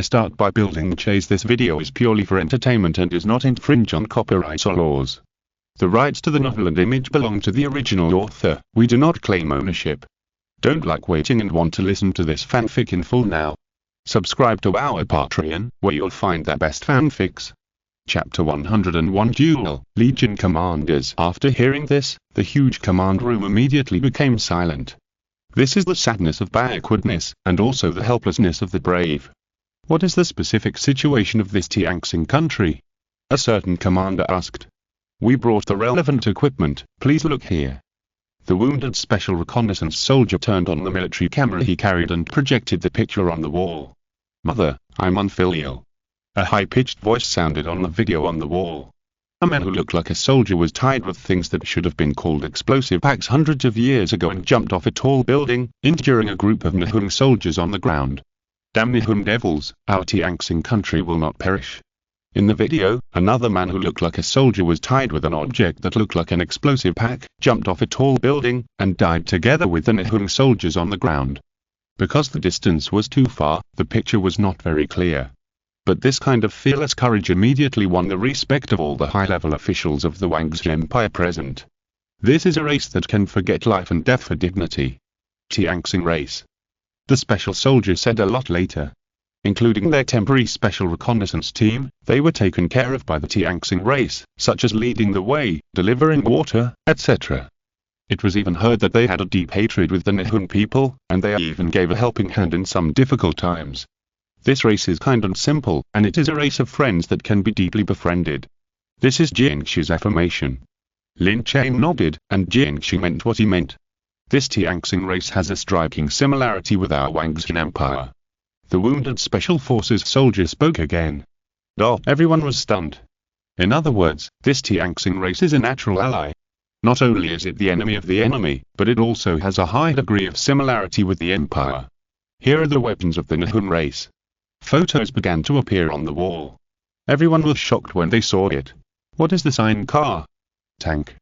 I start by building Chase. This video is purely for entertainment and does not infringe on copyright or laws. The rights to the novel and image belong to the original author. We do not claim ownership. Don't like waiting and want to listen to this fanfic in full now? Subscribe to our Patreon, where you'll find the best fanfics. Chapter 101 Duel, Legion Commanders. After hearing this, the huge command room immediately became silent. This is the sadness of backwardness, and also the helplessness of the brave. What is the specific situation of this Tianxing country? A certain commander asked. We brought the relevant equipment, please look here. The wounded special reconnaissance soldier turned on the military camera he carried and projected the picture on the wall. Mother, I'm unfilial. A high-pitched voice sounded on the video on the wall. A man who looked like a soldier was tied with things that should have been called explosive packs hundreds of years ago and jumped off a tall building, injuring a group of Nihung soldiers on the ground. Damn Nihung devils, our Tianxing country will not perish. In the video, another man who looked like a soldier was tied with an object that looked like an explosive pack, jumped off a tall building, and died together with the Nihung soldiers on the ground. Because the distance was too far, the picture was not very clear. But this kind of fearless courage immediately won the respect of all the high-level officials of the Wangzhi Empire present. This is a race that can forget life and death for dignity. Tianxing race. The special soldier said a lot later. Including their temporary special reconnaissance team, they were taken care of by the Tianxing race, such as leading the way, delivering water, etc. It was even heard that they had a deep hatred with the Nihung people, and they even gave a helping hand in some difficult times. This race is kind and simple, and it is a race of friends that can be deeply befriended. This is Jiangxi's affirmation. Lin Chen nodded, and Jiangxi meant what he meant. This Tianxing race has a striking similarity with our Wangzhi Empire. The wounded Special Forces soldier spoke again. Everyone was stunned. In other words, this Tianxing race is a natural ally. Not only is it the enemy of the enemy, but it also has a high degree of similarity with the Empire. Here are the weapons of the Nihung race. Photos began to appear on the wall. Everyone was shocked when they saw it. What is the sign car? Tank.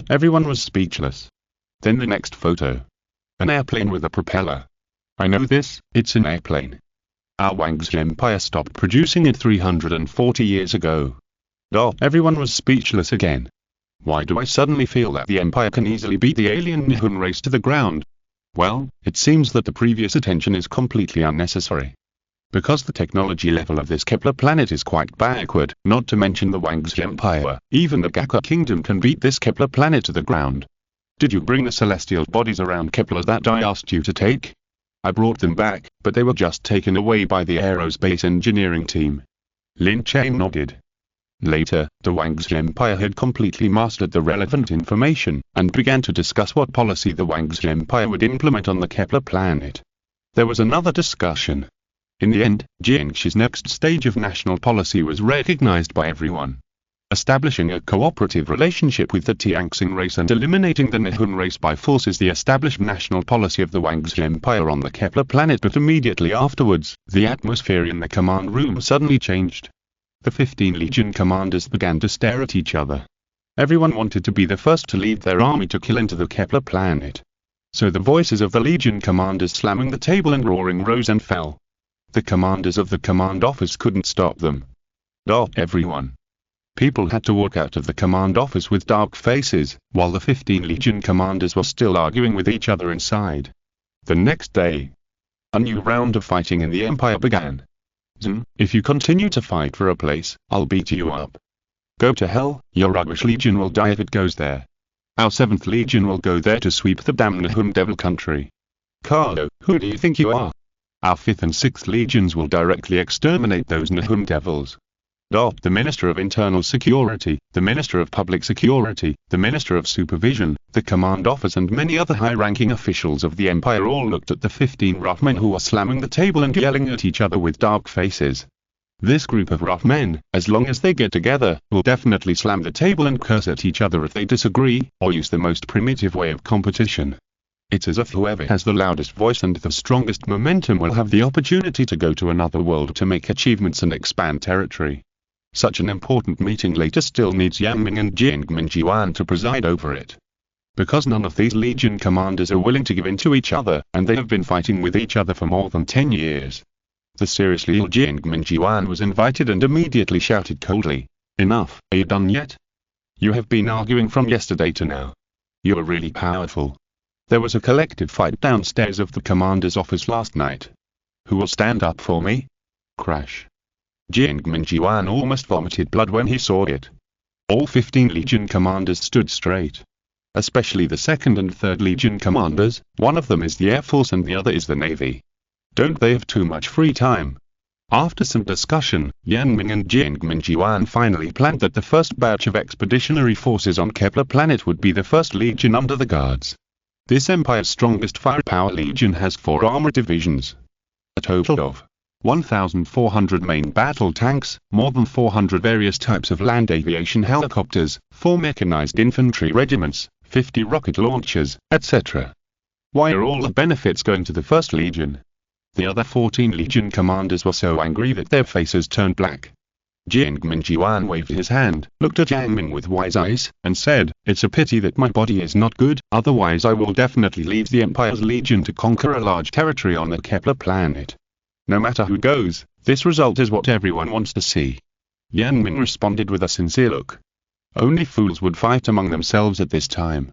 Everyone was speechless. Then the next photo. An airplane with a propeller. I know this, it's an airplane. Our Wangzhi Empire stopped producing it 340 years ago. Everyone was speechless again. Why do I suddenly feel that the Empire can easily beat the alien Nihung race to the ground? Well, it seems that the previous attention is completely unnecessary. Because the technology level of this Kepler planet is quite backward, not to mention the Wangzhi Empire, even the Gakka Kingdom can beat this Kepler planet to the ground. Did you bring the celestial bodies around Kepler that I asked you to take? I brought them back, but they were just taken away by the aerospace engineering team. Lin Chen nodded. Later, the Wangzhi Empire had completely mastered the relevant information, and began to discuss what policy the Wangzhi Empire would implement on the Kepler planet. There was another discussion. In the end, Jiangxi's next stage of national policy was recognized by everyone. Establishing a cooperative relationship with the Tianxing race and eliminating the Nihung race by force is the established national policy of the Wangzhi Empire on the Kepler planet, but immediately afterwards, the atmosphere in the command room suddenly changed. The 15 Legion commanders began to stare at each other. Everyone wanted to be the first to lead their army to kill into the Kepler planet. So the voices of the Legion commanders slamming the table and roaring rose and fell. The commanders of the command office couldn't stop them. Everyone. People had to walk out of the command office with dark faces, while the 15 Legion commanders were still arguing with each other inside. The next day, a new round of fighting in the Empire began. If you continue to fight for a place, I'll beat you up. Go to hell, your rubbish Legion will die if it goes there. Our 7th Legion will go there to sweep the damn Nihung devil country. Carlo, who do you think you are? Our 5th and 6th Legions will directly exterminate those Nihung devils. The Minister of Internal Security, the Minister of Public Security, the Minister of Supervision, the Command Office and many other high-ranking officials of the Empire all looked at the 15 rough men who were slamming the table and yelling at each other with dark faces. This group of rough men, as long as they get together, will definitely slam the table and curse at each other if they disagree, or use the most primitive way of competition. It's as if whoever has the loudest voice and the strongest momentum will have the opportunity to go to another world to make achievements and expand territory. Such an important meeting later still needs Yang Ming and Jiangmen Jiwan to preside over it. Because none of these Legion commanders are willing to give in to each other, and they have been fighting with each other for more than 10 years. The seriously ill Jiangmen Jiwan was invited and immediately shouted coldly, "Enough, are you done yet? You have been arguing from yesterday to now. You are really powerful. There was a collective fight downstairs of the commander's office last night. Who will stand up for me?" Crash. Jiangmen Jiwan almost vomited blood when he saw it. All 15 Legion commanders stood straight. Especially the 2nd and 3rd Legion commanders, one of them is the Air Force and the other is the Navy. Don't they have too much free time? After some discussion, Yan Ming and Jiangmen Jiwan finally planned that the first batch of expeditionary forces on Kepler planet would be the 1st Legion under the Guards. This Empire's strongest firepower Legion has 4 armored divisions. A total of 1,400 main battle tanks, more than 400 various types of land aviation helicopters, 4 mechanized infantry regiments, 50 rocket launchers, etc. Why are all the benefits going to the 1st Legion? The other 14 Legion commanders were so angry that their faces turned black. Jiangmen Jiwan waved his hand, looked at Yang Ming with wise eyes, and said, "It's a pity that my body is not good, otherwise I will definitely lead the Empire's Legion to conquer a large territory on the Kepler planet. No matter who goes, this result is what everyone wants to see." Yan Ming responded with a sincere look. Only fools would fight among themselves at this time.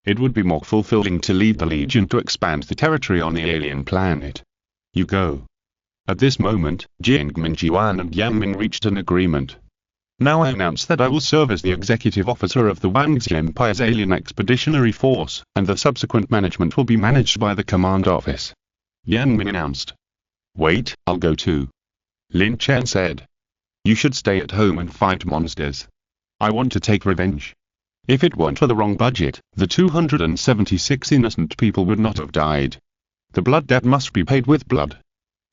It would be more fulfilling to lead the Legion to expand the territory on the alien planet. You go. At this moment, Jiangmen Jiwan and Yang Ming reached an agreement. Now I announce that I will serve as the executive officer of the Wangxi Empire's alien expeditionary force, and the subsequent management will be managed by the command office. Yang Ming announced. Wait, I'll go too. Lin Chen said. You should stay at home and fight monsters. I want to take revenge. If it weren't for the wrong budget, the 276 innocent people would not have died. The blood debt must be paid with blood.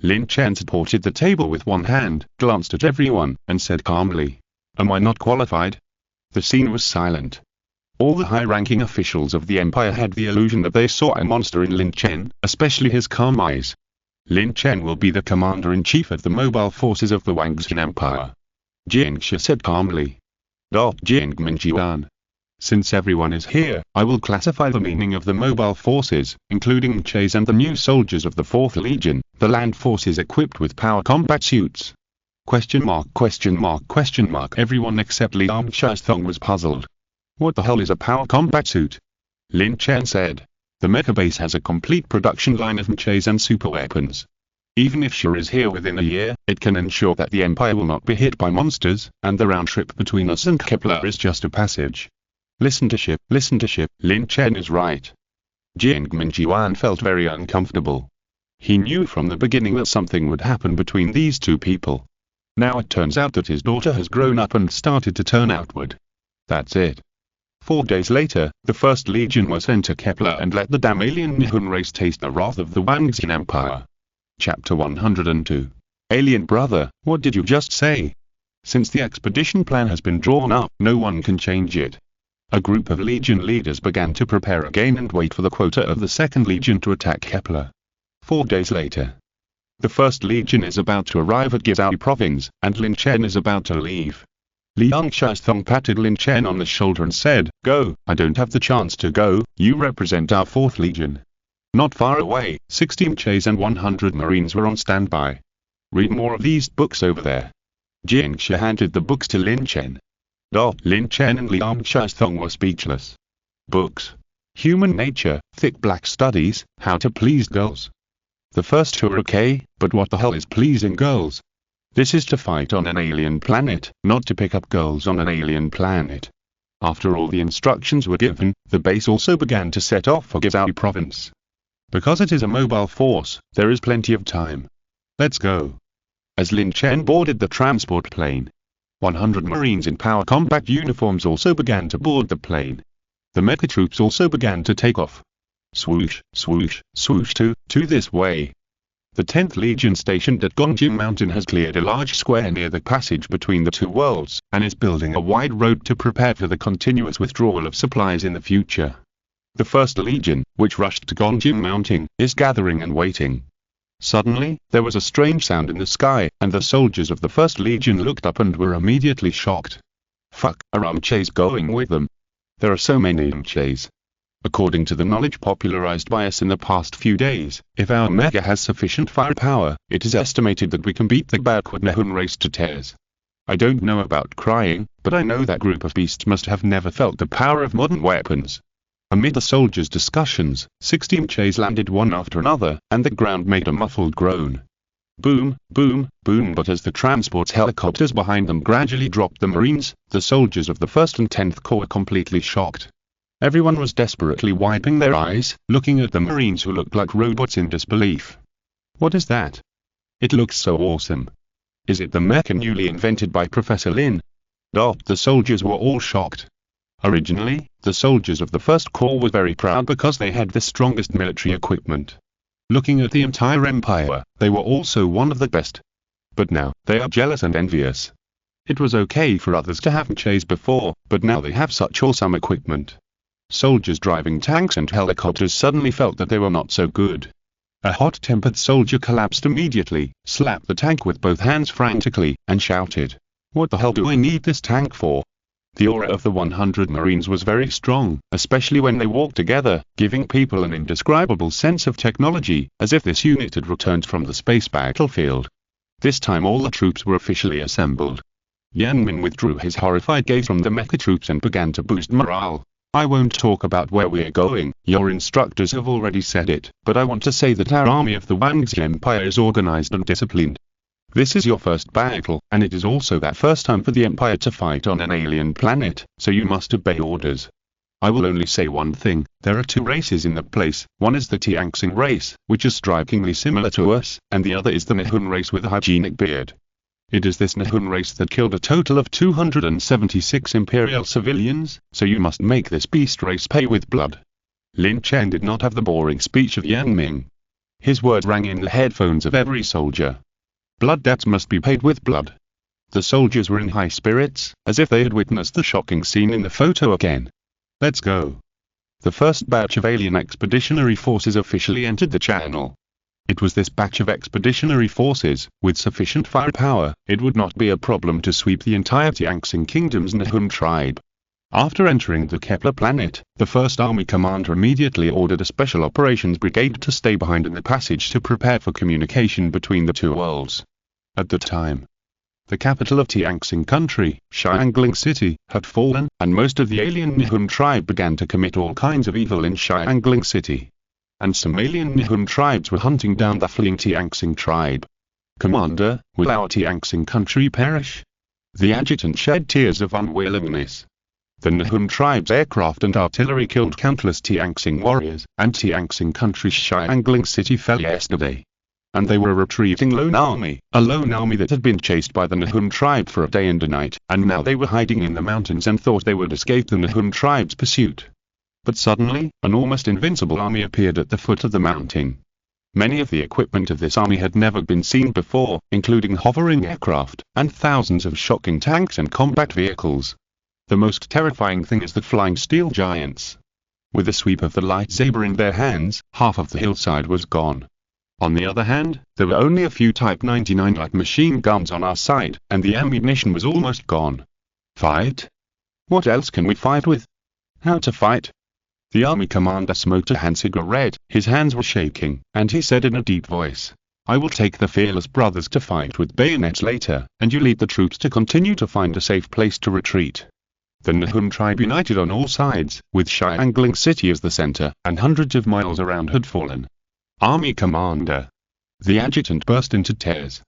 Lin Chen supported the table with one hand, glanced at everyone, and said calmly, Am I not qualified? The scene was silent. All the high-ranking officials of the Empire had the illusion that they saw a monster in Lin Chen, especially his calm eyes. Lin Chen will be the commander-in-chief of the mobile forces of the Wangxi Empire. Jiangxia said calmly. Jiangmen Jiwan. Since everyone is here, I will classify the meaning of the mobile forces, including Mechas and the new soldiers of the 4th Legion, the land forces equipped with power combat suits. ? Everyone except Liang Shizong was puzzled. What the hell is a power combat suit? Lin Chen said. The Mecha base has a complete production line of Mechas and superweapons. Even if Xia is here within a year, it can ensure that the Empire will not be hit by monsters, and the round trip between us and Kepler is just a passage. Listen to ship, Lin Chen is right. Jiangmen Jiwan felt very uncomfortable. He knew from the beginning that something would happen between these two people. Now it turns out that his daughter has grown up and started to turn outward. That's it. 4 days later, the 1st Legion was sent to Kepler and let the damn alien Nihon race taste the wrath of the Wangxi Empire. Chapter 102. Alien brother, what did you just say? Since the expedition plan has been drawn up, no one can change it. A group of Legion leaders began to prepare again and wait for the quota of the 2nd Legion to attack Kepler. 4 days later. The 1st Legion is about to arrive at Guizhou province, and Lin Chen is about to leave. Liang Shizong patted Lin Chen on the shoulder and said, Go, I don't have the chance to go, you represent our 4th Legion. Not far away, 60 Mechas and 100 Marines were on standby. Read more of these books over there. Jiangxia handed the books to Lin Chen. Lin Chen and Liang Shizong were speechless. Books. Human Nature, Thick Black Studies, How to Please Girls. The first two are okay, but what the hell is pleasing girls? This is to fight on an alien planet, not to pick up girls on an alien planet. After all the instructions were given, the base also began to set off for Guizhou province. Because it is a mobile force, there is plenty of time. Let's go. As Lin Chen boarded the transport plane, 100 Marines in power combat uniforms also began to board the plane. The Mecha troops also began to take off. Swoosh, swoosh, swoosh to this way. The 10th Legion stationed at Gongjing Mountain has cleared a large square near the passage between the two worlds, and is building a wide road to prepare for the continuous withdrawal of supplies in the future. The 1st Legion, which rushed to Gongjing Mountain, is gathering and waiting. Suddenly, there was a strange sound in the sky, and the soldiers of the 1st Legion looked up and were immediately shocked. Fuck, are Mechas going with them? There are so many Mechas. According to the knowledge popularized by us in the past few days, if our Mecha has sufficient firepower, it is estimated that we can beat the backward Nihun race to tears. I don't know about crying, but I know that group of beasts must have never felt the power of modern weapons. Amid the soldiers' discussions, 16 Mechas landed one after another, and the ground made a muffled groan. Boom, boom, boom, but as the transport's helicopters behind them gradually dropped the Marines, the soldiers of the 1st and 10th Corps were completely shocked. Everyone was desperately wiping their eyes, looking at the Marines who looked like robots in disbelief. What is that? It looks so awesome. Is it the Mecha newly invented by Professor Lin? The soldiers were all shocked. Originally, the soldiers of the 1st Corps were very proud because they had the strongest military equipment. Looking at the entire empire, they were also one of the best. But now, they are jealous and envious. It was okay for others to have Mechas before, but now they have such awesome equipment. Soldiers driving tanks and helicopters suddenly felt that they were not so good. A hot-tempered soldier collapsed immediately, slapped the tank with both hands frantically, and shouted, "What the hell do I need this tank for?" The aura of the 100 Marines was very strong, especially when they walked together, giving people an indescribable sense of technology, as if this unit had returned from the space battlefield. This time all the troops were officially assembled. Yan Min withdrew his horrified gaze from the Mecha troops and began to boost morale. "I won't talk about where we're going, your instructors have already said it, but I want to say that our army of the Wangzi Empire is organized and disciplined. This is your first battle, and it is also that first time for the Empire to fight on an alien planet, so you must obey orders. I will only say one thing, there are two races in the place, one is the Tianxing race, which is strikingly similar to us, and the other is the Nihun race with a hygienic beard. It is this Nihun race that killed a total of 276 Imperial civilians, so you must make this beast race pay with blood." Lin Chen did not have the boring speech of Yan Ming. His words rang in the headphones of every soldier. Blood debts must be paid with blood. The soldiers were in high spirits, as if they had witnessed the shocking scene in the photo again. Let's go. The first batch of alien expeditionary forces officially entered the channel. It was this batch of expeditionary forces, with sufficient firepower, it would not be a problem to sweep the entire Tianxing Kingdom's Nihun tribe. After entering the Kepler planet, the First Army commander immediately ordered a special operations brigade to stay behind in the passage to prepare for communication between the two worlds. At the time, the capital of Tianxing country, Xiangling City, had fallen, and most of the alien Nihun tribe began to commit all kinds of evil in Xiangling City. And some alien Nihun tribes were hunting down the fleeing Tianxing tribe. "Commander, will our Tianxing country perish?" The adjutant shed tears of unwillingness. The Nihun tribe's aircraft and artillery killed countless Tianxing warriors, and Tianxing country's Xiangling City fell yesterday. And they were a retreating lone army, a lone army that had been chased by the Nihun tribe for a day and a night, and now they were hiding in the mountains and thought they would escape the Nihun tribe's pursuit. But suddenly, an almost invincible army appeared at the foot of the mountain. Many of the equipment of this army had never been seen before, including hovering aircraft, and thousands of shocking tanks and combat vehicles. The most terrifying thing is the flying steel giants. With the sweep of the lightsaber in their hands, half of the hillside was gone. On the other hand, there were only a few Type 99 light machine guns on our side, and the ammunition was almost gone. Fight? What else can we fight with? How to fight? The army commander smoked a hand cigarette, his hands were shaking, and he said in a deep voice, "I will take the fearless brothers to fight with bayonets later, and you lead the troops to continue to find a safe place to retreat." The Nihun tribe united on all sides, with Xiangling City as the center, and hundreds of miles around had fallen. "Army commander!" The adjutant burst into tears.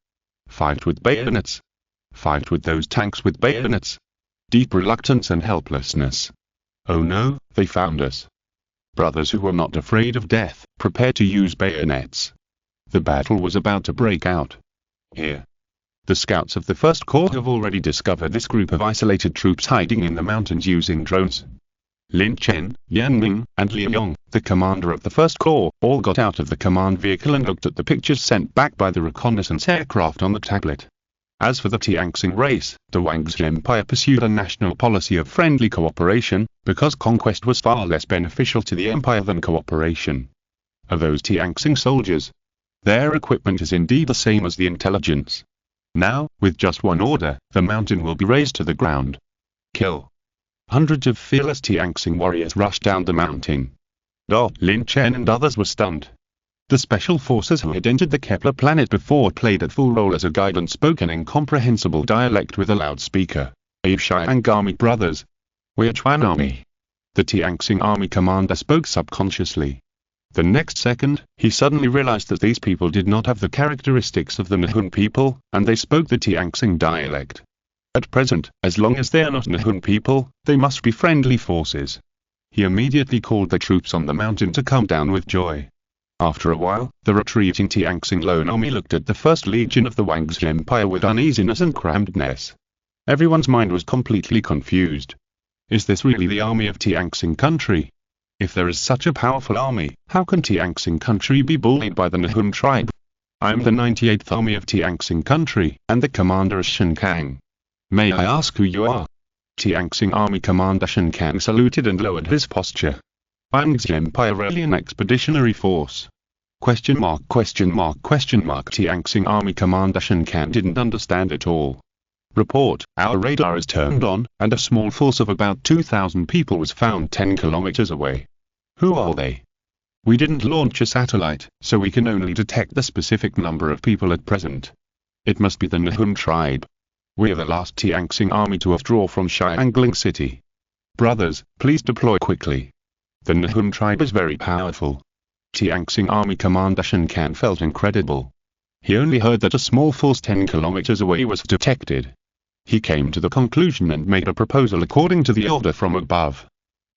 "Fight with bayonets! Fight with those tanks with bayonets!" Deep reluctance and helplessness. "Oh no, they found us." Brothers who were not afraid of death, prepared to use bayonets. The battle was about to break out. Here. The scouts of the First Corps have already discovered this group of isolated troops hiding in the mountains using drones. Lin Chen, Yan Ming, and Li Yong, the commander of the First Corps, all got out of the command vehicle and looked at the pictures sent back by the reconnaissance aircraft on the tablet. As for the Tianxing race, the Wangzi Empire pursued a national policy of friendly cooperation, because conquest was far less beneficial to the empire than cooperation. Are those Tianxing soldiers? Their equipment is indeed the same as the intelligence. Now, with just one order, the mountain will be razed to the ground. Kill. Hundreds of fearless Tianxing warriors rushed down the mountain. Lin Chen and others were stunned. The special forces who had entered the Kepler planet before played a full role as a guide and spoke an incomprehensible dialect with a loudspeaker. Shang Army brothers. Which one army? The Tianxing army commander spoke subconsciously. The next second, he suddenly realized that these people did not have the characteristics of the Nihun people, and they spoke the Tianxing dialect. At present, as long as they are not Nihun people, they must be friendly forces. He immediately called the troops on the mountain to come down with joy. After a while, the retreating Tianxing lone army looked at the first legion of the Wangzi Empire with uneasiness and crampedness. Everyone's mind was completely confused. Is this really the army of Tianxing country? If there is such a powerful army, how can Tianxing country be bullied by the Nihun tribe? I am the 98th army of Tianxing country, and the commander is Shen Kang. May I ask who you are? Tianxing army commander Shen Kang saluted and lowered his posture. Wangzi Empire Alien Expeditionary Force. Question mark. Tianxing army commander Shen Kang didn't understand it all. Report, our radar is turned on, and a small force of about 2,000 people was found 10 kilometers away. Who are they? We didn't launch a satellite, so we can only detect the specific number of people at present. It must be the Nihun tribe. We are the last Tianxing army to withdraw from Xiangling City. Brothers, please deploy quickly. The Nihun tribe is very powerful. Tianxing army commander Shen Kang felt incredible. He only heard that a small force 10 kilometers away was detected. He came to the conclusion and made a proposal according to the order from above.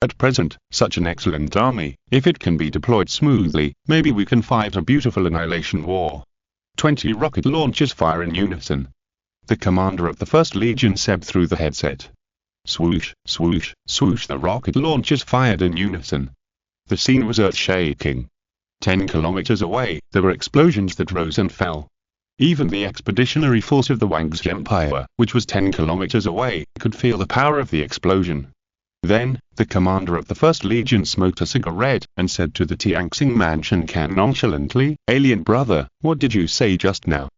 At present, such an excellent army, if it can be deployed smoothly, maybe we can fight a beautiful annihilation war. 20 rocket launchers fire in unison. The commander of the 1st Legion said through the headset. Swoosh, swoosh, swoosh. The rocket launchers fired in unison. The scene was earth-shaking. 10 kilometers away, there were explosions that rose and fell. Even the expeditionary force of the Wangzi Empire, which was 10 kilometers away, could feel the power of the explosion. Then, the commander of the 1st Legion smoked a cigarette, and said to the Tianxing man Shen Kang nonchalantly, "Alien brother, what did you say just now?"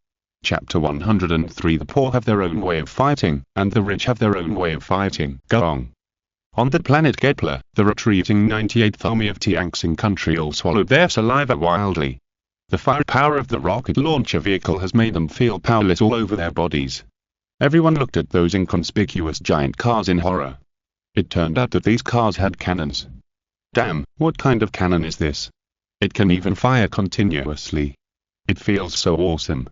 Chapter 103. The poor have their own way of fighting, and the rich have their own way of fighting. Gong. On the planet Kepler, the retreating 98th army of Tianxing country all swallowed their saliva wildly. The firepower of the rocket launcher vehicle has made them feel powerless all over their bodies. Everyone looked at those inconspicuous giant cars in horror. It turned out that these cars had cannons. Damn, what kind of cannon is this? It can even fire continuously. It feels so awesome.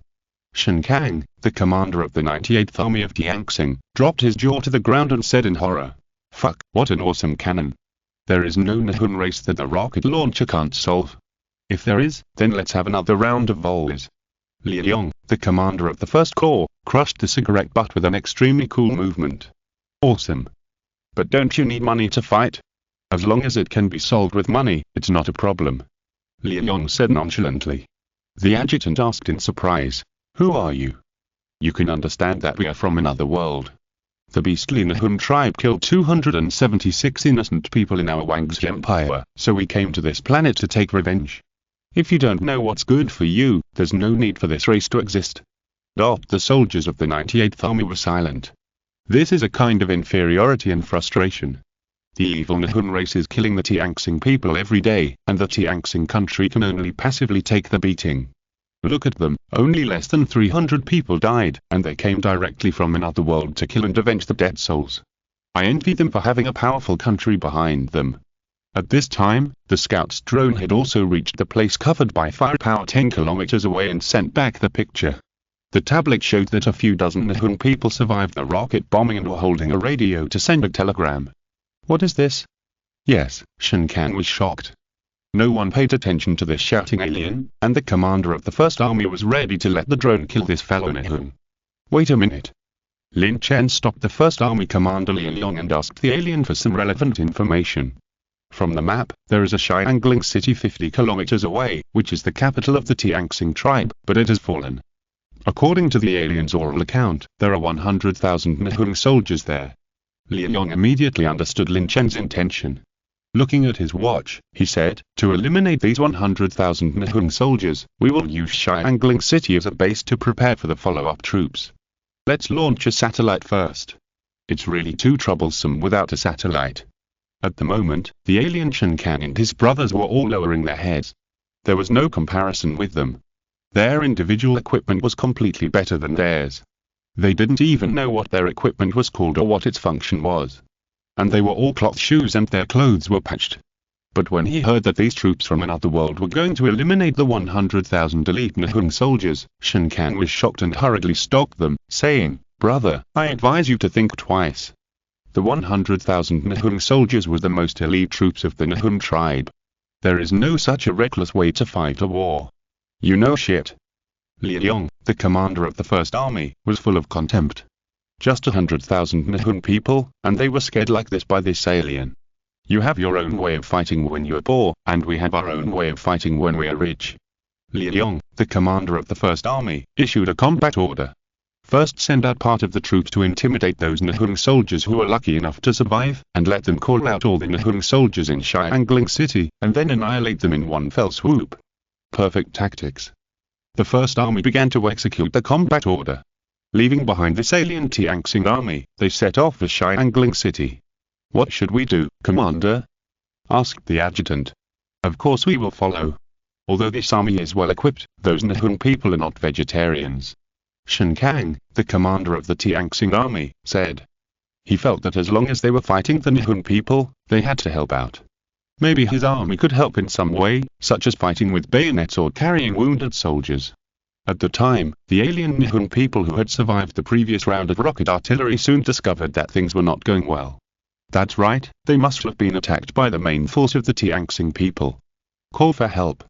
Shen Kang, the commander of the 98th army of Tianxing, dropped his jaw to the ground and said in horror, "Fuck, what an awesome cannon. There is no Nihun race that the rocket launcher can't solve. If there is, then let's have another round of volleys." Li Yong, the commander of the 1st Corps, crushed the cigarette butt with an extremely cool movement. Awesome. But don't you need money to fight? As long as it can be solved with money, it's not a problem. Li Yong said nonchalantly. The adjutant asked in surprise, "Who are you?" "You can understand that we are from another world. The beastly Nihun tribe killed 276 innocent people in our Wangzi Empire, so we came to this planet to take revenge. If you don't know what's good for you, there's no need for this race to exist." The soldiers of the 98th army were silent. This is a kind of inferiority and frustration. The evil Nihun race is killing the Tianxing people every day, and the Tianxing country can only passively take the beating. Look at them, only less than 300 people died, and they came directly from another world to kill and avenge the dead souls. I envy them for having a powerful country behind them. At this time, the scout's drone had also reached the place covered by firepower 10 kilometers away and sent back the picture. The tablet showed that a few dozen Nihun people survived the rocket bombing and were holding a radio to send a telegram. What is this? Yes, Shen Kang was shocked. No one paid attention to this shouting alien, and the commander of the 1st army was ready to let the drone kill this fellow Nihun. Wait a minute. Lin Chen stopped the 1st army commander Li Yong and asked the alien for some relevant information. From the map, there is a Xiangling city 50 kilometers away, which is the capital of the Tianxing tribe, but it has fallen. According to the alien's oral account, there are 100,000 Nihun soldiers there. Li Yong immediately understood Lin Chen's intention. Looking at his watch, he said, "To eliminate these 100,000 Nihun soldiers, we will use Xiangling city as a base to prepare for the follow-up troops. Let's launch a satellite first. It's really too troublesome without a satellite." At the moment, the alien Lin Chen and his brothers were all lowering their heads. There was no comparison with them. Their individual equipment was completely better than theirs. They didn't even know what their equipment was called or what its function was. And they were all cloth shoes and their clothes were patched. But when he heard that these troops from another world were going to eliminate the 100,000 elite Nihon soldiers, Lin Chen was shocked and hurriedly stopped them, saying, "Brother, I advise you to think twice. The 100,000 Nihon soldiers were the most elite troops of the Nihon tribe. There is no such a reckless way to fight a war. You know shit." Liang, the commander of the First Army, was full of contempt. Just 100,000 Nihon people, and they were scared like this by this alien. You have your own way of fighting when you are poor, and we have our own way of fighting when we are rich. Liang, the commander of the First Army, issued a combat order. First send out part of the troops to intimidate those Nihon soldiers who were lucky enough to survive, and let them call out all the Nihon soldiers in Xiangling City, and then annihilate them in one fell swoop. Perfect tactics. The First Army began to execute the combat order. Leaving behind this alien Tianxing army, they set off for Xiangling City. "What should we do, Commander?" asked the adjutant. "Of course we will follow. Although this army is well equipped, those Nihon people are not vegetarians." Shen Kang, the commander of the Tianxing army, said. He felt that as long as they were fighting the Nihon people, they had to help out. Maybe his army could help in some way, such as fighting with bayonets or carrying wounded soldiers. At the time, the alien Nihon people who had survived the previous round of rocket artillery soon discovered that things were not going well. That's right, they must have been attacked by the main force of the Tianxing people. Call for help.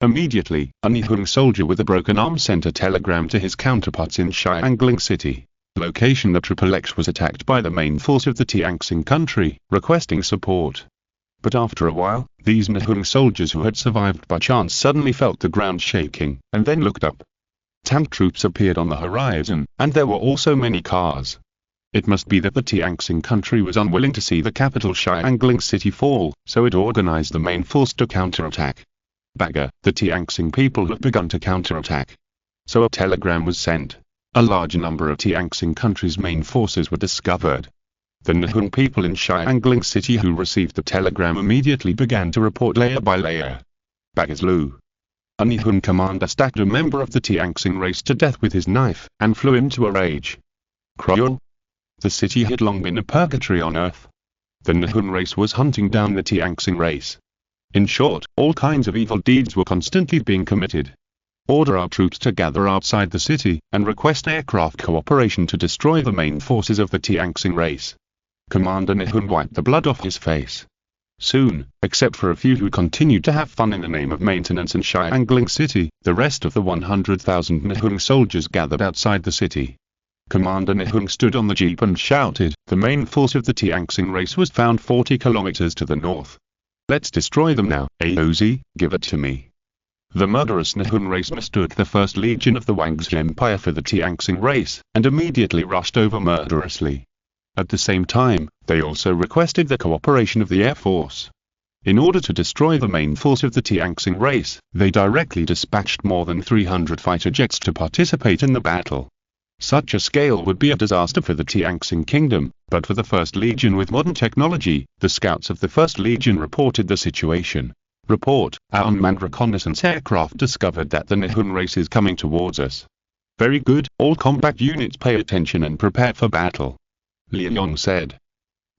Immediately, a Nihon soldier with a broken arm sent a telegram to his counterparts in Xiangling City. Location: the XXX was attacked by the main force of the Tianxing country, requesting support. But after a while, these Nihon soldiers who had survived by chance suddenly felt the ground shaking, and then looked up. Tank troops appeared on the horizon, and there were also many cars. It must be that the Tianxing country was unwilling to see the capital Xiangling City fall, so it organized the main force to counterattack. Bagger, the Tianxing people had begun to counterattack. So a telegram was sent. A large number of Tianxing country's main forces were discovered. The Nihon people in Xiangling City who received the telegram immediately began to report layer by layer. Bagger's Lu. A Nihon commander stabbed a member of the Tianxing race to death with his knife, and flew into a rage. Cruel. The city had long been a purgatory on Earth. The Nihon race was hunting down the Tianxing race. In short, all kinds of evil deeds were constantly being committed. Order our troops to gather outside the city, and request aircraft cooperation to destroy the main forces of the Tianxing race. Commander Nihon wiped the blood off his face. Soon, except for a few who continued to have fun in the name of maintenance in Xiangling City, the rest of the 100,000 Nihon soldiers gathered outside the city. Commander Nihon stood on the jeep and shouted, "The main force of the Tianxing race was found 40 kilometers to the north. Let's destroy them now, AOZ, give it to me." The murderous Nihon race mistook the First Legion of the Wang's Empire for the Tianxing race, and immediately rushed over murderously. At the same time, they also requested the cooperation of the Air Force. In order to destroy the main force of the Tianxing race, they directly dispatched more than 300 fighter jets to participate in the battle. Such a scale would be a disaster for the Tianxing kingdom, but for the First Legion with modern technology, the scouts of the First Legion reported the situation. Report, our unmanned reconnaissance aircraft discovered that the Nihon race is coming towards us. Very good, all combat units pay attention and prepare for battle. Liang said.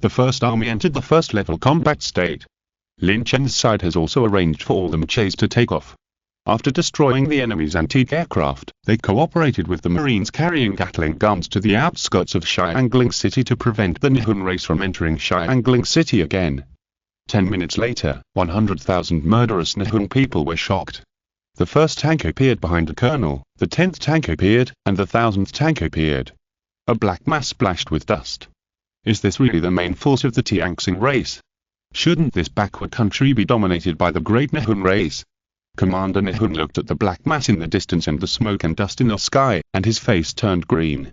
The First Army entered the first-level combat state. Lin Chen's side has also arranged for all the Mechas to take off. After destroying the enemy's anti-aircraft, they cooperated with the Marines carrying Gatling guns to the outskirts of Xiangling City to prevent the Nihon race from entering Xiangling City again. 10 minutes later, 100,000 murderous Nihon people were shocked. The first tank appeared behind the colonel, the 10th tank appeared, and the 1000th tank appeared. A black mass splashed with dust. Is this really the main force of the Tianxing race? Shouldn't this backward country be dominated by the great Nihon race? Commander Nihon looked at the black mass in the distance and the smoke and dust in the sky, and his face turned green.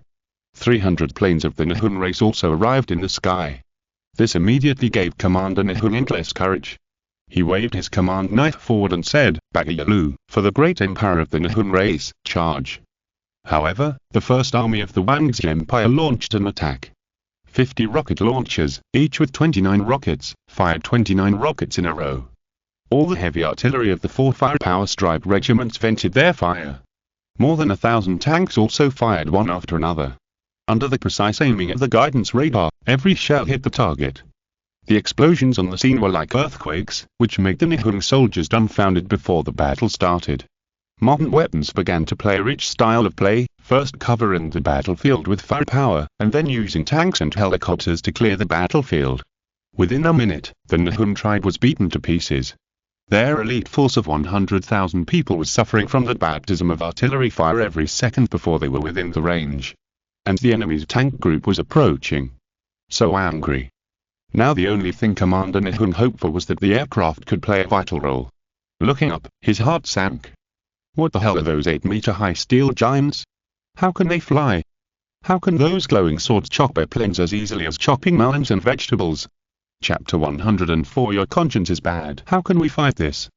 300 planes of the Nihon race also arrived in the sky. This immediately gave Commander Nihon endless courage. He waved his command knife forward and said, "Bagayalu, for the great empire of the Nihon race, charge." However, the First Army of the Wang's Empire launched an attack. 50 rocket launchers, each with 29 rockets, fired 29 rockets in a row. All the heavy artillery of the 4 firepower strike regiments vented their fire. More than 1,000 tanks also fired one after another. Under the precise aiming of the guidance radar, every shell hit the target. The explosions on the scene were like earthquakes, which made the Nihon soldiers dumbfounded before the battle started. Modern weapons began to play a rich style of play, first covering the battlefield with firepower, and then using tanks and helicopters to clear the battlefield. Within a minute, the Nihon tribe was beaten to pieces. Their elite force of 100,000 people was suffering from the baptism of artillery fire every second before they were within the range. And the enemy's tank group was approaching. So angry. Now the only thing Commander Nihon hoped for was that the aircraft could play a vital role. Looking up, his heart sank. What the hell are those 8-meter-high steel giants? How can they fly? How can those glowing swords chop airplanes as easily as chopping melons and vegetables? Chapter 104 Your conscience is bad. How can we fight this?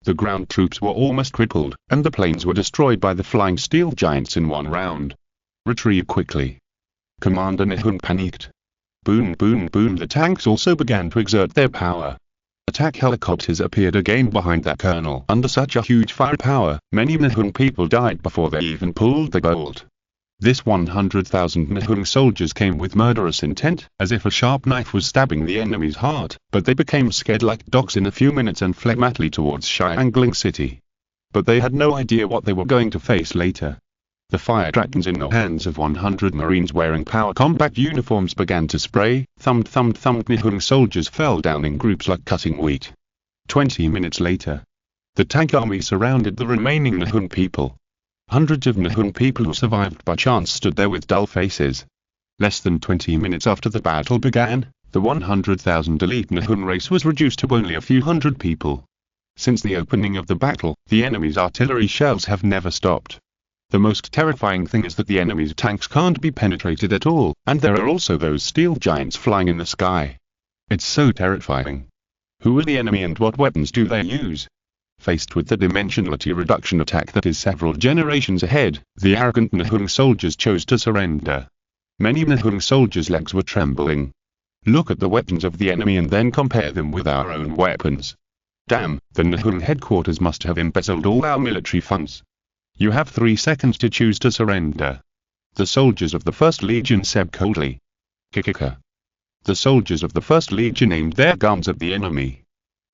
The ground troops were almost crippled, and the planes were destroyed by the flying steel giants in one round. Retrieve quickly. Commander Nihon panicked. Boom, boom, boom. The tanks also began to exert their power. Attack helicopters appeared again behind that colonel. Under such a huge firepower, many Nihon people died before they even pulled the bolt. This 100,000 Nihon soldiers came with murderous intent, as if a sharp knife was stabbing the enemy's heart, but they became scared like dogs in a few minutes and fled madly towards Xiangling City. But they had no idea what they were going to face later. The fire dragons in the hands of 100 Marines wearing power combat uniforms began to spray. Thump thump thump. Nihon soldiers fell down in groups like cutting wheat. 20 minutes later, the tank army surrounded the remaining Nihon people. Hundreds of Nihon people who survived by chance stood there with dull faces. Less than 20 minutes after the battle began, the 100,000 elite Nihon race was reduced to only a few hundred people. Since the opening of the battle, the enemy's artillery shells have never stopped. The most terrifying thing is that the enemy's tanks can't be penetrated at all, and there are also those steel giants flying in the sky. It's so terrifying. Who are the enemy and what weapons do they use? Faced with the dimensionality reduction attack that is several generations ahead, the arrogant Nihon soldiers chose to surrender. Many Nihon soldiers' legs were trembling. Look at the weapons of the enemy and then compare them with our own weapons. Damn, the Nihon headquarters must have embezzled all our military funds. You have 3 seconds to choose to surrender. The soldiers of the 1st Legion said coldly. Kikika. The soldiers of the 1st Legion aimed their guns at the enemy.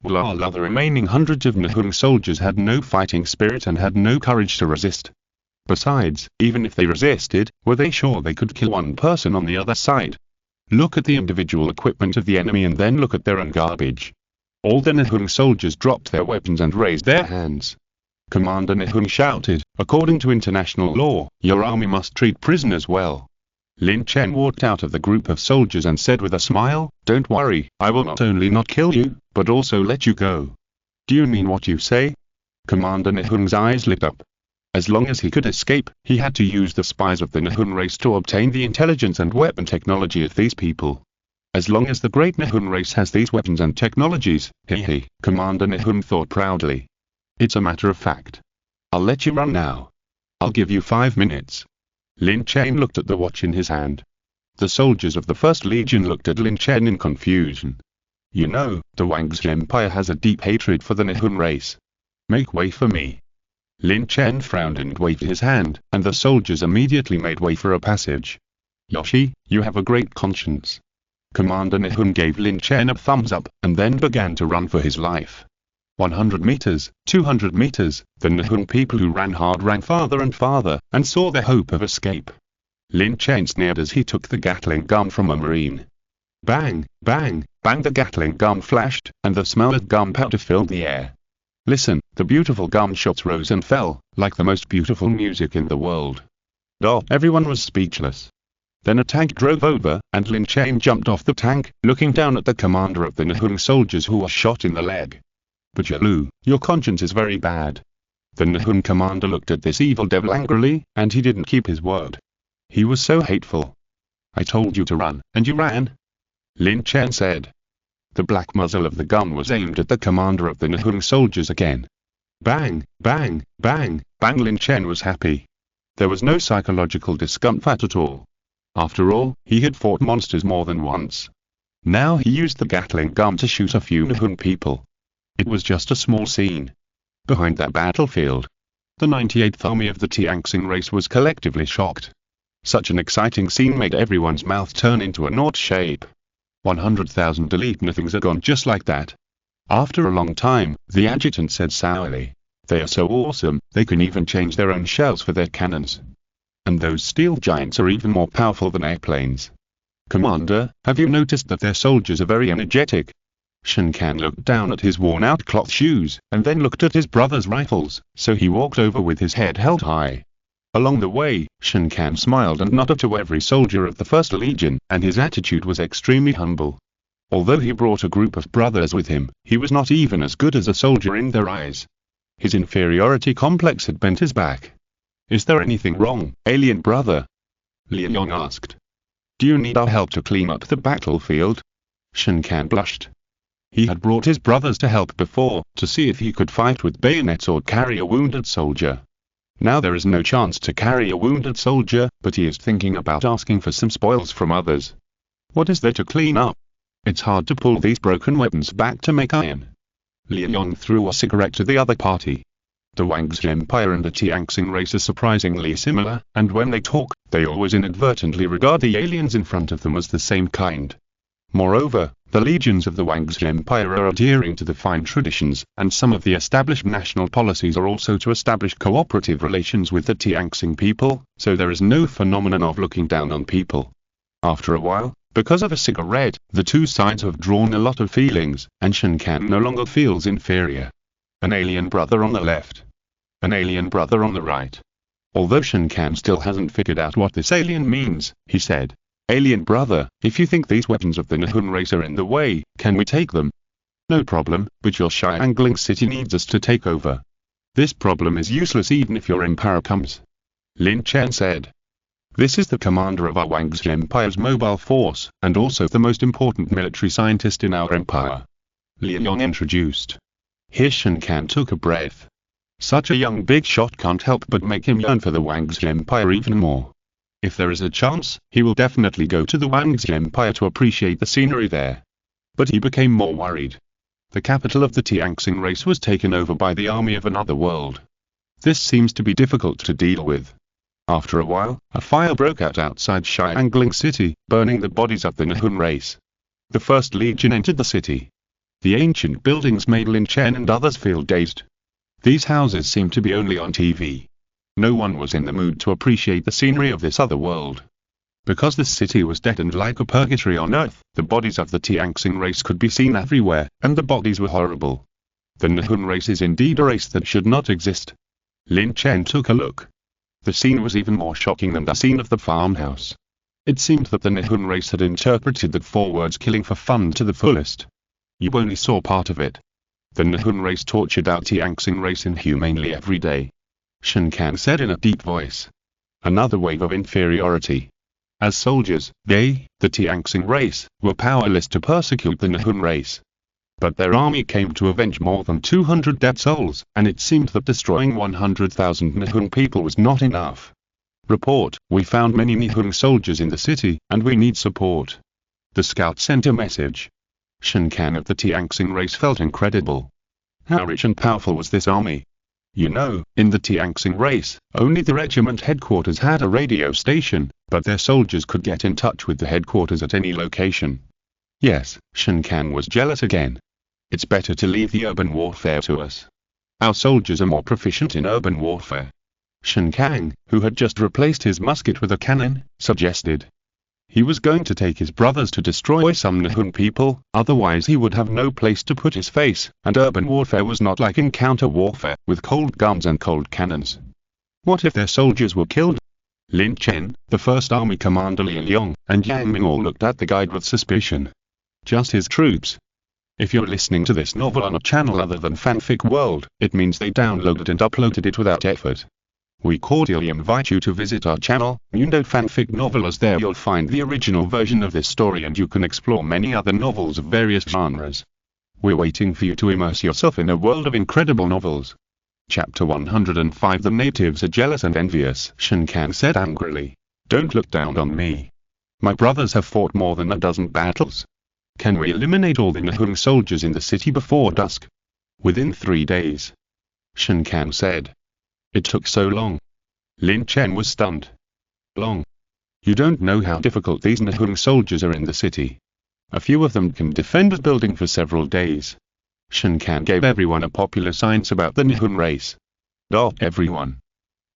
While the remaining hundreds of Nihon soldiers had no fighting spirit and had no courage to resist. Besides, even if they resisted, were they sure they could kill one person on the other side? Look at the individual equipment of the enemy and then look at their own garbage. All the Nihon soldiers dropped their weapons and raised their hands. Commander Nihon shouted, according to international law, your army must treat prisoners well. Lin Chen walked out of the group of soldiers and said with a smile, don't worry, I will not only not kill you, but also let you go. Do you mean what you say? Commander Nihon's eyes lit up. As long as he could escape, he had to use the spies of the Nihon race to obtain the intelligence and weapon technology of these people. As long as the great Nihon race has these weapons and technologies, hehe, Commander Nihon thought proudly. It's a matter of fact. I'll let you run now. I'll give you 5 minutes. Lin Chen looked at the watch in his hand. The soldiers of the 1st Legion looked at Lin Chen in confusion. You know, the Wangzhe Empire has a deep hatred for the Nihon race. Make way for me. Lin Chen frowned and waved his hand, and the soldiers immediately made way for a passage. Yoshi, you have a great conscience. Commander Nihon gave Lin Chen a thumbs up, and then began to run for his life. 100 meters, 200 meters, the Nihon people who ran hard ran farther and farther, and saw their hope of escape. Lin Chen sneered as he took the Gatling gun from a Marine. Bang, bang, bang, the Gatling gun flashed, and the smell of gunpowder filled the air. Listen, the beautiful gunshots rose and fell, like the most beautiful music in the world. Everyone was speechless. Then a tank drove over, and Lin Chen jumped off the tank, looking down at the commander of the Nihon soldiers who was shot in the leg. But Yalu, your conscience is very bad. The Nihon commander looked at this evil devil angrily, and he didn't keep his word. He was so hateful. I told you to run, and you ran. Lin Chen said. The black muzzle of the gun was aimed at the commander of the Nihon soldiers again. Bang, bang, bang, bang. Lin Chen was happy. There was no psychological discomfort at all. After all, he had fought monsters more than once. Now he used the Gatling gun to shoot a few Nihon people. It was just a small scene. Behind that battlefield, the 98th Army of the Tianxing race was collectively shocked. Such an exciting scene made everyone's mouth turn into a naught shape. 100,000 elite nothings are gone just like that. After a long time, the adjutant said sourly, "They are so awesome, they can even change their own shells for their cannons. And those steel giants are even more powerful than airplanes. Commander, have you noticed that their soldiers are very energetic?" Shen Kan looked down at his worn-out cloth shoes, and then looked at his brother's rifles, so he walked over with his head held high. Along the way, Shen Kan smiled and nodded to every soldier of the First Legion, and his attitude was extremely humble. Although he brought a group of brothers with him, he was not even as good as a soldier in their eyes. His inferiority complex had bent his back. "Is there anything wrong, alien brother?" Liu Yong asked. "Do you need our help to clean up the battlefield?" Shen Kan blushed. He had brought his brothers to help before, to see if he could fight with bayonets or carry a wounded soldier. Now there is no chance to carry a wounded soldier, but he is thinking about asking for some spoils from others. What is there to clean up? It's hard to pull these broken weapons back to make iron. Liu Yong threw a cigarette to the other party. The Wang's Empire and the Tianxing race are surprisingly similar, and when they talk, they always inadvertently regard the aliens in front of them as the same kind. Moreover, the legions of the Wang's Empire are adhering to the fine traditions, and some of the established national policies are also to establish cooperative relations with the Tianxing people, so there is no phenomenon of looking down on people. After a while, because of a cigarette, the two sides have drawn a lot of feelings, and Shen Kan no longer feels inferior. An alien brother on the left. An alien brother on the right. Although Shen Kan still hasn't figured out what this alien means, he said, "Alien brother, if you think these weapons of the Nihon race are in the way, can we take them?" "No problem, but your Xiangling city needs us to take over." "This problem is useless even if your empire comes," Lin Chen said. "This is the commander of our Wang's Empire's mobile force, and also the most important military scientist in our empire," Liu Yong introduced. Here Shen Kan took a breath. Such a young big shot can't help but make him yearn for the Wang's Empire even more. If there is a chance, he will definitely go to the Wang's Empire to appreciate the scenery there. But he became more worried. The capital of the Tianxing race was taken over by the army of another world. This seems to be difficult to deal with. After a while, a fire broke out outside Xiangling city, burning the bodies of the Nihon race. The First Legion entered the city. The ancient buildings made Lin Chen and others feel dazed. These houses seemed to be only on TV. No one was in the mood to appreciate the scenery of this other world. Because the city was deadened like a purgatory on Earth, the bodies of the Tianxing race could be seen everywhere, and the bodies were horrible. The Nihon race is indeed a race that should not exist. Lin Chen took a look. The scene was even more shocking than the scene of the farmhouse. It seemed that the Nihon race had interpreted the 4 words killing for fun to the fullest. You only saw part of it. The Nihon race tortured our Tianxing race inhumanely every day. Shen Kan said in a deep voice. Another wave of inferiority. As soldiers, they, the Tianxing race, were powerless to persecute the Nihon race. But their army came to avenge more than 200 dead souls, and it seemed that destroying 100,000 Nihon people was not enough. Report, we found many Nihon soldiers in the city, and we need support. The scout sent a message. Shen Kan of the Tianxing race felt incredible. How rich and powerful was this army? You know, in the Tianxing race, only the regiment headquarters had a radio station, but their soldiers could get in touch with the headquarters at any location. Yes, Shen Kan was jealous again. It's better to leave the urban warfare to us. Our soldiers are more proficient in urban warfare. Shen Kan, who had just replaced his musket with a cannon, suggested. He was going to take his brothers to destroy some Nihon people, otherwise he would have no place to put his face, and urban warfare was not like encounter warfare, with cold guns and cold cannons. What if their soldiers were killed? Lin Chen, the First Army Commander Liu Yong, and Yang Ming all looked at the guide with suspicion. Just his troops. If you're listening to this novel on a channel other than Fanfic World, it means they downloaded and uploaded it without effort. We cordially invite you to visit our channel, Mundo Fanfic Novel, as there you'll find the original version of this story and you can explore many other novels of various genres. We're waiting for you to immerse yourself in a world of incredible novels. Chapter 105. The natives are jealous and envious, Shen Kan said angrily. Don't look down on me. My brothers have fought more than a dozen battles. Can we eliminate all the Nihon soldiers in the city before dusk? Within 3 days. Shen Kan said. It took so long. Lin Chen was stunned. Long. You don't know how difficult these Nihon soldiers are in the city. A few of them can defend a building for several days. Shen Kan gave everyone a popular science about the Nihon race. Everyone.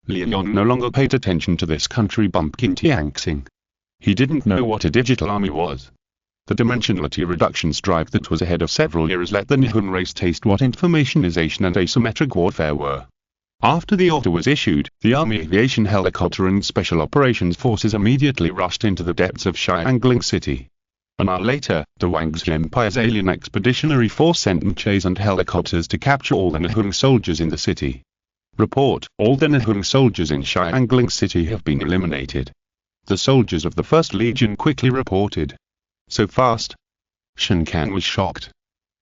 Leon no longer paid attention to this country bumpkin Tianxing. He didn't know what a digital army was. The dimensionality reductions drive that was ahead of several years let the Nihon race taste what informationization and asymmetric warfare were. After the order was issued, the Army Aviation Helicopter and Special Operations Forces immediately rushed into the depths of Xiangling City. An hour later, the Wangzi Empire's alien expeditionary force sent Mechas and helicopters to capture all the Nihon soldiers in the city. Report, all the Nihon soldiers in Xiangling City have been eliminated. The soldiers of the 1st Legion quickly reported. So fast? Shen Kan was shocked.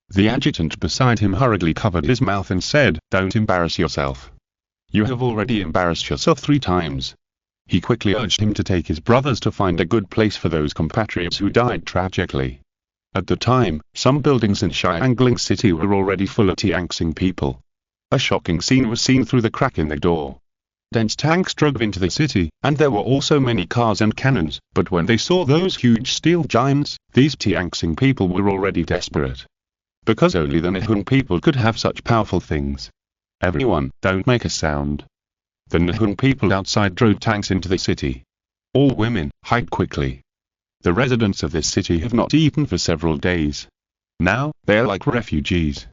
The adjutant beside him hurriedly covered his mouth and said, "Don't embarrass yourself. You have already embarrassed yourself 3 times. He quickly urged him to take his brothers to find a good place for those compatriots who died tragically. At the time, some buildings in Xiangling City were already full of Tianxing people. A shocking scene was seen through the crack in the door. Dense tanks drove into the city, and there were also many cars and cannons, but when they saw those huge steel giants, these Tianxing people were already desperate. Because only the Nihon people could have such powerful things. Everyone, don't make a sound." The Nihon people outside drove tanks into the city. "All women, hide quickly. The residents of this city have not eaten for several days. Now, they are like refugees.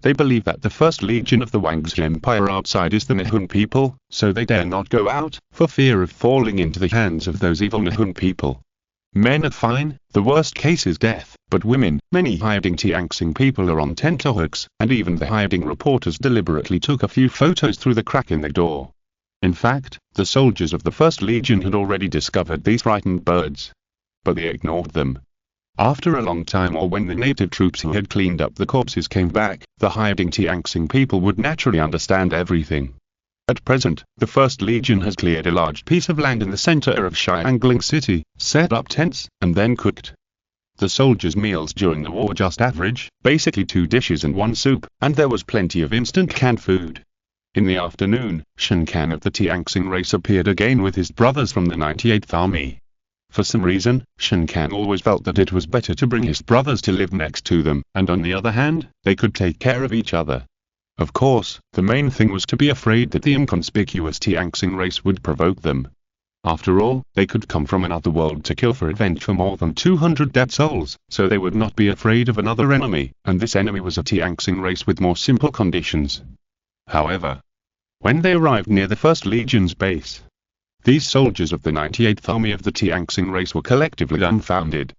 They believe that the 1st Legion of the Wangzi Empire outside is the Nihon people, so they dare not go out, for fear of falling into the hands of those evil Nihon people. Men are fine, the worst case is death, but women, many hiding Tianxing people are on tenterhooks, and even the hiding reporters deliberately took a few photos through the crack in the door. In fact, the soldiers of the 1st Legion had already discovered these frightened birds. But they ignored them. After a long time, or when the native troops who had cleaned up the corpses came back, the hiding Tianxing people would naturally understand everything. At present, the 1st Legion has cleared a large piece of land in the center of Xiangling City, set up tents, and then cooked. The soldiers' meals during the war were just average, basically 2 dishes and 1 soup, and there was plenty of instant canned food. In the afternoon, Shen Kan of the Tianxing race appeared again with his brothers from the 98th Army. For some reason, Shen Kan always felt that it was better to bring his brothers to live next to them, and on the other hand, they could take care of each other. Of course, the main thing was to be afraid that the inconspicuous Tianxing race would provoke them. After all, they could come from another world to kill for revenge for more than 200 dead souls, so they would not be afraid of another enemy, and this enemy was a Tianxing race with more simple conditions. However, when they arrived near the 1st Legion's base, these soldiers of the 98th Army of the Tianxing race were collectively dumbfounded.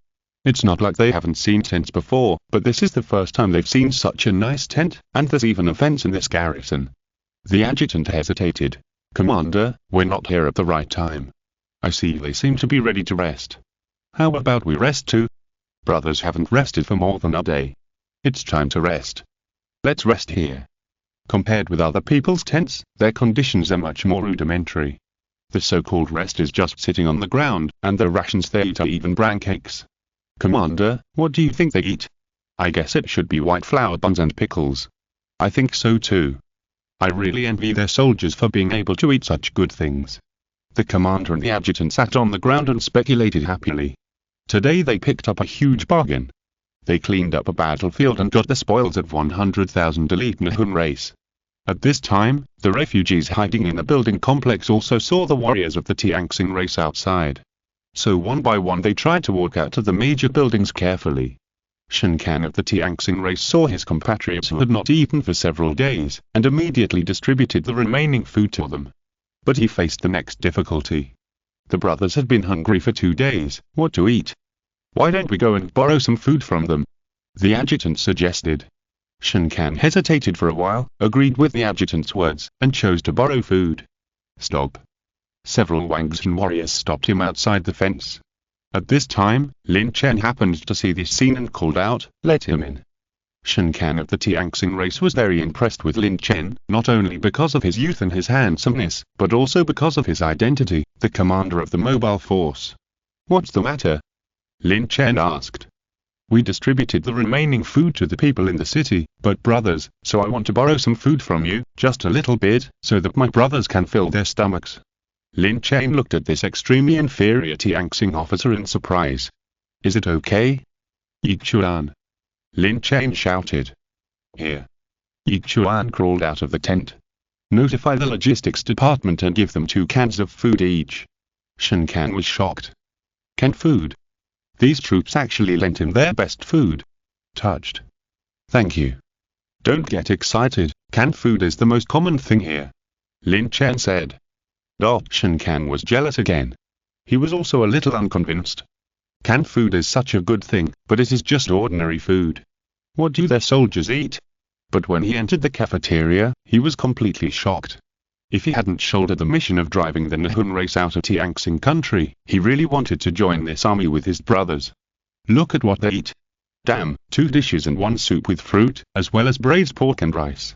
It's not like they haven't seen tents before, but this is the first time they've seen such a nice tent, and there's even a fence in this garrison. The adjutant hesitated. "Commander, we're not here at the right time. I see they seem to be ready to rest. How about we rest too? Brothers haven't rested for more than a day. It's time to rest. Let's rest here." Compared with other people's tents, their conditions are much more rudimentary. The so-called rest is just sitting on the ground, and the rations they eat are even bran cakes. "Commander, what do you think they eat?" "I guess it should be white flour buns and pickles." "I think so too. I really envy their soldiers for being able to eat such good things." The commander and the adjutant sat on the ground and speculated happily. Today they picked up a huge bargain. They cleaned up a battlefield and got the spoils of 100,000 elite Nihon race. At this time, the refugees hiding in the building complex also saw the warriors of the Tianxing race outside. So one by one they tried to walk out of the major buildings carefully. Shen Kan of the Tianxing race saw his compatriots who had not eaten for several days, and immediately distributed the remaining food to them. But he faced the next difficulty. The brothers had been hungry for 2 days. What to eat? "Why don't we go and borrow some food from them?" the adjutant suggested. Shen Kan hesitated for a while, agreed with the adjutant's words, and chose to borrow food. "Stop." Several Wangzhen warriors stopped him outside the fence. At this time, Lin Chen happened to see this scene and called out, "Let him in." Shen Kan of the Tianxing race was very impressed with Lin Chen, not only because of his youth and his handsomeness, but also because of his identity, the commander of the mobile force. What's the matter? Lin Chen asked. We distributed the remaining food to the people in the city, but brothers, so I want to borrow some food from you, just a little bit, so that my brothers can fill their stomachs. Lin Chen looked at this extremely inferior Tianxing officer in surprise. Is it okay? Yi Chuan. Lin Chen shouted. Here. Yi Chuan crawled out of the tent. Notify the logistics department and give them 2 cans of food each. Shen Kan was shocked. Canned food? These troops actually lent him their best food. Touched. Thank you. Don't get excited, canned food is the most common thing here. Lin Chen said. Shen Kan was jealous again. He was also a little unconvinced. Canned food is such a good thing, but it is just ordinary food. What do their soldiers eat? But when he entered the cafeteria, he was completely shocked. If he hadn't shouldered the mission of driving the Nihun race out of Tianxing country, he really wanted to join this army with his brothers. Look at what they eat. Damn, 2 dishes and 1 soup with fruit, as well as braised pork and rice.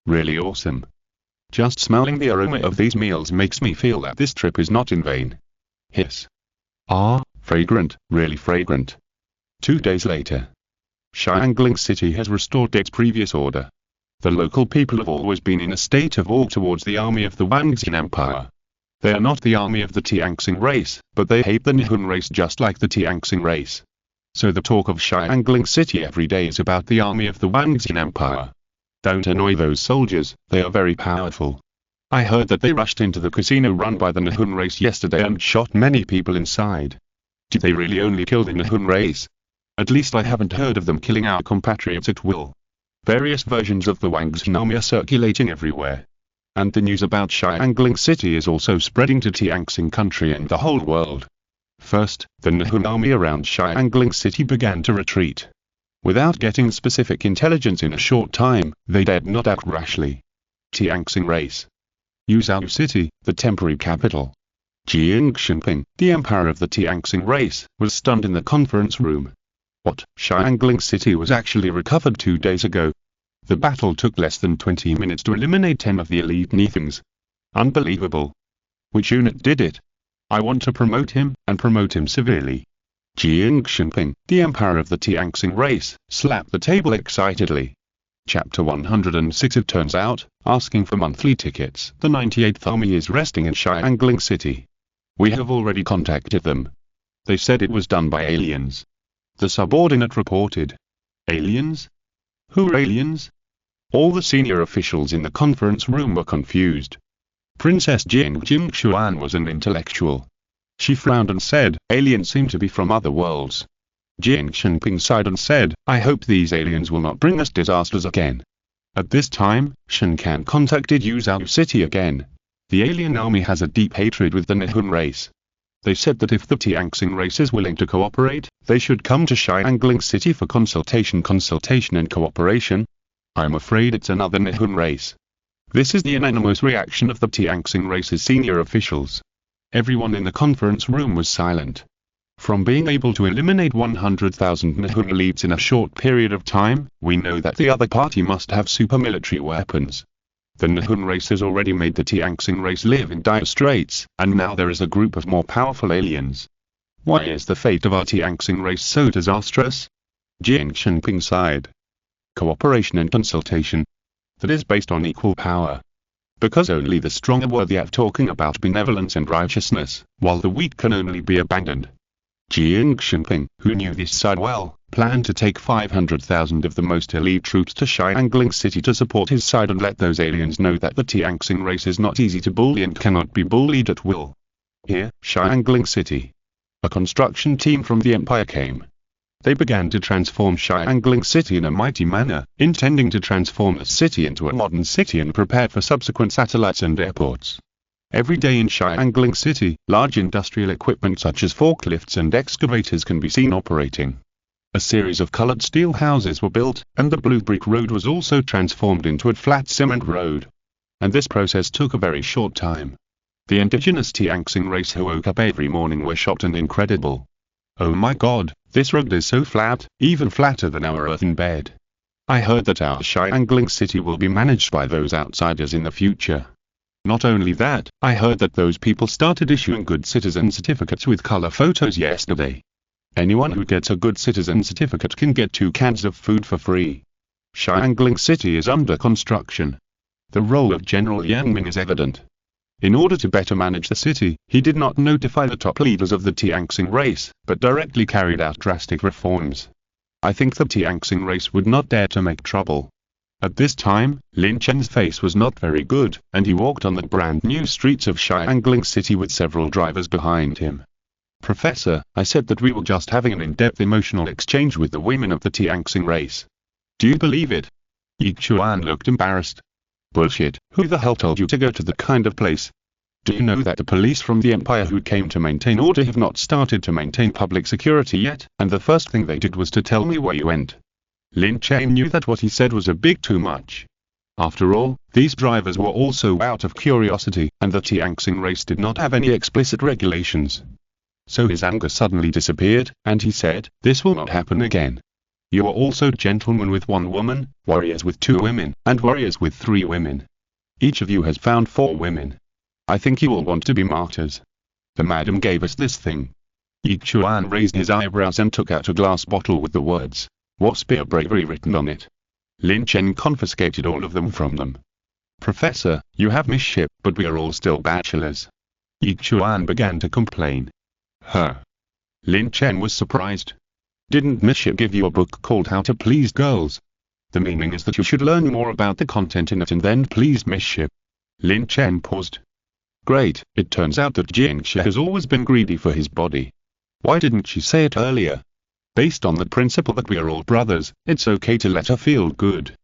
Really awesome. Just smelling the aroma of these meals makes me feel that this trip is not in vain. Hiss. Ah, fragrant, really fragrant. 2 days later. Xiangling City has restored its previous order. The local people have always been in a state of awe towards the army of the Wangxin Empire. They are not the army of the Tianxing race, but they hate the Nihun race just like the Tianxing race. So the talk of Xiangling City every day is about the army of the Wangxin Empire. Don't annoy those soldiers, they are very powerful. I heard that they rushed into the casino run by the Nihun race yesterday and shot many people inside. Did they really only kill the Nihun race? At least I haven't heard of them killing our compatriots at will. Various versions of the Wangxin army are circulating everywhere. And the news about Xiangling City is also spreading to Tianxing country and the whole world. First, the Nihun army around Xiangling City began to retreat. Without getting specific intelligence in a short time, they dared not act rashly. Tianxing race. Yuzhou City, the temporary capital. Jing Xinping, the emperor of the Tianxing race, was stunned in the conference room. What? Xiangling City was actually recovered 2 days ago. The battle took less than 20 minutes to eliminate 10 of the elite Nithings. Unbelievable. Which unit did it? I want to promote him, and promote him severely. Jing Xinping, the emperor of the Tianxing race, slapped the table excitedly. Chapter 106. It turns out, asking for monthly tickets, the 98th Army is resting in Xiangling City. We have already contacted them. They said it was done by aliens. The subordinate reported. Aliens? Who are aliens? All the senior officials in the conference room were confused. Princess Jing Xuan was an intellectual. She frowned and said, aliens seem to be from other worlds. Jing Xinping sighed and said, I hope these aliens will not bring us disasters again. At this time, Shen Kan contacted Yuzhou City again. The alien army has a deep hatred with the Nihun race. They said that if the Tianxing race is willing to cooperate, they should come to Xiangling City for consultation and cooperation. I'm afraid it's another Nihun race. This is the unanimous reaction of the Tianxing race's senior officials. Everyone in the conference room was silent. From being able to eliminate 100,000 Nihun elites in a short period of time, we know that the other party must have super military weapons. The Nihun race has already made the Tianxing race live in dire straits, and now there is a group of more powerful aliens. Why is the fate of our Tianxing race so disastrous? Jing Xinping sighed. Cooperation and consultation. That is based on equal power. Because only the strong are worthy of talking about benevolence and righteousness, while the weak can only be abandoned. Jing Xinping, who knew this side well, planned to take 500,000 of the most elite troops to Xiangling City to support his side and let those aliens know that the Tianxing race is not easy to bully and cannot be bullied at will. Here, Xiangling City. A construction team from the Empire came. They began to transform Xiangling City in a mighty manner, intending to transform the city into a modern city and prepare for subsequent satellites and airports. Every day in Xiangling City, large industrial equipment such as forklifts and excavators can be seen operating. A series of colored steel houses were built, and the blue brick road was also transformed into a flat cement road. And this process took a very short time. The indigenous Tianxing race who woke up every morning were shocked and incredible. Oh my god, this road is so flat, even flatter than our earthen bed. I heard that our Xiangling City will be managed by those outsiders in the future. Not only that, I heard that those people started issuing good citizen certificates with color photos yesterday. Anyone who gets a good citizen certificate can get 2 cans of food for free. Xiangling City is under construction. The role of General Yang Ming is evident. In order to better manage the city, he did not notify the top leaders of the Tianxing race, but directly carried out drastic reforms. I think the Tianxing race would not dare to make trouble. At this time, Lin Chen's face was not very good, and he walked on the brand new streets of Xiangling City with several drivers behind him. Professor, I said that we were just having an in-depth emotional exchange with the women of the Tianxing race. Do you believe it? Yi Chuan looked embarrassed. Bullshit, who the hell told you to go to that kind of place? Do you know that the police from the Empire who came to maintain order have not started to maintain public security yet, and the first thing they did was to tell me where you went? Lin Chen knew that what he said was a bit too much. After all, these drivers were also out of curiosity, and the Tianxing race did not have any explicit regulations. So his anger suddenly disappeared, and he said, "This will not happen again. You are also gentlemen with 1 woman, warriors with 2 women, and warriors with 3 women. Each of you has found 4 women. I think you will want to be martyrs. The madam gave us this thing." Yi Chuan raised his eyebrows and took out a glass bottle with the words, "War Spear Bravery" written on it. Lin Chen confiscated all of them from them. "Professor, you have misship, but we are all still bachelors." Yi Chuan began to complain. Huh. Lin Chen was surprised. "Didn't misship give you a book called How to Please Girls? The meaning is that you should learn more about the content in it and then please misship." Lin Chen paused. "Great, it turns out that Jiangxia has always been greedy for his body. Why didn't she say it earlier? Based on the principle that we are all brothers, it's okay to let her feel good.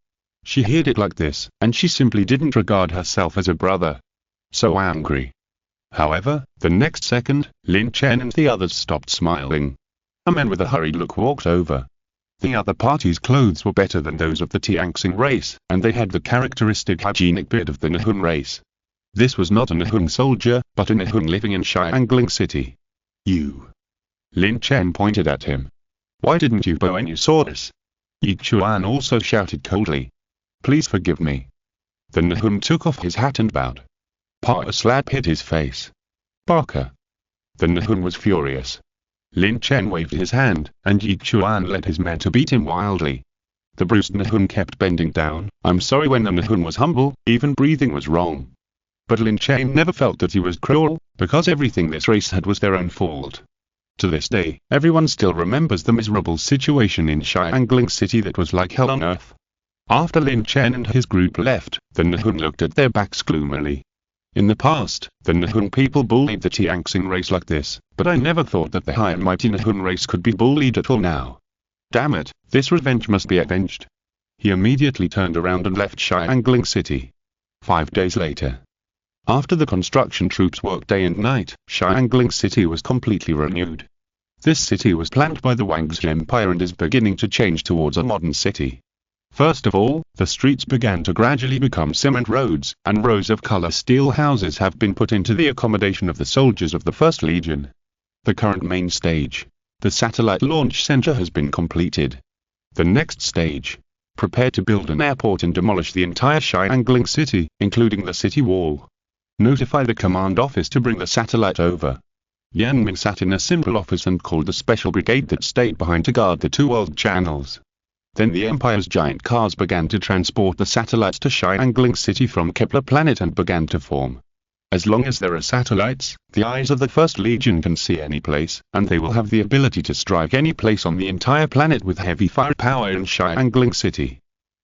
She heard it like this, and she simply didn't regard herself as a brother. So angry." However, the next second, Lin Chen and the others stopped smiling. A man with a hurried look walked over. The other party's clothes were better than those of the Tianxing race, and they had the characteristic hygienic beard of the Nihun race. This was not a Nihun soldier, but a Nihun living in Xiangling City. "You." Lin Chen pointed at him. "Why didn't you bow when you saw this?" Yi Chuan also shouted coldly. "Please forgive me." The Nihun took off his hat and bowed. A slap hit his face. "Barker." The Nihun was furious. Lin Chen waved his hand, and Yi Chuan led his men to beat him wildly. The bruised Nihun kept bending down. I'm sorry when the Nihun was humble, even breathing was wrong. But Lin Chen never felt that he was cruel, because everything this race had was their own fault. To this day, everyone still remembers the miserable situation in Xiangling City that was like hell on earth. After Lin Chen and his group left, the Nihun looked at their backs gloomily. In the past, the Nihun people bullied the Tianxing race like this, but I never thought that the high and mighty Nihun race could be bullied at all now. Damn it, this revenge must be avenged. He immediately turned around and left Xiangling City. 5 days later. After the construction troops worked day and night, Xiangling City was completely renewed. This city was planned by the Wangxi Empire and is beginning to change towards a modern city. First of all, the streets began to gradually become cement roads, and rows of color steel houses have been put into the accommodation of the soldiers of the 1st Legion. The current main stage, the satellite launch center, has been completed. The next stage, prepare to build an airport and demolish the entire Xiangling City, including the city wall. Notify the command office to bring the satellite over. Yang Ming sat in a simple office and called the special brigade that stayed behind to guard the 2 world channels. Then the Empire's giant cars began to transport the satellites to Xiangling City from Kepler planet and began to form. As long as there are satellites, the eyes of the 1st Legion can see any place, and they will have the ability to strike any place on the entire planet with heavy firepower in Xiangling City.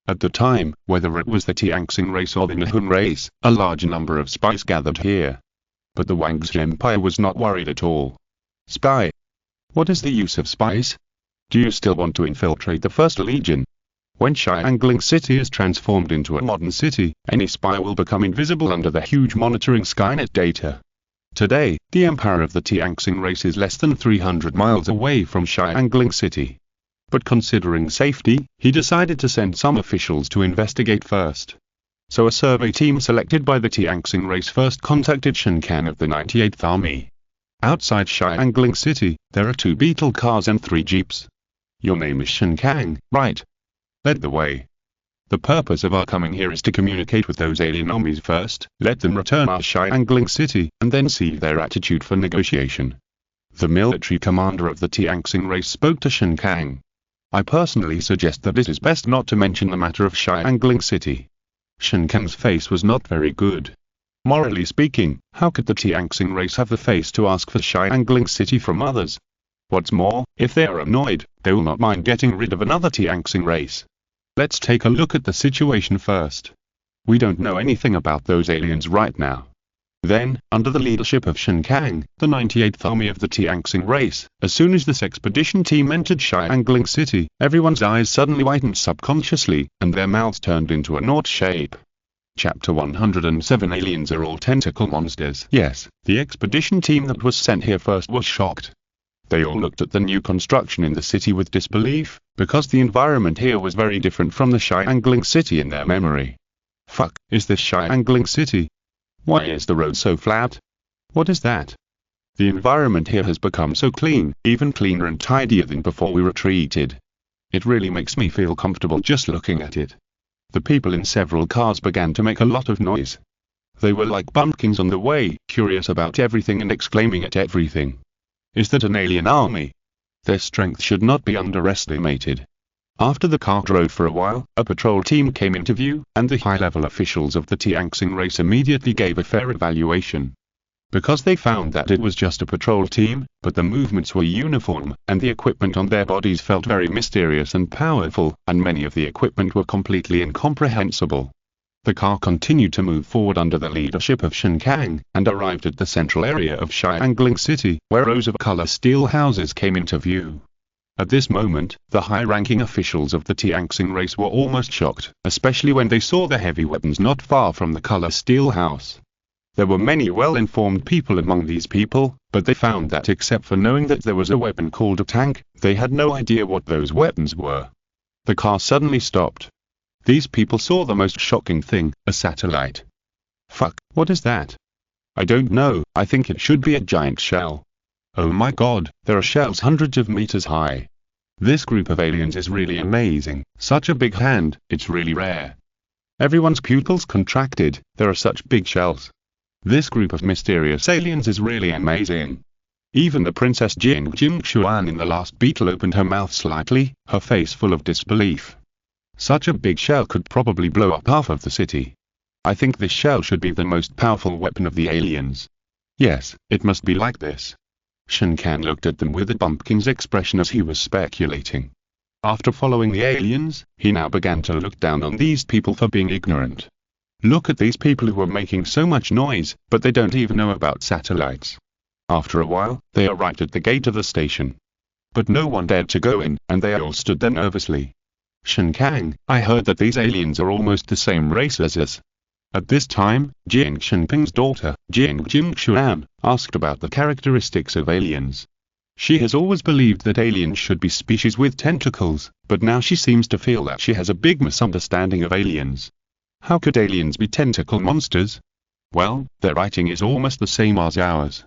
At the time, whether it was the Tianxing race or the Nihun race, a large number of spies gathered here. But the Wangxi Empire was not worried at all. Spy? What is the use of spies? Do you still want to infiltrate the 1st Legion? When Xiangling City is transformed into a modern city, any spy will become invisible under the huge monitoring Skynet data. Today, the empire of the Tianxing race is less than 300 miles away from Xiangling City. But considering safety, he decided to send some officials to investigate first. So a survey team selected by the Tianxing race first contacted Shen Kang of the 98th Army. Outside Xiangling City, there are 2 beetle cars and 3 jeeps. Your name is Shen Kang, right? Lead the way. The purpose of our coming here is to communicate with those alien armies first, let them return our Xiangling city, and then see their attitude for negotiation. The military commander of the Tianxing race spoke to Shen Kang. I personally suggest that it is best not to mention the matter of Xiangling city. Shen Kang's face was not very good. Morally speaking, how could the Tianxing race have the face to ask for Xiangling city from others? What's more, if they are annoyed, they will not mind getting rid of another Tianxing race. Let's take a look at the situation first. We don't know anything about those aliens right now. Then, under the leadership of Shen Kang, the 98th army of the Tianxing race, as soon as this expedition team entered Xiangling city, everyone's eyes suddenly whitened subconsciously, and their mouths turned into a naught shape. Chapter 107 Aliens are all tentacle monsters. Yes, the expedition team that was sent here first was shocked. They all looked at the new construction in the city with disbelief, because the environment here was very different from the Xiangling city in their memory. Fuck, is this Xiangling city? Why is the road so flat? What is that? The environment here has become so clean, even cleaner and tidier than before we retreated. It really makes me feel comfortable just looking at it. The people in several cars began to make a lot of noise. They were like bumpkins on the way, curious about everything and exclaiming at everything. Is that an alien army? Their strength should not be underestimated. After the car drove for a while, a patrol team came into view, and the high-level officials of the Tianxing race immediately gave a fair evaluation. Because they found that it was just a patrol team, but the movements were uniform, and the equipment on their bodies felt very mysterious and powerful, and many of the equipment were completely incomprehensible. The car continued to move forward under the leadership of Shen Kang, and arrived at the central area of Xiangling city, where rows of color steel houses came into view. At this moment, the high-ranking officials of the Tianxing race were almost shocked, especially when they saw the heavy weapons not far from the color steel house. There were many well-informed people among these people, but they found that except for knowing that there was a weapon called a tank, they had no idea what those weapons were. The car suddenly stopped. These people saw the most shocking thing, a satellite. Fuck, what is that? I don't know, I think it should be a giant shell. Oh my god, there are shells hundreds of meters high. This group of aliens is really amazing, such a big hand, it's really rare. Everyone's pupils contracted, there are such big shells. This group of mysterious aliens is really amazing. Even the Princess Jing Xuan in the last beetle opened her mouth slightly, her face full of disbelief. Such a big shell could probably blow up half of the city. I think this shell should be the most powerful weapon of the aliens. Yes, it must be like this. Shen Kang looked at them with a bumpkin's expression as he was speculating. After following the aliens, he now began to look down on these people for being ignorant. Look at these people who are making so much noise, but they don't even know about satellites. After a while, they arrived at the gate of the station. But no one dared to go in, and they all stood there nervously. Shen Kang, I heard that these aliens are almost the same race as us. At this time, Jing Shenping's daughter, Jing Xuan, asked about the characteristics of aliens. She has always believed that aliens should be species with tentacles, but now she seems to feel that she has a big misunderstanding of aliens. How could aliens be tentacle monsters? Well, their writing is almost the same as ours.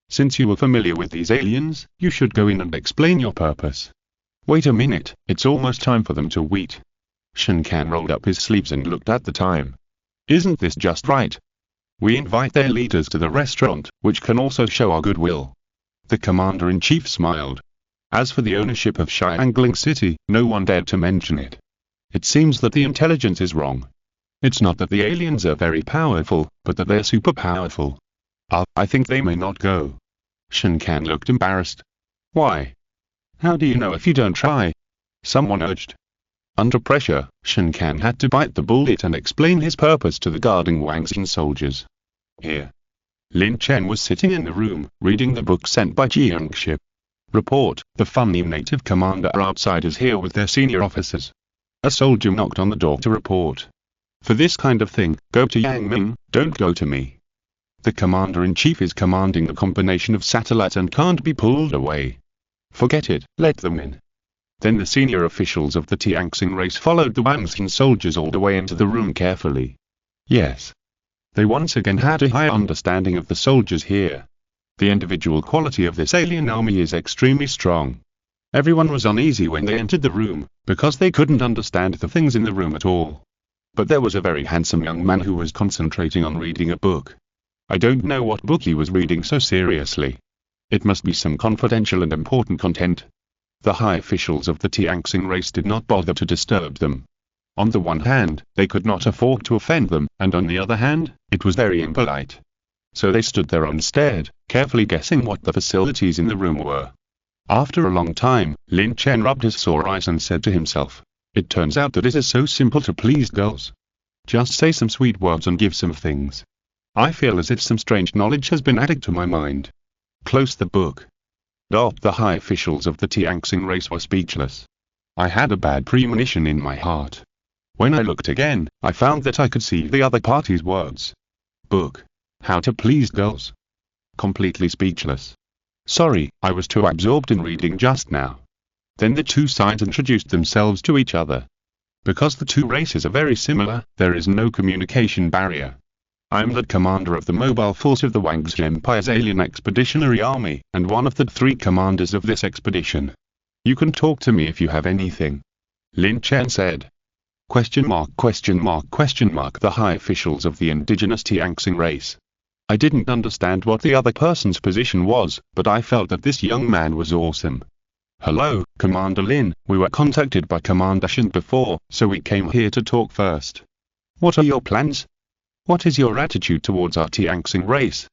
Since you are familiar with these aliens, you should go in and explain your purpose. Wait a minute, it's almost time for them to eat. Shen Kang rolled up his sleeves and looked at the time. Isn't this just right? We invite their leaders to the restaurant, which can also show our goodwill. The commander-in-chief smiled. As for the ownership of Xiangling city, no one dared to mention it. It seems that the intelligence is wrong. It's not that the aliens are very powerful, but that they're super powerful. I think they may not go. Shen Kang looked embarrassed. Why? How do you know if you don't try? Someone urged. Under pressure, Shen Kang had to bite the bullet and explain his purpose to the guarding Wangxin soldiers. Here. Lin Chen was sitting in the room, reading the book sent by Jiangxi. Report, the funny native commander are outsiders here with their senior officers. A soldier knocked on the door to report. For this kind of thing, go to Yang Ming, don't go to me. The commander-in-chief is commanding the combination of satellites and can't be pulled away. Forget it, let them in. Then the senior officials of the Tianxing race followed the Wangxin soldiers all the way into the room carefully. Yes. They once again had a high understanding of the soldiers here. The individual quality of this alien army is extremely strong. Everyone was uneasy when they entered the room, because they couldn't understand the things in the room at all. but there was a very handsome young man who was concentrating on reading a book. I don't know what book he was reading so seriously. It must be some confidential and important content. The high officials of the Tianxing race did not bother to disturb them. On the one hand, they could not afford to offend them, and on the other hand, it was very impolite. So they stood there and stared, carefully guessing what the facilities in the room were. After a long time, Lin Chen rubbed his sore eyes and said to himself, "It turns out that it is so simple to please girls. Just say some sweet words and give some things. I feel as if some strange knowledge has been added to my mind." Close the book. The high officials of the Tianxing race were speechless. I had a bad premonition in my heart. When I looked again, I found that I could see the other party's words. Book. How to please girls. Completely speechless. Sorry, I was too absorbed in reading just now. Then the two sides introduced themselves to each other. Because the two races are very similar, there is no communication barrier. I'm the commander of the mobile force of the Wangxi Empire's alien expeditionary army, and one of the 3 commanders of this expedition. You can talk to me if you have anything. Lin Chen said. Question mark, question mark, question mark. The high officials of the indigenous Tianxing race. I didn't understand what the other person's position was, but I felt that this young man was awesome. Hello, Commander Lin, we were contacted by Commander Shen before, so we came here to talk first. What are your plans? What is your attitude towards our Tianxing race?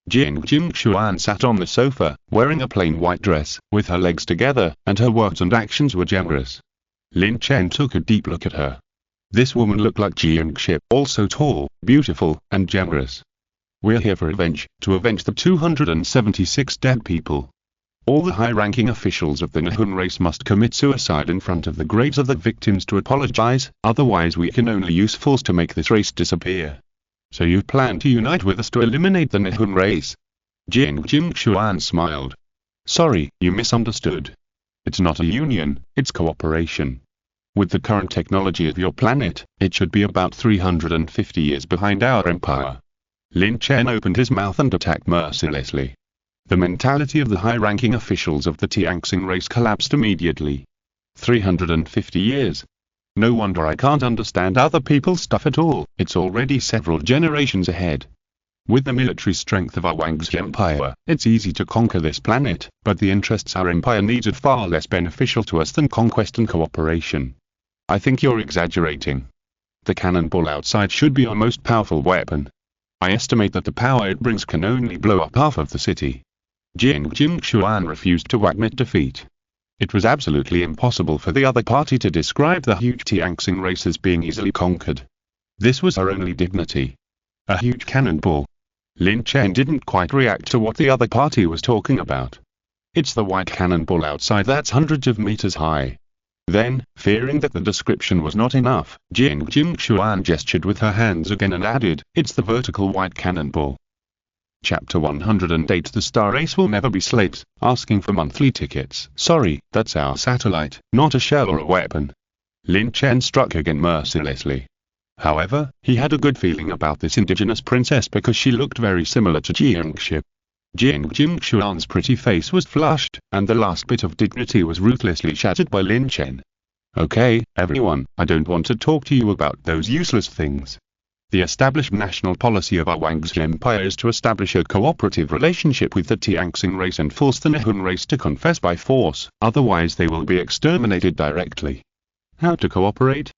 Jing Xuan sat on the sofa, wearing a plain white dress, with her legs together, and her words and actions were generous. Lin Chen took a deep look at her. This woman looked like Jiangxi, also tall, beautiful, and generous. We're here for revenge, to avenge the 276 dead people. All the high-ranking officials of the Nihun race must commit suicide in front of the graves of the victims to apologize, otherwise we can only use force to make this race disappear. So you plan to unite with us to eliminate the Nihun race? Jing Xuan smiled. Sorry, you misunderstood. It's not a union, it's cooperation. With the current technology of your planet, it should be about 350 years behind our empire. Lin Chen opened his mouth and attacked mercilessly. The mentality of the high-ranking officials of the Tianxing race collapsed immediately. 350 years. No wonder I can't understand other people's stuff at all, it's already several generations ahead. With the military strength of our Wangxi Empire, it's easy to conquer this planet, but the interests our empire needs are far less beneficial to us than conquest and cooperation. I think you're exaggerating. The cannonball outside should be our most powerful weapon. I estimate that the power it brings can only blow up half of the city. Jing Xuan refused to admit defeat. It was absolutely impossible for the other party to describe the huge Tianxing race as being easily conquered. This was our only dignity. A huge cannonball. Lin Chen didn't quite react to what the other party was talking about. It's the white cannonball outside that's hundreds of meters high. Then, fearing that the description was not enough, Jing Xuan gestured with her hands again and added, it's the vertical white cannonball. Chapter 108. The Star Race will never be slaves, asking for monthly tickets. Sorry, that's our satellite, not a shell or a weapon. Lin Chen struck again mercilessly. However, he had a good feeling about this indigenous princess because she looked very similar to Jiangxi. Jing Xuan's pretty face was flushed, and the last bit of dignity was ruthlessly shattered by Lin Chen. Okay, everyone, I don't want to talk to you about those useless things. The established national policy of our Wangxi Empire is to establish a cooperative relationship with the Tianxing race and force the Nihun race to confess by force, otherwise they will be exterminated directly. How to cooperate?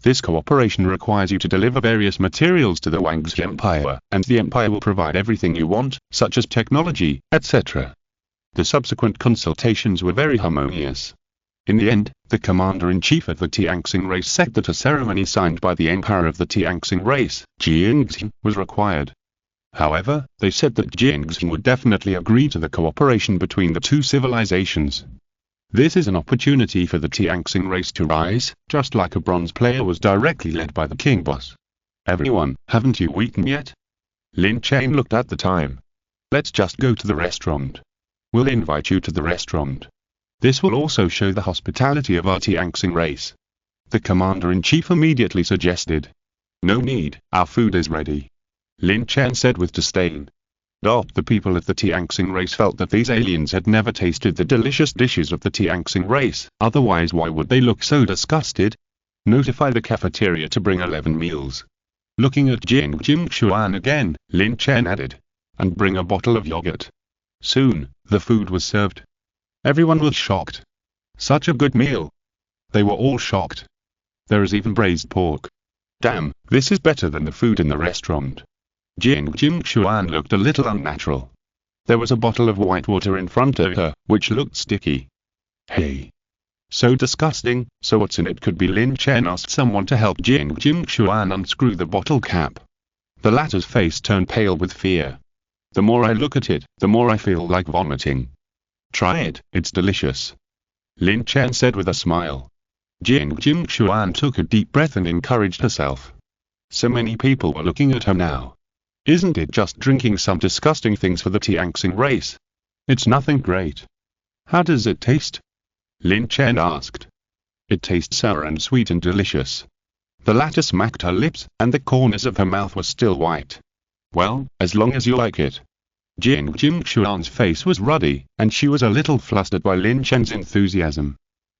This cooperation requires you to deliver various materials to the Wangxi Empire, and the Empire will provide everything you want, such as technology, etc. The subsequent consultations were very harmonious. In the end, the commander-in-chief of the Tianxing race said that a ceremony signed by the emperor of the Tianxing race, Jingxing, was required. However, they said that Jingxing would definitely agree to the cooperation between the two civilizations. This is an opportunity for the Tianxing race to rise, just like a bronze player was directly led by the king boss. Everyone, haven't you eaten yet? Lin Chen looked at the time. Let's just go to the restaurant. We'll invite you to the restaurant. This will also show the hospitality of our Tianxing race. The commander-in-chief immediately suggested. No need, our food is ready. Lin Chen said with disdain. The people of the Tianxing race felt that these aliens had never tasted the delicious dishes of the Tianxing race, otherwise why would they look so disgusted? Notify the cafeteria to bring 11 meals. Looking at Jing Xuan again, Lin Chen added. And bring a bottle of yogurt. Soon, the food was served. Everyone was shocked. Such a good meal. They were all shocked. There is even braised pork. Damn, this is better than the food in the restaurant. Jing Xuan looked a little unnatural. There was a bottle of white water in front of her, which looked sticky. Hey. So disgusting, so what's in it? Could be. Lin Chen asked someone to help Jing Xuan unscrew the bottle cap. The latter's face turned pale with fear. The more I look at it, the more I feel like vomiting. Try it, it's delicious. Lin Chen said with a smile. Jing Xuan took a deep breath and encouraged herself. So many people were looking at her now. Isn't it just drinking some disgusting things for the Tianxing race? It's nothing great. How does it taste? Lin Chen asked. It tastes sour and sweet and delicious. The latter smacked her lips, and the corners of her mouth were still white. Well, as long as you like it. Jing Xuan's face was ruddy, and she was a little flustered by Lin Chen's enthusiasm.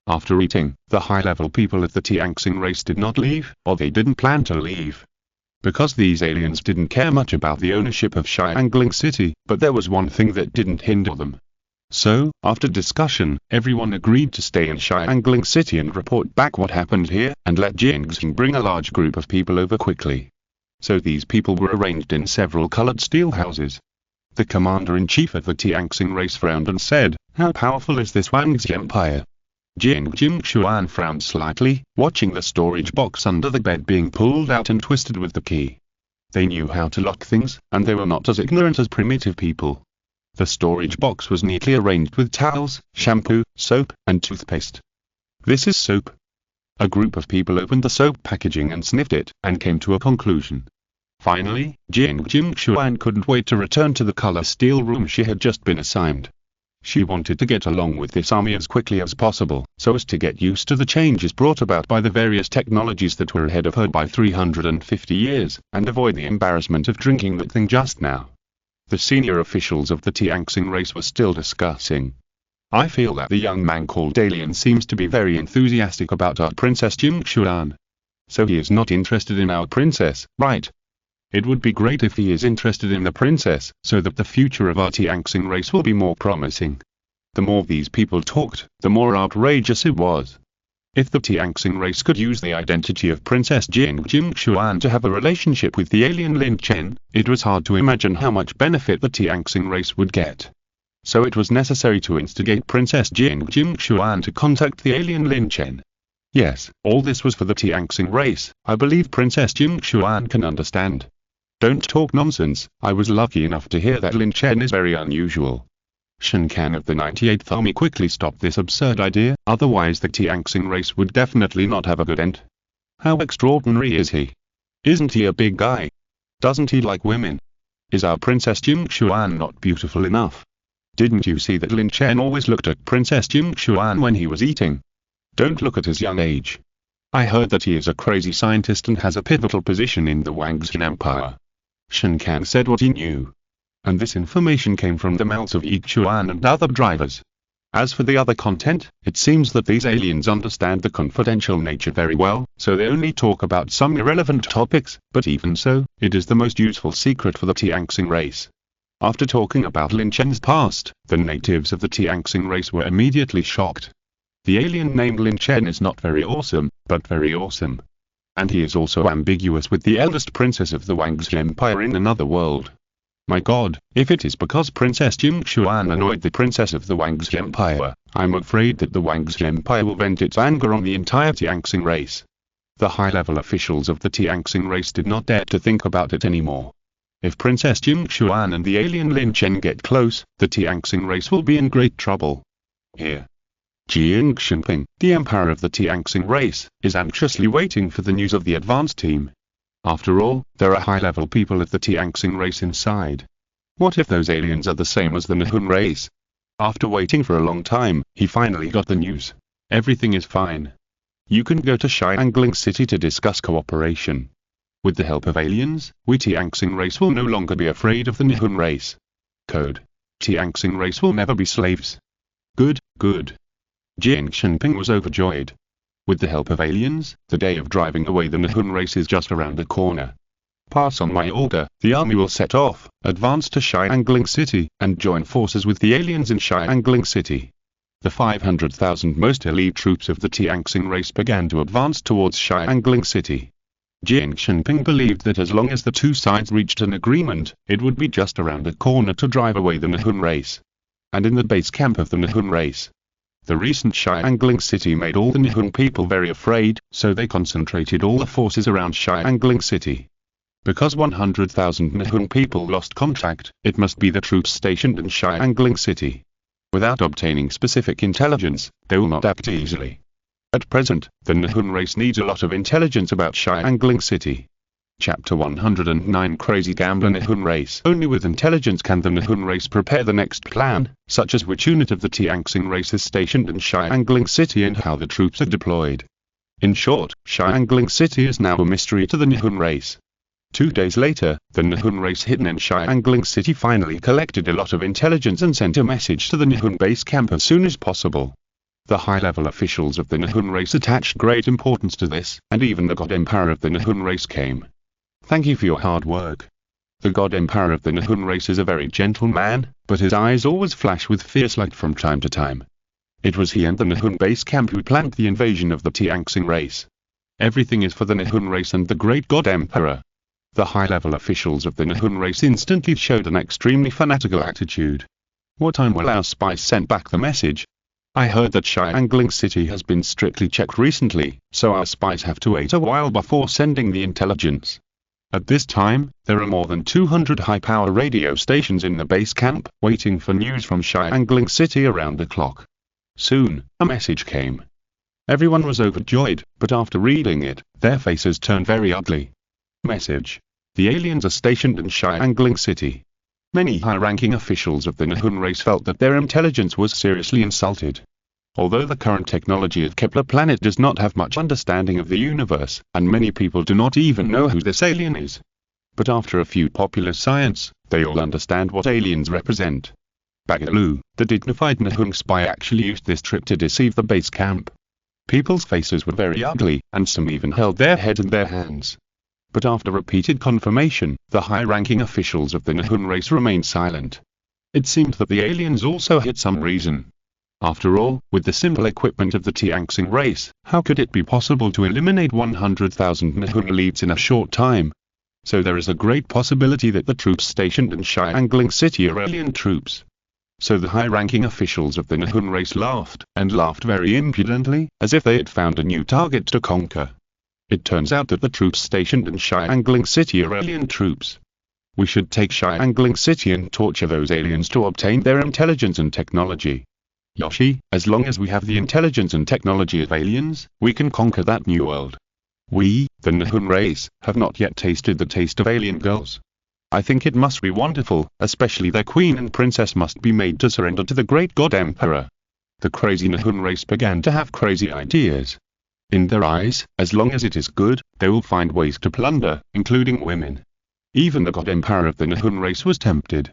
After eating, the high-level people at the Tianxing race did not leave, or they didn't plan to leave. Because these aliens didn't care much about the ownership of Xiangling City, but there was one thing that didn't hinder them. So, after discussion, everyone agreed to stay in Xiangling City and report back what happened here, and let Jingxing bring a large group of people over quickly. So these people were arranged in several colored steel houses. The commander-in-chief of the Tianxing race frowned and said, "How powerful is this Wang's empire?" Jing Xuan frowned slightly, watching the storage box under the bed being pulled out and twisted with the key. They knew how to lock things, and they were not as ignorant as primitive people. The storage box was neatly arranged with towels, shampoo, soap, and toothpaste. This is soap. A group of people opened the soap packaging and sniffed it, and came to a conclusion. Finally, Jing Xuan couldn't wait to return to the color steel room she had just been assigned. She wanted to get along with this army as quickly as possible, so as to get used to the changes brought about by the various technologies that were ahead of her by 350 years, and avoid the embarrassment of drinking that thing just now. The senior officials of the Tianxing race were still discussing. I feel that the young man called Alien seems to be very enthusiastic about our Princess Jing Xuan. So he is not interested in our princess, right? It would be great if he is interested in the princess, so that the future of our Tianxing race will be more promising. The more these people talked, the more outrageous it was. If the Tianxing race could use the identity of Princess Jing Xuan to have a relationship with the alien Lin Chen, it was hard to imagine how much benefit the Tianxing race would get. So it was necessary to instigate Princess Jing Xuan to contact the alien Lin Chen. Yes, all this was for the Tianxing race. I believe Princess Jing Xuan can understand. Don't talk nonsense. I was lucky enough to hear that Lin Chen is very unusual. Shen Kan of the 98th Army quickly stopped this absurd idea, otherwise the Tianxing race would definitely not have a good end. How extraordinary is he? Isn't he a big guy? Doesn't he like women? Is our Princess Jing Xuan not beautiful enough? Didn't you see that Lin Chen always looked at Princess Jing Xuan when he was eating? Don't look at his young age. I heard that he is a crazy scientist and has a pivotal position in the Wangxian Empire. Shen Kan said what he knew. And this information came from the mouths of Yi Chuan and other drivers. As for the other content, it seems that these aliens understand the confidential nature very well, so they only talk about some irrelevant topics, but even so, it is the most useful secret for the Tianxing race. After talking about Lin Chen's past, the natives of the Tianxing race were immediately shocked. The alien named Lin Chen is not very awesome, but very awesome. And he is also ambiguous with the eldest princess of the Wangxian Empire in another world. My god, if it is because Princess Jing Xuan annoyed the princess of the Wangxian Empire, I'm afraid that the Wangxian Empire will vent its anger on the entire Tianxing race. The high-level officials of the Tianxing race did not dare to think about it anymore. If Princess Jing Xuan and the alien Lin Chen get close, the Tianxing race will be in great trouble. Here. Jiang Xinping, the emperor of the Tianxing race, is anxiously waiting for the news of the advance team. After all, there are high-level people at the Tianxing race inside. What if those aliens are the same as the Nihun race? After waiting for a long time, he finally got the news. Everything is fine. You can go to Xiangling City to discuss cooperation. With the help of aliens, we Tianxing race will no longer be afraid of the Nihun race. Code. Tianxing race will never be slaves. Good, good. Jiang Xinping was overjoyed. With the help of aliens, the day of driving away the Nihon race is just around the corner. Pass on my order, the army will set off, advance to Xiangling City, and join forces with the aliens in Xiangling City. The 500,000 most elite troops of the Tianxing race began to advance towards Xiangling City. Jiang Shenping believed that as long as the two sides reached an agreement, it would be just around the corner to drive away the Nihon race. And in the base camp of the Nihon race, the recent Xiangling City made all the Nihon people very afraid, so they concentrated all the forces around Xiangling City. Because 100,000 Nihon people lost contact, it must be the troops stationed in Xiangling City. Without obtaining specific intelligence, they will not act easily. At present, the Nihon race needs a lot of intelligence about Xiangling City. Chapter 109 Crazy Gambler Nihon Race. Only with intelligence can the Nihon race prepare the next plan, such as which unit of the Tianxing race is stationed in Xiangling City and how the troops are deployed. In short, Xiangling City is now a mystery to the Nihon race. 2 days later, the Nihon race hidden in Xiangling City finally collected a lot of intelligence and sent a message to the Nihon base camp as soon as possible. The high-level officials of the Nihon race attached great importance to this, and even the God Emperor of the Nihon race came. Thank you for your hard work. The God Emperor of the Nihon race is a very gentle man, but his eyes always flash with fierce light from time to time. It was he and the Nihon base camp who planned the invasion of the Tianxing race. Everything is for the Nihon race and the great God Emperor. The high-level officials of the Nihon race instantly showed an extremely fanatical attitude. What time will our spies send back the message? I heard that Xiangling City has been strictly checked recently, so our spies have to wait a while before sending the intelligence. At this time, there are more than 200 high-power radio stations in the base camp, waiting for news from Xiangling City around the clock. Soon, a message came. Everyone was overjoyed, but after reading it, their faces turned very ugly. Message: the aliens are stationed in Xiangling City. Many high-ranking officials of the Nihon race felt that their intelligence was seriously insulted. Although the current technology of Kepler planet does not have much understanding of the universe, and many people do not even know who this alien is. But after a few popular science, they all understand what aliens represent. Bagalu, the dignified Nihon spy, actually used this trip to deceive the base camp. People's faces were very ugly, and some even held their head in their hands. But after repeated confirmation, the high-ranking officials of the Nihon race remained silent. It seemed that the aliens also had some reason. After all, with the simple equipment of the Tianxing race, how could it be possible to eliminate 100,000 Nihon elites in a short time? So there is a great possibility that the troops stationed in Xiangling City are alien troops. So the high-ranking officials of the Nihon race laughed, and laughed very impudently, as if they had found a new target to conquer. It turns out that the troops stationed in Xiangling City are alien troops. We should take Xiangling City and torture those aliens to obtain their intelligence and technology. Yoshi, as long as we have the intelligence and technology of aliens, we can conquer that new world. We, the Nihon race, have not yet tasted the taste of alien girls. I think it must be wonderful, especially their queen and princess must be made to surrender to the great God Emperor. The crazy Nihon race began to have crazy ideas. In their eyes, as long as it is good, they will find ways to plunder, including women. Even the God Emperor of the Nihon race was tempted.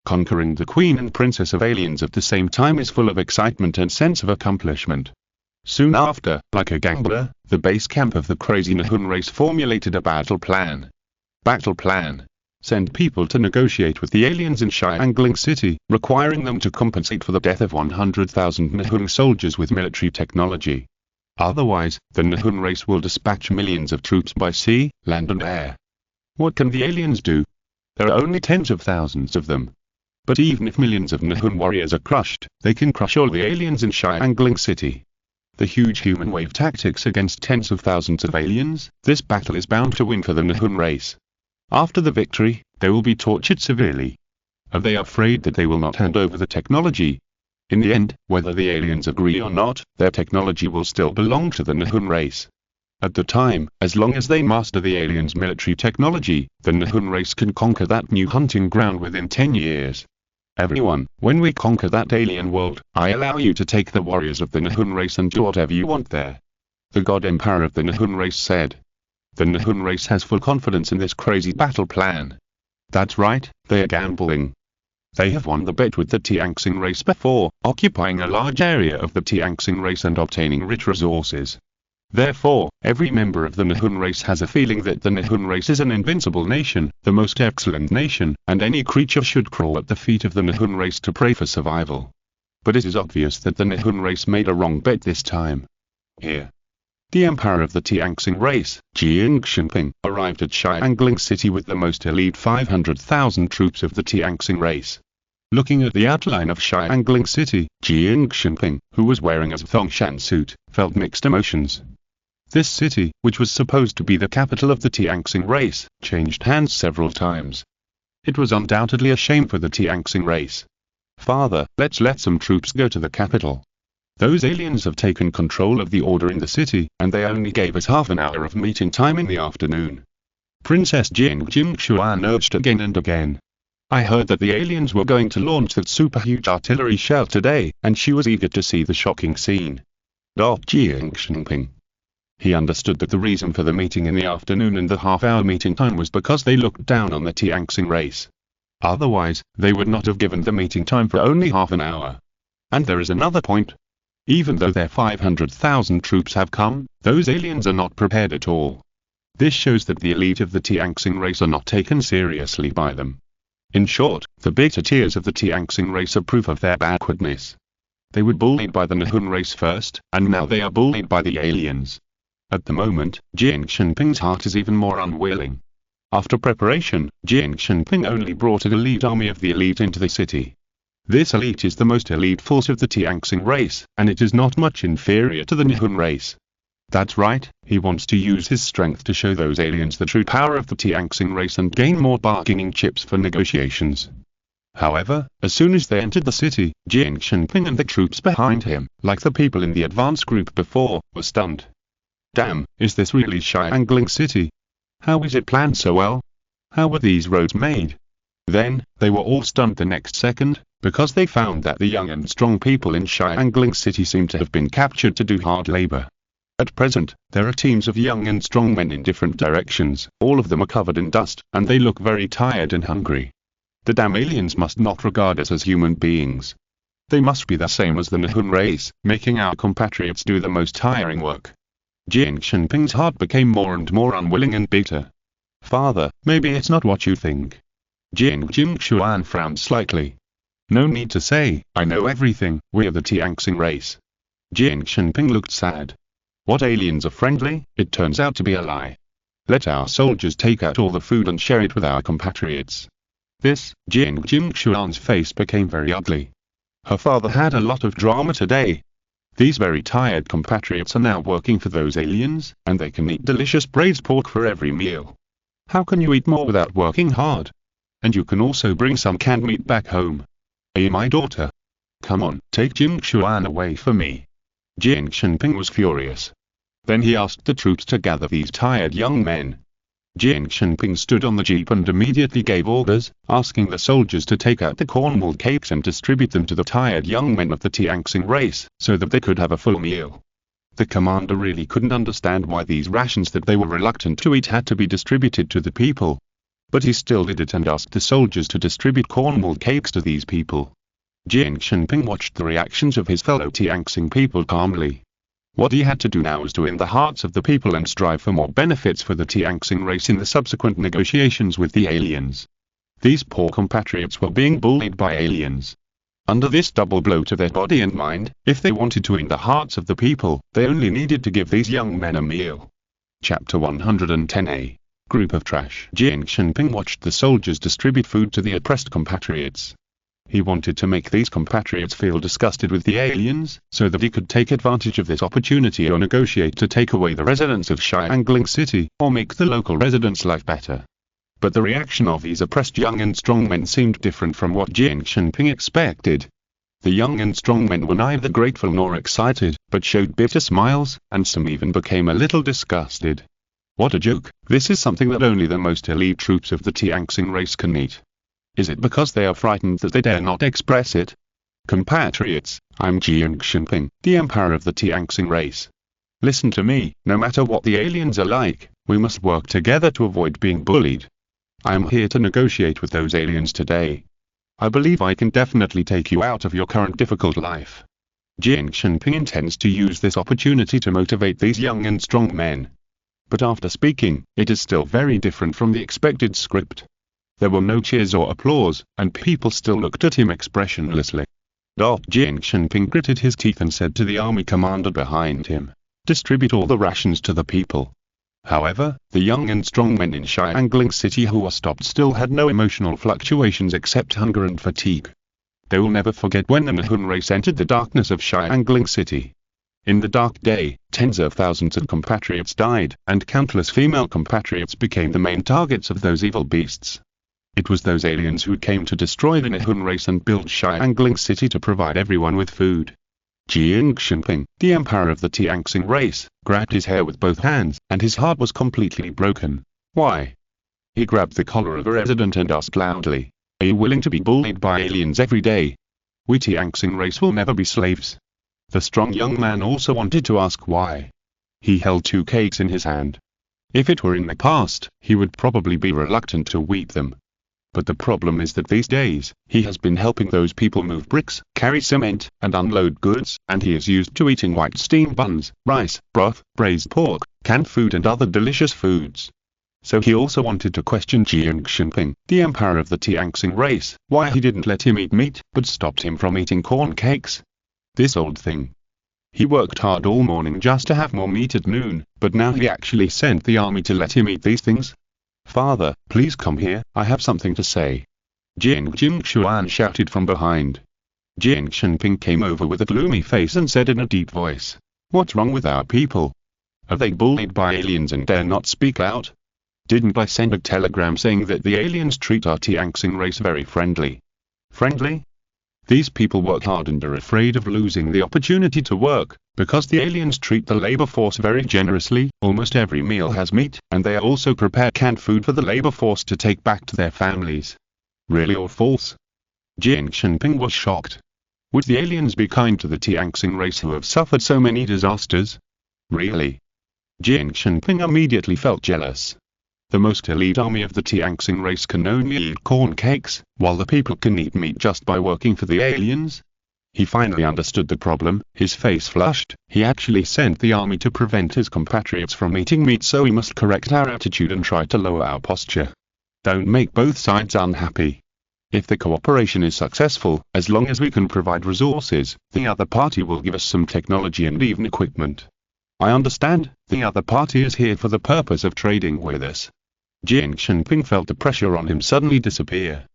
Conquering the queen and princess of aliens at the same time is full of excitement and sense of accomplishment. Soon after, like a gambler, the base camp of the crazy Nihon race formulated a battle plan. Battle plan: send people to negotiate with the aliens in Xiangling City, requiring them to compensate for the death of 100,000 Nihon soldiers with military technology. Otherwise, the Nihon race will dispatch millions of troops by sea, land and air. What can the aliens do? There are only tens of thousands of them. But even if millions of Nihon warriors are crushed, they can crush all the aliens in Xiangling City. The huge human wave tactics against tens of thousands of aliens, this battle is bound to win for the Nihon race. After the victory, they will be tortured severely. Are they afraid that they will not hand over the technology? In the end, whether the aliens agree or not, their technology will still belong to the Nihon race. At the time, as long as they master the aliens' military technology, the Nihon race can conquer that new hunting ground within 10 years. Everyone, when we conquer that alien world, I allow you to take the warriors of the Nihon race and do whatever you want there. The God Emperor of the Nihon race said. The Nihon race has full confidence in this crazy battle plan. That's right, they are gambling. They have won the bet with the Tianxing race before, occupying a large area of the Tianxing race and obtaining rich resources. Therefore, every member of the Nihon race has a feeling that the Nihon race is an invincible nation, the most excellent nation, and any creature should crawl at the feet of the Nihon race to pray for survival. But it is obvious that the Nihon race made a wrong bet this time. Here, the emperor of the Tianxing race, Jiang Xinping, arrived at Xiangling City with the most elite 500,000 troops of the Tianxing race. Looking at the outline of Xiangling City, Jiang Xinping, who was wearing a Thongshan suit, felt mixed emotions. This city, which was supposed to be the capital of the Tianxing race, changed hands several times. It was undoubtedly a shame for the Tianxing race. Father, let's let some troops go to the capital. Those aliens have taken control of the order in the city, and they only gave us half an hour of meeting time in the afternoon. Princess Jing Xuan urged again and again. I heard that the aliens were going to launch that super-huge artillery shell today, and she was eager to see the shocking scene. Jiang Xinping. He understood that the reason for the meeting in the afternoon and the half-hour meeting time was because they looked down on the Tianxing race. Otherwise, they would not have given the meeting time for only half an hour. And there is another point. Even though their 500,000 troops have come, those aliens are not prepared at all. This shows that the elite of the Tianxing race are not taken seriously by them. In short, the bitter tears of the Tianxing race are proof of their backwardness. They were bullied by the Nihon race first, and now they are bullied by the aliens. At the moment, Jiang Xinping's heart is even more unwilling. After preparation, Jiang Xinping only brought an elite army of the elite into the city. This elite is the most elite force of the Tianxing race, and it is not much inferior to the Nihon race. That's right, he wants to use his strength to show those aliens the true power of the Tianxing race and gain more bargaining chips for negotiations. However, as soon as they entered the city, Jiang Xinping and the troops behind him, like the people in the advance group before, were stunned. Damn, is this really Xiangling City? How is it planned so well? How were these roads made? Then, they were all stunned the next second, because they found that the young and strong people in Xiangling City seem to have been captured to do hard labor. At present, there are teams of young and strong men in different directions, all of them are covered in dust, and they look very tired and hungry. The damn aliens must not regard us as human beings. They must be the same as the Nihon race, making our compatriots do the most tiring work. Jiang Xinping's heart became more and more unwilling and bitter. Father, maybe it's not what you think. Jiang Xuan frowned slightly. No need to say, I know everything, we are the Tianxing race. Jiang Xinping looked sad. What aliens are friendly? It turns out to be a lie. Let our soldiers take out all the food and share it with our compatriots. Jiang Xuan's face became very ugly. Her father had a lot of drama today. These very tired compatriots are now working for those aliens, and they can eat delicious braised pork for every meal. How can you eat more without working hard? And you can also bring some canned meat back home. Are you my daughter? Come on, take Jing Xuan away from me. Jiang Xinping was furious. Then he asked the troops to gather these tired young men. Jiang Xinping stood on the jeep and immediately gave orders, asking the soldiers to take out the cornmeal cakes and distribute them to the tired young men of the Tianxing race, so that they could have a full meal. The commander really couldn't understand why these rations that they were reluctant to eat had to be distributed to the people. But he still did it and asked the soldiers to distribute cornmeal cakes to these people. Jiang Xinping watched the reactions of his fellow Tianxing people calmly. What he had to do now was to win the hearts of the people and strive for more benefits for the Tianxing race in the subsequent negotiations with the aliens. These poor compatriots were being bullied by aliens. Under this double blow to their body and mind, if they wanted to win the hearts of the people, they only needed to give these young men a meal. Chapter 110a. Group of Trash. Jiang Xinping watched the soldiers distribute food to the oppressed compatriots. He wanted to make these compatriots feel disgusted with the aliens, so that he could take advantage of this opportunity or negotiate to take away the residents of Xiangling City, or make the local residents' life better. But the reaction of these oppressed young and strong men seemed different from what Jiang Xinping expected. The young and strong men were neither grateful nor excited, but showed bitter smiles, and some even became a little disgusted. What a joke, this is something that only the most elite troops of the Tianxing race can eat. Is it because they are frightened that they dare not express it? Compatriots, I'm Jiang Xinping, the emperor of the Tianxing race. Listen to me, no matter what the aliens are like, we must work together to avoid being bullied. I am here to negotiate with those aliens today. I believe I can definitely take you out of your current difficult life. Jiang Shenping intends to use this opportunity to motivate these young and strong men. But after speaking, it is still very different from the expected script. There were no cheers or applause, and people still looked at him expressionlessly. Jiang Shenping gritted his teeth and said to the army commander behind him, "Distribute all the rations to the people." However, the young and strong men in Xiangling City who were stopped still had no emotional fluctuations except hunger and fatigue. They will never forget when the Mahun race entered the darkness of Xiangling City. In the dark day, tens of thousands of compatriots died, and countless female compatriots became the main targets of those evil beasts. It was those aliens who came to destroy the Nihun race and build Xiangling City to provide everyone with food. Jiang Shenping, the emperor of the Tianxing race, grabbed his hair with both hands, and his heart was completely broken. Why? He grabbed the collar of a resident and asked loudly, "Are you willing to be bullied by aliens every day? We Tianxing race will never be slaves." The strong young man also wanted to ask why. He held 2 cakes in his hand. If it were in the past, he would probably be reluctant to eat them. But the problem is that these days, he has been helping those people move bricks, carry cement, and unload goods, and he is used to eating white steamed buns, rice, broth, braised pork, canned food and other delicious foods. So he also wanted to question Jiang Shenping, the emperor of the Tianxing race, why he didn't let him eat meat, but stopped him from eating corn cakes. This old thing. He worked hard all morning just to have more meat at noon, but now he actually sent the army to let him eat these things? "Father, please come here, I have something to say." Jiang Jingshuan shouted from behind. Jiang Shenping came over with a gloomy face and said in a deep voice, "What's wrong with our people? Are they bullied by aliens and dare not speak out? Didn't I send a telegram saying that the aliens treat our Tianxing race very friendly?" Friendly? These people work hard and are afraid of losing the opportunity to work, because the aliens treat the labor force very generously. Almost every meal has meat, and they also prepare canned food for the labor force to take back to their families. Really or false? Jiang Shenping was shocked. Would the aliens be kind to the Tianxing race who have suffered so many disasters? Really? Jiang Shenping immediately felt jealous. The most elite army of the Tianxing race can only eat corn cakes, while the people can eat meat just by working for the aliens. He finally understood the problem, his face flushed. He actually sent the army to prevent his compatriots from eating meat, so we must correct our attitude and try to lower our posture. Don't make both sides unhappy. If the cooperation is successful, as long as we can provide resources, the other party will give us some technology and even equipment. I understand, the other party is here for the purpose of trading with us. Jiang Shenping felt the pressure on him suddenly disappear.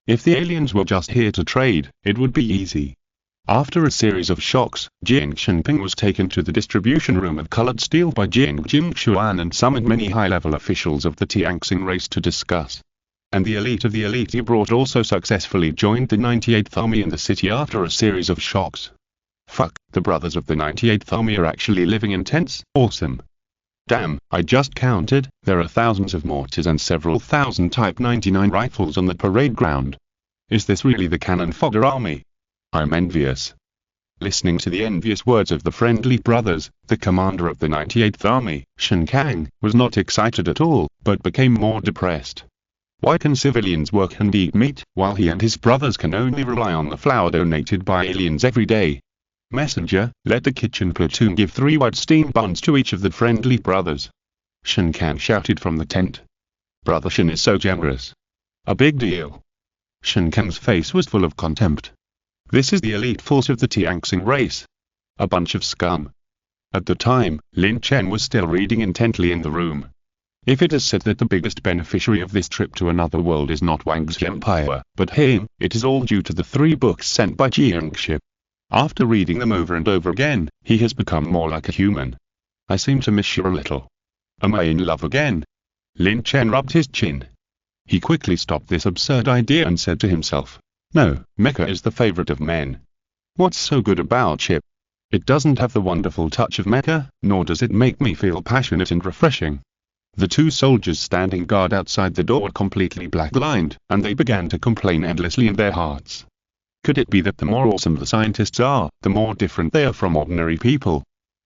If the aliens were just here to trade, it would be easy. After a series of shocks, Jiang Shenping was taken to the distribution room of colored steel by Jiang Jingshuan and summoned many high-level officials of the Tianxing race to discuss. And the elite of the elite he brought also successfully joined the 98th Army in the city after a series of shocks. Fuck, the brothers of the 98th Army are actually living in tents? Awesome. Damn, I just counted, there are thousands of mortars and several thousand Type 99 rifles on the parade ground. Is this really the cannon fodder army? I'm envious. Listening to the envious words of the friendly brothers, the commander of the 98th Army, Shen Kang, was not excited at all, but became more depressed. Why can civilians work and eat meat, while he and his brothers can only rely on the flour donated by aliens every day? Messenger, let the kitchen platoon give 3 white steamed buns to each of the friendly brothers. Shen Kang shouted from the tent. Brother Shen is so generous. A big deal. Shen Kang's face was full of contempt. This is the elite force of the Tianxing race. A bunch of scum. At the time, Lin Chen was still reading intently in the room. If it is said that the biggest beneficiary of this trip to another world is not Wang's empire, but him, it is all due to the 3 books sent by Jiangshi. After reading them over and over again, he has become more like a human. I seem to miss you a little. Am I in love again? Lin Chen rubbed his chin. He quickly stopped this absurd idea and said to himself, no, Mecha is the favorite of men. What's so good about Chip? It doesn't have the wonderful touch of Mecha, nor does it make me feel passionate and refreshing. The 2 soldiers standing guard outside the door were completely black-lined, and they began to complain endlessly in their hearts. Could it be that the more awesome the scientists are, the more different they are from ordinary people?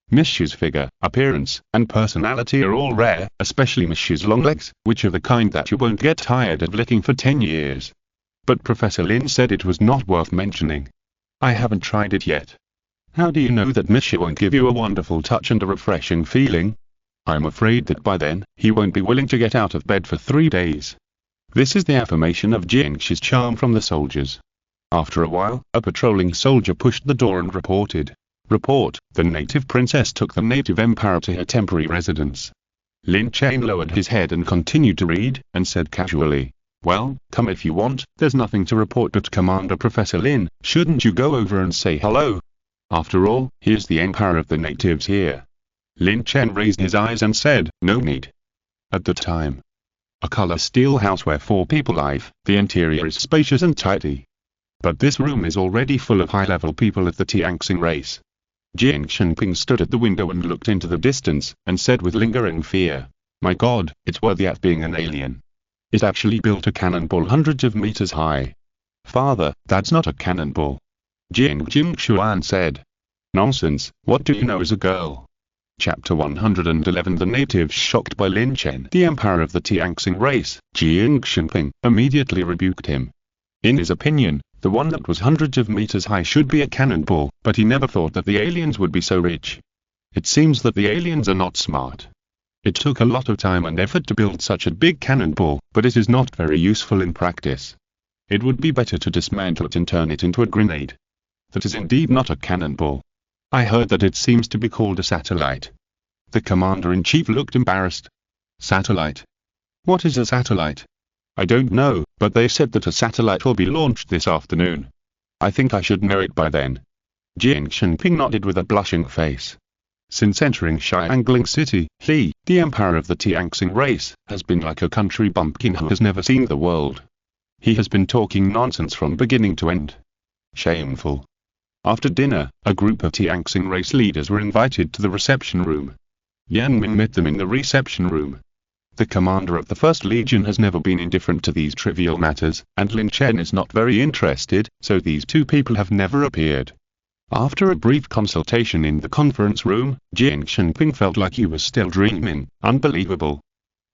Miss Shu's figure, appearance, and personality are all rare, especially Miss Shu's long legs, which are the kind that you won't get tired of licking for 10 years. But Professor Lin said it was not worth mentioning. I haven't tried it yet. How do you know that Mecha won't give you a wonderful touch and a refreshing feeling? I'm afraid that by then, he won't be willing to get out of bed for 3 days. This is the affirmation of Jinx's charm from the soldiers. After a while, a patrolling soldier pushed the door and reported. Report, the native princess took the native empire to her temporary residence. Lin Chen lowered his head and continued to read, and said casually, "Well, come if you want, there's nothing to report but Commander Professor Lin, shouldn't you go over and say hello? After all, he is the empire of the natives here." Lin Chen raised his eyes and said, "No need." At the time, a color steel house where 4 people live, the interior is spacious and tidy. But this room is already full of high-level people of the Tianxing race. Jing Shenping stood at the window and looked into the distance, and said with lingering fear, "My God, it's worthy of being an alien. It actually built a cannonball hundreds of meters high." "Father, that's not a cannonball," Jing Xuan said. "Nonsense, what do you know as a girl?" Chapter 111. The natives shocked by Lin Chen, the empire of the Tianxing race, Jing Shenping immediately rebuked him. In his opinion, the one that was hundreds of meters high should be a cannonball, but he never thought that the aliens would be so rich. It seems that the aliens are not smart. It took a lot of time and effort to build such a big cannonball, but it is not very useful in practice. It would be better to dismantle it and turn it into a grenade. That is indeed not a cannonball. I heard that it seems to be called a satellite. The commander-in-chief looked embarrassed. Satellite? What is a satellite? I don't know, but they said that a satellite will be launched this afternoon. I think I should know it by then. Jing Shenping nodded with a blushing face. Since entering Xiangling City, he, the empire of the Tianxing race, has been like a country bumpkin who has never seen the world. He has been talking nonsense from beginning to end. Shameful. After dinner, a group of Tianxing race leaders were invited to the reception room. Yan Min met them in the reception room. The commander of the First Legion has never been indifferent to these trivial matters, and Lin Chen is not very interested, so these 2 people have never appeared. After a brief consultation in the conference room, Jing Shenping felt like he was still dreaming. Unbelievable.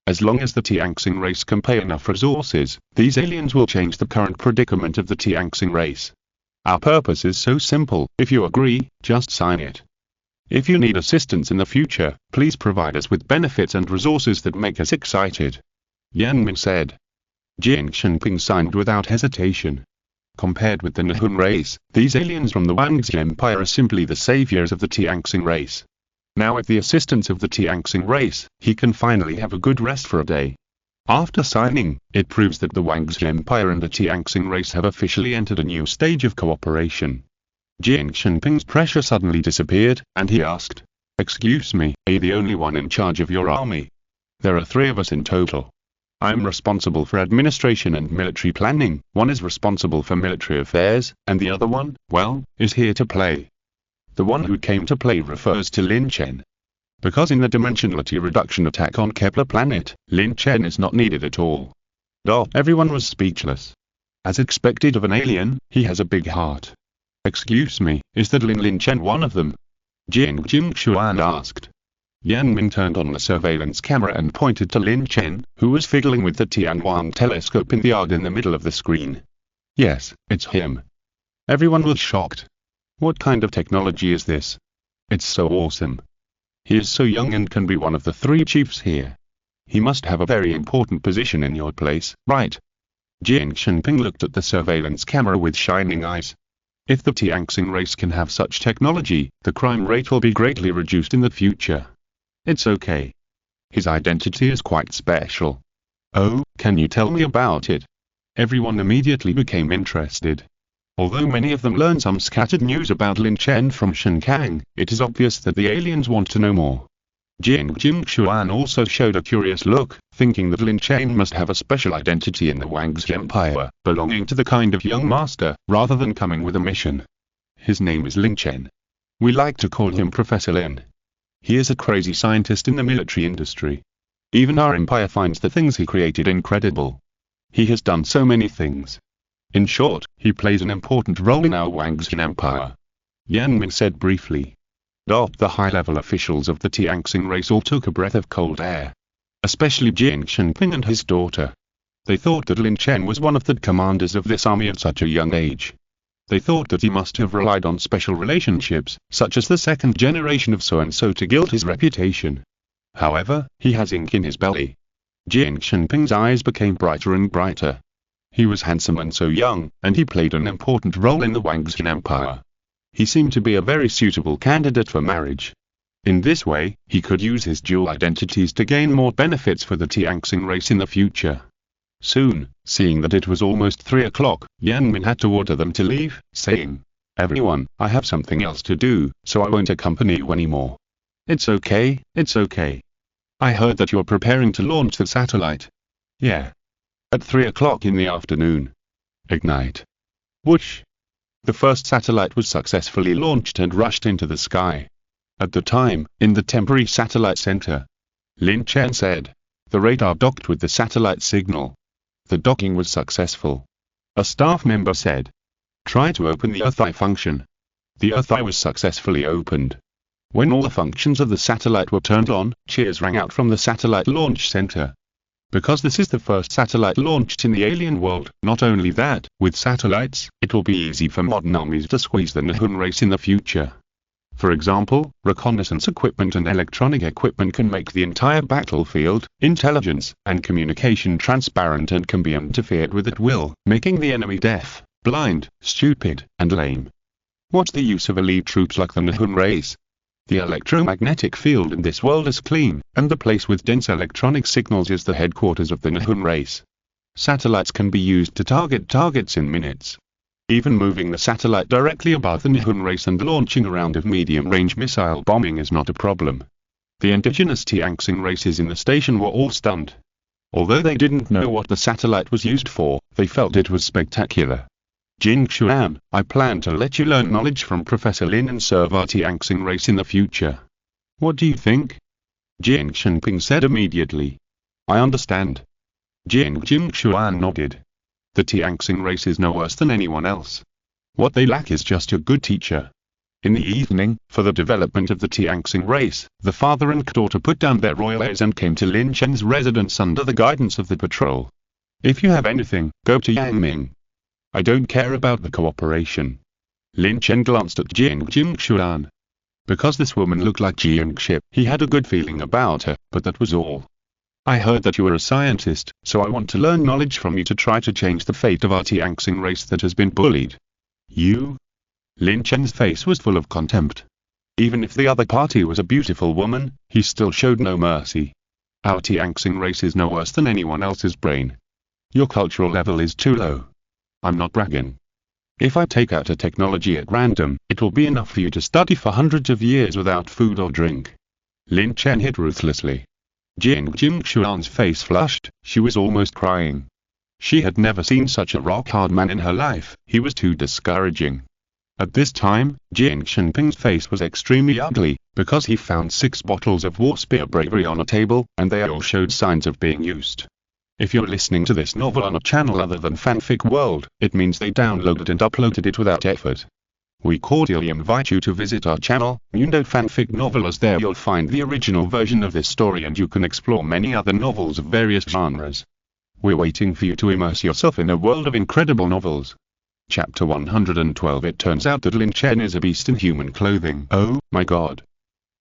As long as the Tianxing race can pay enough resources, these aliens will change the current predicament of the Tianxing race. Our purpose is so simple, if you agree, just sign it. If you need assistance in the future, please provide us with benefits and resources that make us excited. Yan Min said. Jing Shenping signed without hesitation. Compared with the Nihun race, these aliens from the Wangxi Empire are simply the saviors of the Tianxing race. Now with the assistance of the Tianxing race, he can finally have a good rest for a day. After signing, it proves that the Wangxi Empire and the Tianxing race have officially entered a new stage of cooperation. Jing Shenping's pressure suddenly disappeared, and he asked, "Excuse me, are you the only one in charge of your army?" "There are 3 of us in total. I'm responsible for administration and military planning, one is responsible for military affairs, and the other one, well, is here to play." The one who came to play refers to Lin Chen. Because in the dimensionality reduction attack on Kepler planet, Lin Chen is not needed at all. Everyone was speechless. As expected of an alien, he has a big heart. "Excuse me, is that Lin Chen one of them?" Jing Xuan asked. Yan Min turned on the surveillance camera and pointed to Lin Chen, who was fiddling with the Tianhuang telescope in the yard in the middle of the screen. "Yes, it's him." Everyone was shocked. What kind of technology is this? It's so awesome. He is so young and can be one of the 3 chiefs here. He must have a very important position in your place, right? Jing Shenping looked at the surveillance camera with shining eyes. If the Tianxing race can have such technology, the crime rate will be greatly reduced in the future. It's okay. His identity is quite special. Oh, can you tell me about it? Everyone immediately became interested. Although many of them learned some scattered news about Lin Chen from Shenkang, it is obvious that the aliens want to know more. Jing Xuan also showed a curious look, thinking that Lin Chen must have a special identity in the Wangxi Empire, belonging to the kind of young master, rather than coming with a mission. His name is Lin Chen. We like to call him Professor Lin. He is a crazy scientist in the military industry. Even our empire finds the things he created incredible. He has done so many things. In short, he plays an important role in our Wangxi Empire. Yan Min said briefly. The high-level officials of the Tianxing race all took a breath of cold air. Especially Jing Shenping and his daughter. They thought that Lin Chen was one of the commanders of this army at such a young age. They thought that he must have relied on special relationships, such as the second generation of so-and-so to gild his reputation. However, he has ink in his belly. Jiang Shenping's eyes became brighter and brighter. He was handsome and so young, and he played an important role in the Wangxin Empire. He seemed to be a very suitable candidate for marriage. In this way, he could use his dual identities to gain more benefits for the Tianxing race in the future. Soon, seeing that it was almost 3 o'clock, Yan Min had to order them to leave, saying, "Everyone, I have something else to do, so I won't accompany you anymore." It's okay, it's okay. I heard that you're preparing to launch the satellite. Yeah. At 3 o'clock in the afternoon. Ignite. Whoosh. The first satellite was successfully launched and rushed into the sky. At the time, in the temporary satellite center, Lin Chen said, the radar docked with the satellite signal. The docking was successful. A staff member said, try to open the Earth-Eye function. The Earth-Eye was successfully opened. When all the functions of the satellite were turned on, cheers rang out from the satellite launch center. Because this is the first satellite launched in the alien world, not only that, with satellites, it will be easy for modern armies to squeeze the Nihun race in the future. For example, reconnaissance equipment and electronic equipment can make the entire battlefield, intelligence, and communication transparent and can be interfered with at will, making the enemy deaf, blind, stupid, and lame. What's the use of elite troops like the Nihun race? The electromagnetic field in this world is clean, and the place with dense electronic signals is the headquarters of the Nihun race. Satellites can be used to target targets in minutes. Even moving the satellite directly above the Nihun race and launching a round of medium-range missile bombing is not a problem. The indigenous Tianxing races in the station were all stunned. Although they didn't know what the satellite was used for, they felt it was spectacular. Jing Xuan, I plan to let you learn knowledge from Professor Lin and serve our Tianxing race in the future. What do you think? Jiang Shenping said immediately. I understand. Jing Xuan nodded. The Tianxing race is no worse than anyone else. What they lack is just a good teacher. In the evening, for the development of the Tianxing race, the father and daughter put down their royal airs and came to Lin Chen's residence under the guidance of the patrol. If you have anything, go to Yang Ming. I don't care about the cooperation. Lin Chen glanced at Jiang Xuan. Because this woman looked like Jiang Ship, he had a good feeling about her, but that was all. I heard that you were a scientist, so I want to learn knowledge from you to try to change the fate of our Tianxing race that has been bullied. You? Lin Chen's face was full of contempt. Even if the other party was a beautiful woman, he still showed no mercy. Our Tianxing race is no worse than anyone else's brain. Your cultural level is too low. I'm not bragging. If I take out a technology at random, it will be enough for you to study for hundreds of years without food or drink. Lin Chen hit ruthlessly. Jiang Xuan's face flushed, she was almost crying. She had never seen such a rock-hard man in her life, he was too discouraging. At this time, Jiang Shenping's face was extremely ugly, because he found 6 bottles of war spear bravery on a table, and they all showed signs of being used. If you're listening to this novel on a channel other than Fanfic World, it means they downloaded and uploaded it without effort. We cordially invite you to visit our channel, Mundo Fanfic Novel, as there you'll find the original version of this story and you can explore many other novels of various genres. We're waiting for you to immerse yourself in a world of incredible novels. Chapter 112. It turns out that Lin Chen is a beast in human clothing. Oh my god.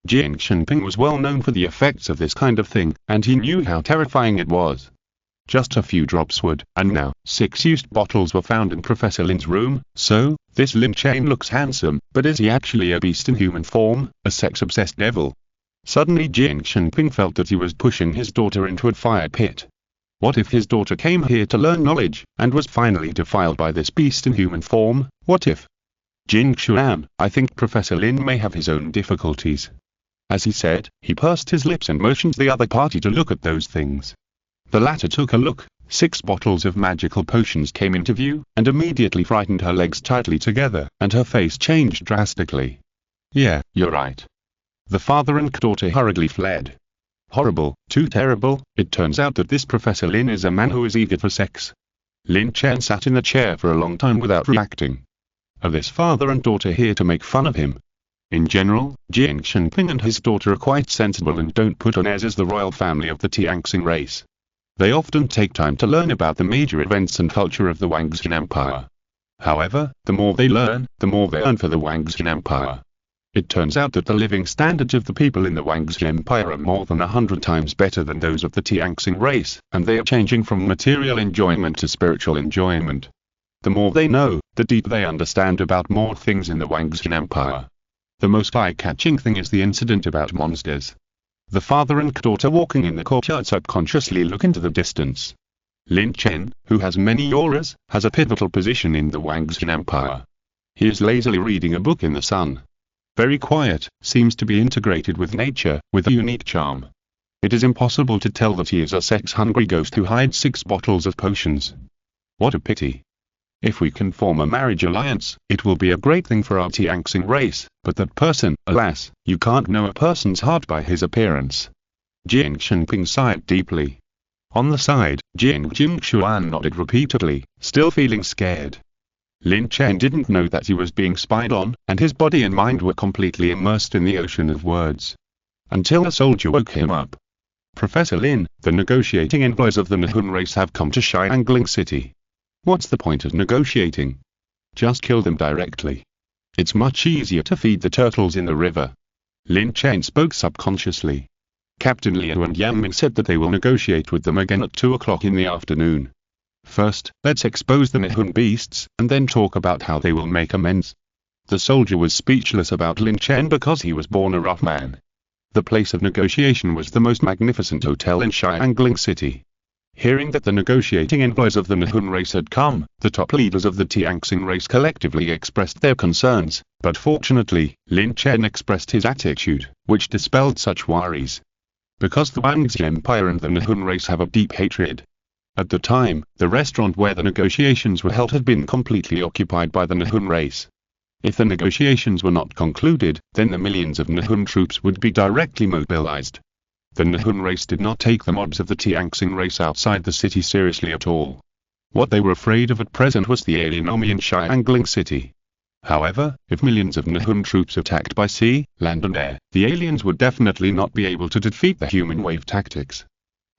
Jiang Shenping was well known for the effects of this kind of thing, and he knew how terrifying it was. Just a few drops would, and now, 6 used bottles were found in Professor Lin's room. So, this Lin Chen looks handsome, but is he actually a beast in human form, a sex-obsessed devil? Suddenly Jiang Shenping felt that he was pushing his daughter into a fire pit. What if his daughter came here to learn knowledge, and was finally defiled by this beast in human form? What if? Jing Xuan, I think Professor Lin may have his own difficulties. As he said, he pursed his lips and motioned the other party to look at those things. The latter took a look, 6 bottles of magical potions came into view, and immediately frightened her legs tightly together, and her face changed drastically. Yeah, you're right. The father and daughter hurriedly fled. Horrible, too terrible, it turns out that this Professor Lin is a man who is eager for sex. Lin Chen sat in the chair for a long time without reacting. Are this father and daughter here to make fun of him? In general, Jiang Shenping and his daughter are quite sensible and don't put on airs as the royal family of the Tianxing race. They often take time to learn about the major events and culture of the Wangxin Empire. However, the more they learn, the more they earn for the Wangxin Empire. It turns out that the living standards of the people in the Wangxin Empire are more than 100 times better than those of the Tianxing race, and they are changing from material enjoyment to spiritual enjoyment. The more they know, the deeper they understand about more things in the Wangxin Empire. The most eye-catching thing is the incident about monsters. The father and daughter walking in the courtyard subconsciously look into the distance. Lin Chen, who has many auras, has a pivotal position in the Wangxin Empire. He is lazily reading a book in the sun. Very quiet, seems to be integrated with nature, with a unique charm. It is impossible to tell that he is a sex-hungry ghost who hides 6 bottles of potions. What a pity. If we can form a marriage alliance, it will be a great thing for our Tianxing race, but that person, alas, you can't know a person's heart by his appearance. Jiang Shenping sighed deeply. On the side, Jiang Jingshuan nodded repeatedly, still feeling scared. Lin Chen didn't know that he was being spied on, and his body and mind were completely immersed in the ocean of words. Until a soldier woke him up. Professor Lin, the negotiating envoys of the Nihun race have come to Xiangling City. What's the point of negotiating? Just kill them directly. It's much easier to feed the turtles in the river. Lin Chen spoke subconsciously. Captain Liu and Yang Ming said that they will negotiate with them again at 2 o'clock in the afternoon. First, let's expose the Nihun beasts, and then talk about how they will make amends. The soldier was speechless about Lin Chen because he was born a rough man. The place of negotiation was the most magnificent hotel in Xiangling City. Hearing that the negotiating envoys of the Nihun race had come, the top leaders of the Tianxing race collectively expressed their concerns, but fortunately, Lin Chen expressed his attitude, which dispelled such worries. Because the Wangxi Empire and the Nihun race have a deep hatred. At the time, the restaurant where the negotiations were held had been completely occupied by the Nihun race. If the negotiations were not concluded, then the millions of Nihun troops would be directly mobilized. The Nihun race did not take the mobs of the Tianxing race outside the city seriously at all. What they were afraid of at present was the alien army in Xiangling City. However, if millions of Nihun troops attacked by sea, land and air, the aliens would definitely not be able to defeat the human wave tactics.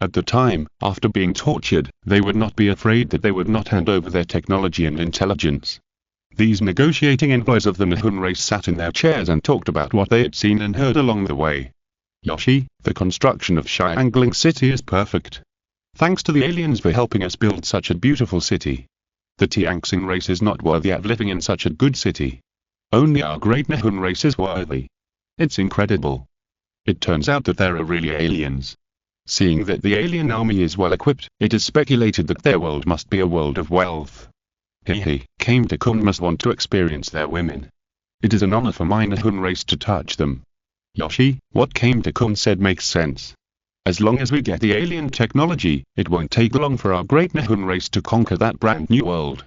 At the time, after being tortured, they would not be afraid that they would not hand over their technology and intelligence. These negotiating envoys of the Nihun race sat in their chairs and talked about what they had seen and heard along the way. Yoshi, the construction of Xiangling City is perfect. Thanks to the aliens for helping us build such a beautiful city. The Tianxing race is not worthy of living in such a good city. Only our great Nihun race is worthy. It's incredible. It turns out that there are really aliens. Seeing that the alien army is well equipped, it is speculated that their world must be a world of wealth. Came to Kun must want to experience their women. It is an honor for my Nihun race to touch them. Yoshi, what Came to Kun said makes sense. As long as we get the alien technology, it won't take long for our great Nihun race to conquer that brand new world.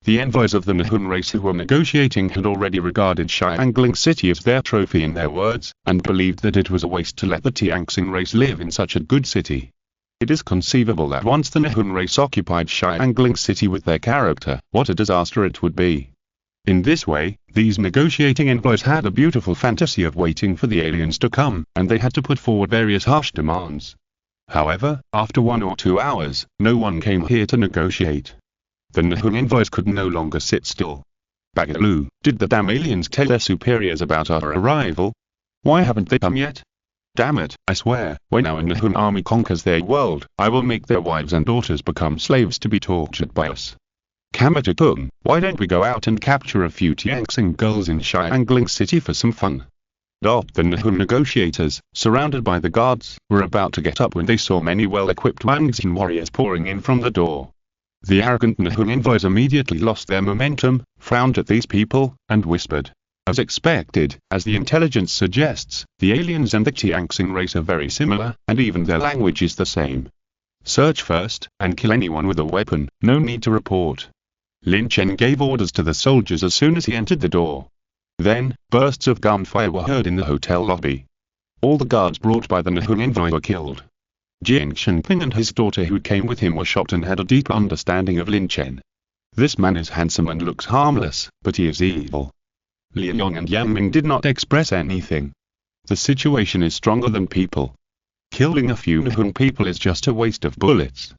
The envoys of the Nihun race who were negotiating had already regarded Xiangling City as their trophy in their words, and believed that it was a waste to let the Tianxing race live in such a good city. It is conceivable that once the Nihun race occupied Xiangling City with their character, what a disaster it would be. In this way, these negotiating envoys had a beautiful fantasy of waiting for the aliens to come, and they had to put forward various harsh demands. However, after 1 or 2 hours, no one came here to negotiate. The Nihun envoys could no longer sit still. Bagaloo, did the damn aliens tell their superiors about our arrival? Why haven't they come yet? Damn it, I swear, when our Nihun army conquers their world, I will make their wives and daughters become slaves to be tortured by us. Kamata-kun, why don't we go out and capture a few Tianxing girls in Xiangling City for some fun? The Nihun negotiators, surrounded by the guards, were about to get up when they saw many well-equipped Wangxin warriors pouring in from the door. The arrogant Nihun envoys immediately lost their momentum, frowned at these people, and whispered. As expected, as the intelligence suggests, the aliens and the Tianxing race are very similar, and even their language is the same. Search first, and kill anyone with a weapon, no need to report. Lin Chen gave orders to the soldiers as soon as he entered the door. Then, bursts of gunfire were heard in the hotel lobby. All the guards brought by the Nihun envoy were killed. Jiang Shenping and his daughter who came with him were shot and had a deep understanding of Lin Chen. This man is handsome and looks harmless, but he is evil. Liu Yong and Yang Ming did not express anything. The situation is stronger than people. Killing a few Nihun people is just a waste of bullets.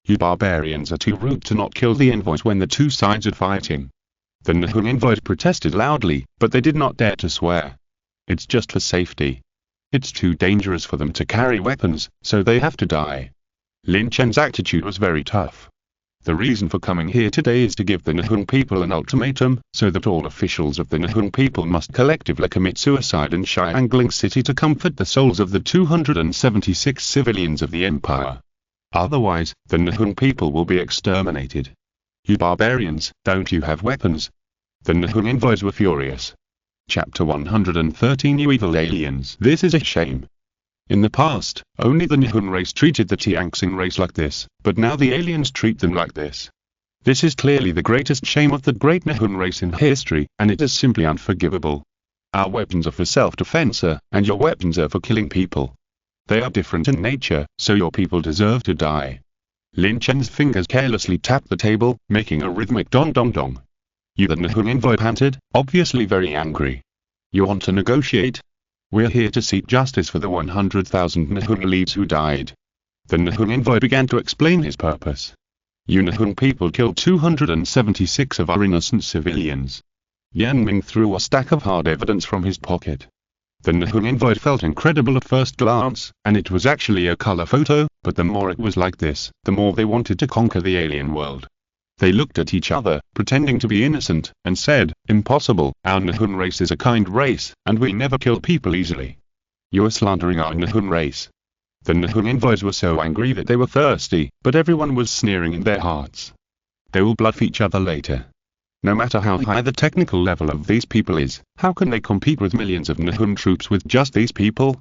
You barbarians are too rude to not kill the envoys when the two sides are fighting. The Nihon envoys protested loudly, but they did not dare to swear. It's just for safety. It's too dangerous for them to carry weapons, so they have to die. Lin Chen's attitude was very tough. The reason for coming here today is to give the Nihon people an ultimatum, so that all officials of the Nihon people must collectively commit suicide in Xiangling City to comfort the souls of the 276 civilians of the Empire. Otherwise, the Nihon people will be exterminated. You barbarians, don't you have weapons? The Nihon envoys were furious. Chapter 113 You evil aliens. This is a shame. In the past, only the Nihon race treated the Tianxing race like this, but now the aliens treat them like this. This is clearly the greatest shame of the great Nihon race in history, and it is simply unforgivable. Our weapons are for self-defense, and your weapons are for killing people. They are different in nature, so your people deserve to die. Lin Chen's fingers carelessly tapped the table, making a rhythmic dong-dong-dong. You, the Nihon envoy panted, obviously very angry. You want to negotiate? We're here to seek justice for the 100,000 Nihon elites who died. The Nihon envoy began to explain his purpose. You Nihon people killed 276 of our innocent civilians. Yan Ming threw a stack of hard evidence from his pocket. The Nihon envoy felt incredible at first glance, and it was actually a color photo, but the more it was like this, the more they wanted to conquer the alien world. They looked at each other, pretending to be innocent, and said, "Impossible, our Nihon race is a kind race, and we never kill people easily. You are slandering our Nihon race." The Nihon envoys were so angry that they were thirsty, but everyone was sneering in their hearts. They will bluff each other later. No matter how high the technical level of these people is, how can they compete with millions of Nihon troops with just these people?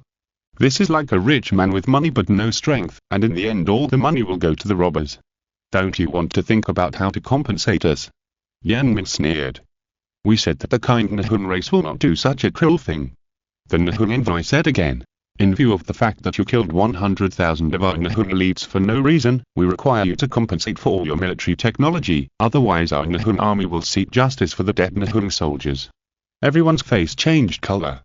This is like a rich man with money but no strength, and in the end all the money will go to the robbers. Don't you want to think about how to compensate us? Yan Ming sneered. We said that the kind Nihon race will not do such a cruel thing. The Nihon envoy said again. In view of the fact that you killed 100,000 of our Nihon elites for no reason, we require you to compensate for all your military technology, otherwise our Nihon army will seek justice for the dead Nihon soldiers. Everyone's face changed color.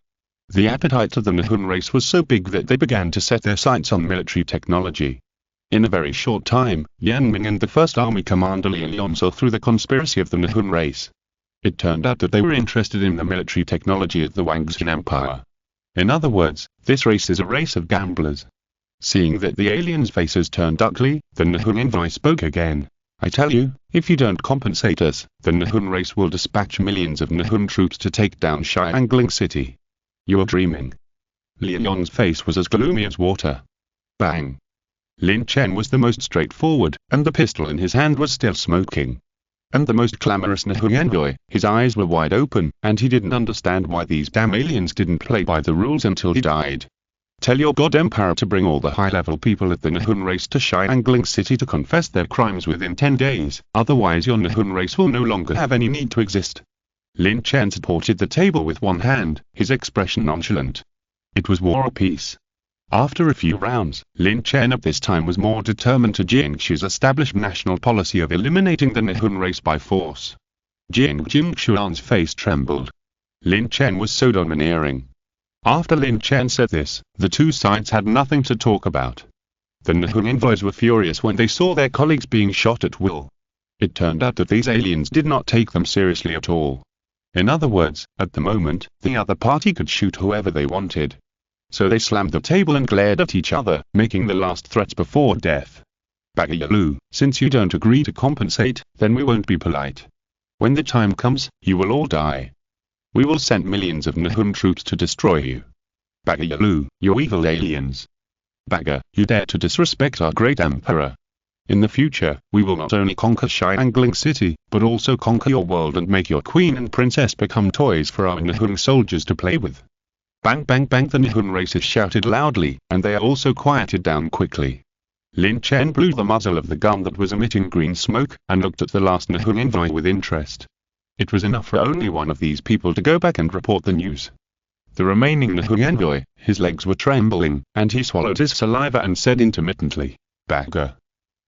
The appetite of the Nihon race was so big that they began to set their sights on military technology. In a very short time, Yan Ming and the First Army Commander Lin Chen saw through the conspiracy of the Nihon race. It turned out that they were interested in the military technology of the Wangxin Empire. In other words, this race is a race of gamblers. Seeing that the aliens' faces turned ugly, the Nihon envoy spoke again. I tell you, if you don't compensate us, the Nihon race will dispatch millions of Nihon troops to take down Xiangling City. You are dreaming. Lin Chen's face was as gloomy as water. Bang! Lin Chen was the most straightforward, and the pistol in his hand was still smoking. And the most clamorous Nihon envoy, his eyes were wide open, and he didn't understand why these damn aliens didn't play by the rules until he died. Tell your god Emperor to bring all the high-level people at the Nihon race to Xiangling City to confess their crimes within 10 days, otherwise your Nihon race will no longer have any need to exist. Lin Chen supported the table with one hand, his expression nonchalant. It was war or peace. After a few rounds, Lin Chen at this time was more determined to Jiangxu's established national policy of eliminating the Nihon race by force. Jiangxuan's face trembled. Lin Chen was so domineering. After Lin Chen said this, the two sides had nothing to talk about. The Nihon envoys were furious when they saw their colleagues being shot at will. It turned out that these aliens did not take them seriously at all. In other words, at the moment, the other party could shoot whoever they wanted. So they slammed the table and glared at each other, making the last threats before death. Bagayalu, since you don't agree to compensate, then we won't be polite. When the time comes, you will all die. We will send millions of Nihon troops to destroy you. Bagayalu, you evil aliens. Baga, you dare to disrespect our great emperor. In the future, we will not only conquer Xiangling City, but also conquer your world and make your queen and princess become toys for our Nihon soldiers to play with. Bang bang bang, the Nihon races shouted loudly, and they also quieted down quickly. Lin Chen blew the muzzle of the gun that was emitting green smoke, and looked at the last Nihon envoy with interest. It was enough for only one of these people to go back and report the news. The remaining Nihon envoy, his legs were trembling, and he swallowed his saliva and said intermittently, Baga.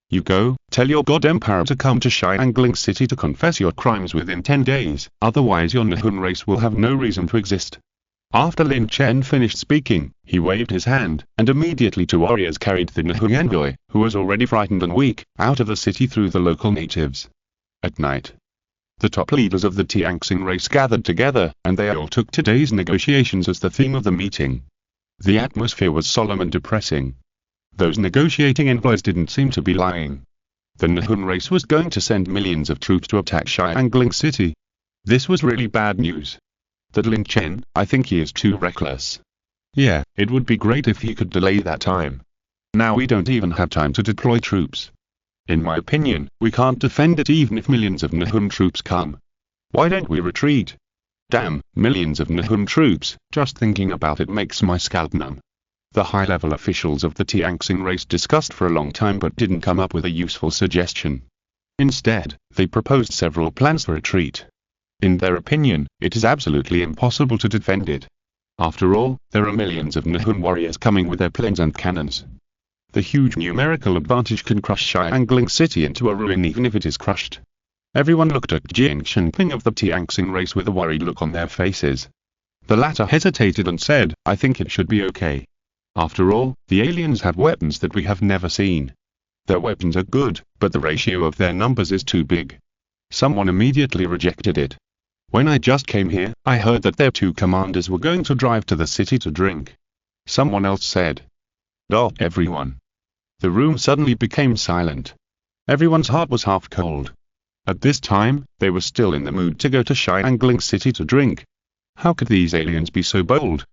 You go, tell your god emperor to come to Xiangling City to confess your crimes within 10 days, otherwise your Nihon race will have no reason to exist. After Lin Chen finished speaking, he waved his hand, and immediately two warriors carried the Nihon envoy, who was already frightened and weak, out of the city through the local natives. At night, The top leaders of the Tianxing race gathered together, and they all took today's negotiations as the theme of the meeting. The atmosphere was solemn and depressing. Those negotiating envoys didn't seem to be lying. The Nihun race was going to send millions of troops to attack Xiangling City. This was really bad news. That Lin Chen, I think he is too reckless. Yeah, it would be great if he could delay that time. Now we don't even have time to deploy troops. In my opinion, we can't defend it even if millions of Nihun troops come. Why don't we retreat? Damn, millions of Nihun troops, just thinking about it makes my scalp numb. The high-level officials of the Tianxing race discussed for a long time but didn't come up with a useful suggestion. Instead, they proposed several plans for retreat. In their opinion, it is absolutely impossible to defend it. After all, there are millions of Nihun warriors coming with their planes and cannons. The huge numerical advantage can crush Xiangling City into a ruin even if it is crushed. Everyone looked at Jing Shenping of the Tianxing race with a worried look on their faces. The latter hesitated and said, I think it should be okay. After all, the aliens have weapons that we have never seen. Their weapons are good, but the ratio of their numbers is too big. Someone immediately rejected it. When I just came here, I heard that their two commanders were going to drive to the city to drink. Someone else said. Oh, everyone. The room suddenly became silent. Everyone's heart was half cold. At this time, they were still in the mood to go to Xiangling City to drink. How could these aliens be so bold?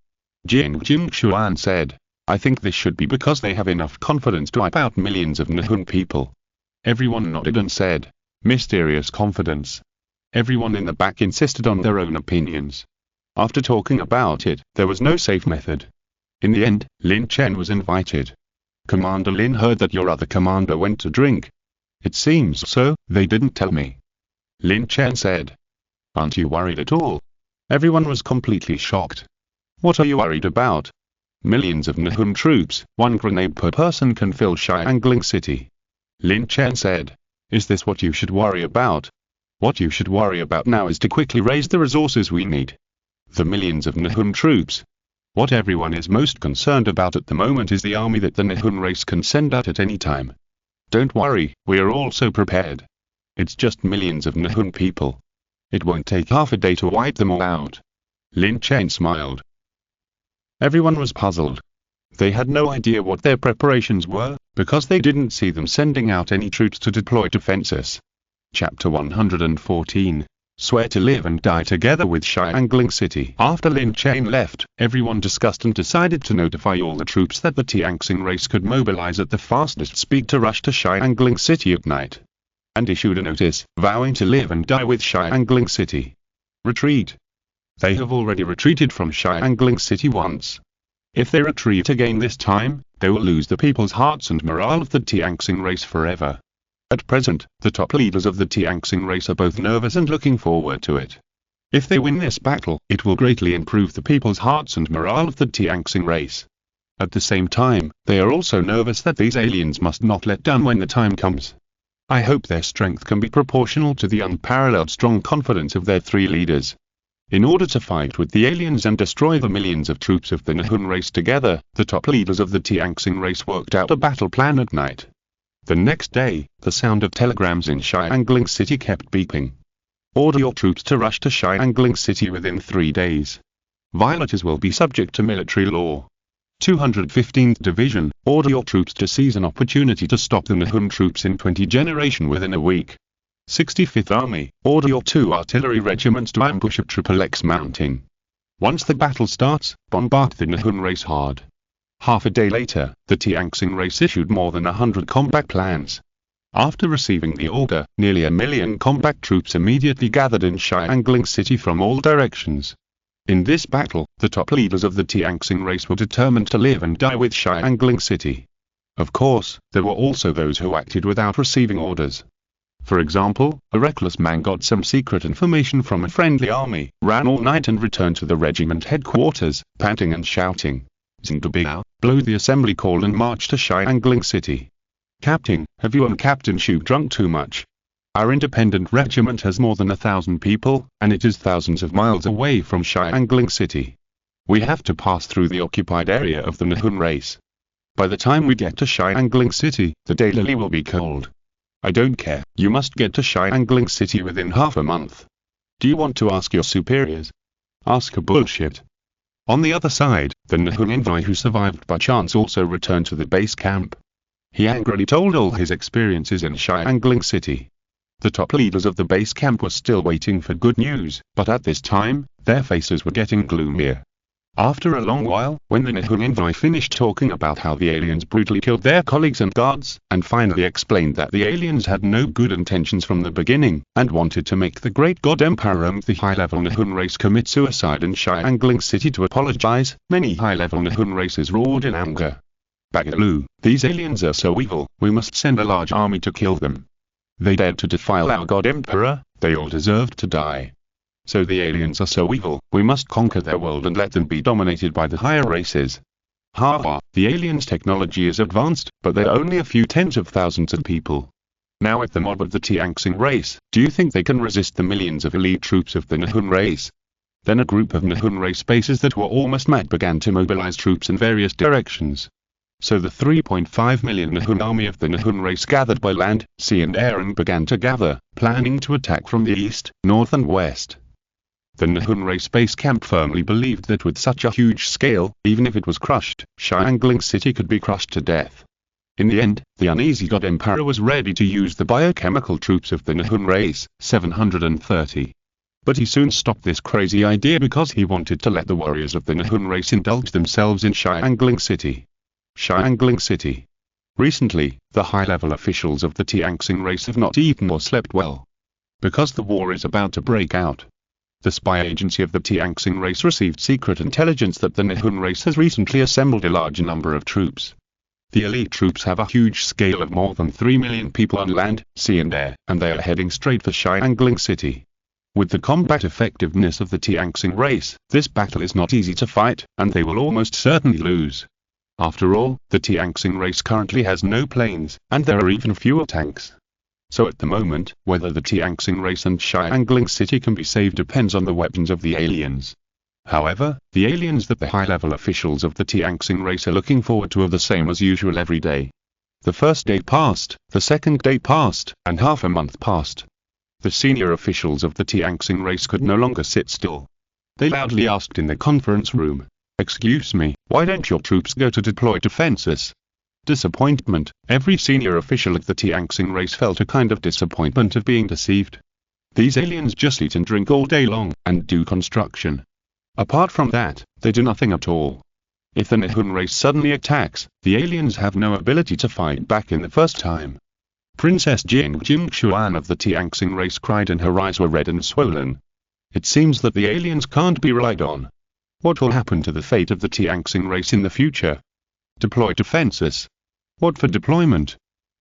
Jing Xuan said. I think this should be because they have enough confidence to wipe out millions of Nihun people. Everyone nodded and said, mysterious confidence. Everyone in the back insisted on their own opinions. After talking about it, there was no safe method. In the end, Lin Chen was invited. Commander Lin heard that your other commander went to drink. It seems so, they didn't tell me. Lin Chen said. Aren't you worried at all? Everyone was completely shocked. What are you worried about? Millions of Nihun troops, 1 grenade per person can fill Xiangling City. Lin Chen said. Is this what you should worry about? What you should worry about now is to quickly raise the resources we need. The millions of Nihun troops. What everyone is most concerned about at the moment is the army that the Nihun race can send out at any time. Don't worry, we are also prepared. It's just millions of Nihun people. It won't take half a day to wipe them all out. Lin Chen smiled. Everyone was puzzled. They had no idea what their preparations were, because they didn't see them sending out any troops to deploy defenses. Chapter 114. Swear to live and die together with Xiangling City. After Lin Chen left, everyone discussed and decided to notify all the troops that the Tianxing race could mobilize at the fastest speed to rush to Xiangling City at night. And issued a notice, vowing to live and die with Xiangling City. Retreat. They have already retreated from Xiangling City once. If they retreat again this time, they will lose the people's hearts and morale of the Tianxing race forever. At present, the top leaders of the Tianxing race are both nervous and looking forward to it. If they win this battle, it will greatly improve the people's hearts and morale of the Tianxing race. At the same time, they are also nervous that these aliens must not let down when the time comes. I hope their strength can be proportional to the unparalleled strong confidence of their 3 leaders. In order to fight with the aliens and destroy the millions of troops of the Nihun race together, the top leaders of the Tianxing race worked out a battle plan at night. The next day, the sound of telegrams in Xiangling City kept beeping. Order your troops to rush to Xiangling City within 3 days. Violators will be subject to military law. 215th Division, order your troops to seize an opportunity to stop the Nihun troops in 20 generation within a week. 65th Army, order your 2 artillery regiments to ambush at Triple X Mountain. Once the battle starts, bombard the Nihun race hard. Half a day later, the Tianxing race issued more than 100 combat plans. After receiving the order, nearly 1 million combat troops immediately gathered in Xiangling City from all directions. In this battle, the top leaders of the Tianxing race were determined to live and die with Xiangling City. Of course, there were also those who acted without receiving orders. For example, a reckless man got some secret information from a friendly army, ran all night and returned to the regiment headquarters, panting and shouting. Zingdabia, blow the assembly call and march to Xiangling City. Captain, have you and Captain Shu drunk too much? Our independent regiment has more than 1,000 people, and it is thousands of miles away from Xiangling City. We have to pass through the occupied area of the Nihun race. By the time we get to Xiangling City, the daylily will be cold. I don't care. You must get to Xiangling City within half a month. Do you want to ask your superiors? Ask a bullshit. On the other side, the Nihun envoy who survived by chance also returned to the base camp. He angrily told all his experiences in Xiangling City. The top leaders of the base camp were still waiting for good news, but at this time, their faces were getting gloomier. After a long while, when the Nihun envoy finished talking about how the aliens brutally killed their colleagues and guards, and finally explained that the aliens had no good intentions from the beginning, and wanted to make the great god emperor of the high-level Nihun race commit suicide in Xiangling City to apologize, many high-level Nihun races roared in anger. Bagaloo, these aliens are so evil, we must send a large army to kill them. They dared to defile our god emperor, they all deserved to die. So the aliens are so evil, we must conquer their world and let them be dominated by the higher races. Ha, the aliens' technology is advanced, but they're only a few tens of thousands of people. Now if the mob of the Tianxing race, do you think they can resist the millions of elite troops of the Nihun race? Then a group of Nihun race bases that were almost mad began to mobilize troops in various directions. So the 3.5 million Nihun army of the Nihun race gathered by land, sea and air and began to gather, planning to attack from the east, north and west. The Nihun race base camp firmly believed that with such a huge scale, even if it was crushed, Xiangling City could be crushed to death. In the end, the uneasy god emperor was ready to use the biochemical troops of the Nihun race, 730. But he soon stopped this crazy idea because he wanted to let the warriors of the Nihun race indulge themselves in Xiangling City. Xiangling City. Recently, the high-level officials of the Tianxing race have not eaten or slept well. Because the war is about to break out. The spy agency of the Tianxing race received secret intelligence that the Nihun race has recently assembled a large number of troops. The elite troops have a huge scale of more than 3 million people on land, sea and air, and they are heading straight for Xiangling City. With the combat effectiveness of the Tianxing race, this battle is not easy to fight, and they will almost certainly lose. After all, the Tianxing race currently has no planes, and there are even fewer tanks. So at the moment, whether the Tianxing race and Xiangling City can be saved depends on the weapons of the aliens. However, the aliens that the high-level officials of the Tianxing race are looking forward to are the same as usual every day. The first day passed, the second day passed, and half a month passed. The senior officials of the Tianxing race could no longer sit still. They loudly asked in the conference room, "Excuse me, why don't your troops go to deploy defenses?" Disappointment. Every senior official of the Tianxing race felt a kind of disappointment of being deceived. These aliens just eat and drink all day long, and do construction. Apart from that, they do nothing at all. If the Nihun race suddenly attacks, the aliens have no ability to fight back in the first time. Princess Jingxuan of the Tianxing race cried and her eyes were red and swollen. It seems that the aliens can't be relied on. What will happen to the fate of the Tianxing race in the future? Deploy defenses. What for deployment?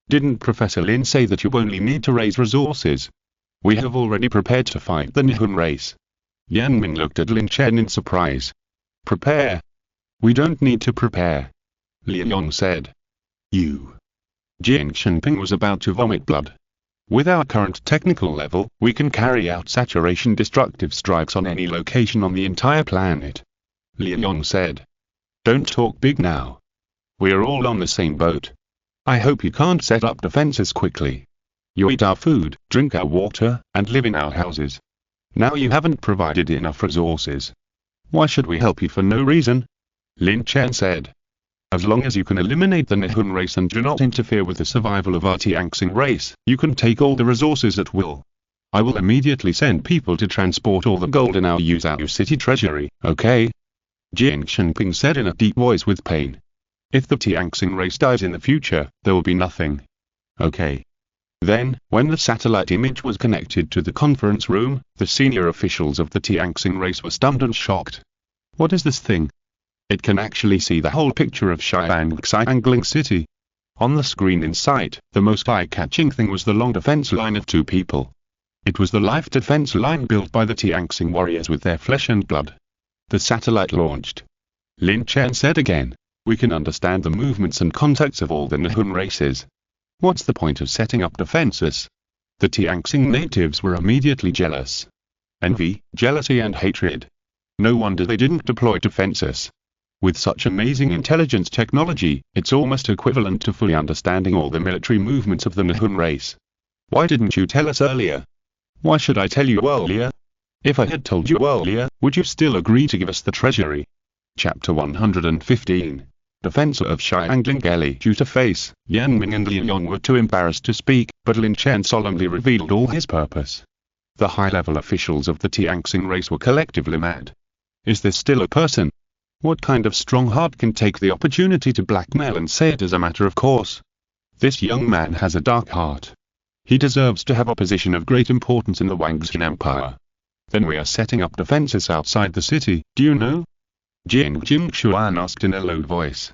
Didn't Professor Lin say that you only need to raise resources? We have already prepared to fight the Nihun race. Yan Min looked at Lin Chen in surprise. Prepare? We don't need to prepare. Li Yong said. You. Jiang Shenping was about to vomit blood. With our current technical level, we can carry out saturation destructive strikes on any location on the entire planet. Li Yong said. Don't talk big now. We are all on the same boat. I hope you can't set up defenses quickly. You eat our food, drink our water, and live in our houses. Now you haven't provided enough resources. Why should we help you for no reason? Lin Chen said. As long as you can eliminate the Nihun race and do not interfere with the survival of our Tianxing race, you can take all the resources at will. I will immediately send people to transport all the gold in our Yuzhou city treasury, okay? Jiang Shenping said in a deep voice with pain. If the Tianxing race dies in the future, there will be nothing. Okay. Then, when the satellite image was connected to the conference room, the senior officials of the Tianxing race were stunned and shocked. What is this thing? It can actually see the whole picture of Xiangling City. On the screen in sight, the most eye-catching thing was the long defense line of 2 people. It was the life defense line built by the Tianxing warriors with their flesh and blood. The satellite launched. Lin Chen said again. We can understand the movements and contacts of all the Nihun races. What's the point of setting up defenses? The Tianxing natives were immediately jealous. Envy, jealousy and hatred. No wonder they didn't deploy defenses. With such amazing intelligence technology, it's almost equivalent to fully understanding all the military movements of the Nihun race. Why didn't you tell us earlier? Why should I tell you earlier? If I had told you earlier, would you still agree to give us the treasury? Chapter 115. Defensor of Xiangling. Due to face, Yan Ming and Lian Yong were too embarrassed to speak, but Lin Chen solemnly revealed all his purpose. The high-level officials of the Tianxing race were collectively mad. Is this still a person? What kind of strong heart can take the opportunity to blackmail and say it as a matter of course? This young man has a dark heart. He deserves to have a position of great importance in the Wangxin Empire. Then we are setting up defenses outside the city, do you know? Jing Xuan asked in a low voice.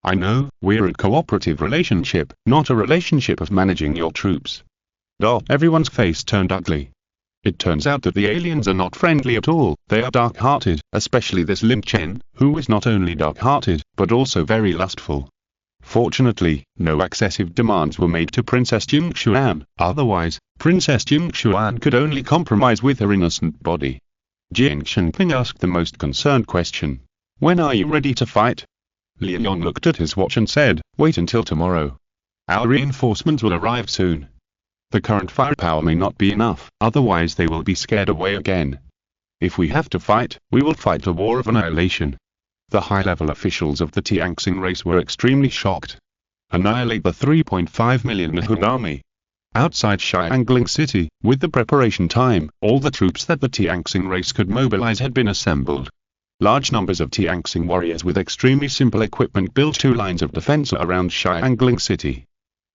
I know, we're a cooperative relationship, not a relationship of managing your troops. Everyone's face turned ugly. It turns out that the aliens are not friendly at all, they are dark-hearted, especially this Lin Chen, who is not only dark-hearted, but also very lustful. Fortunately, no excessive demands were made to Princess Jingxuan, otherwise, Princess Jingxuan could only compromise with her innocent body. Jing Shenping asked the most concerned question. When are you ready to fight? Lian Yong looked at his watch and said, wait until tomorrow. Our reinforcements will arrive soon. The current firepower may not be enough, otherwise they will be scared away again. If we have to fight, we will fight a war of annihilation. The high-level officials of the Tianxing race were extremely shocked. Annihilate the 3.5 million Nihun army. Outside Xiangling City, with the preparation time, all the troops that the Tianxing race could mobilize had been assembled. Large numbers of Tianxing warriors with extremely simple equipment built two lines of defense around Xiangling City.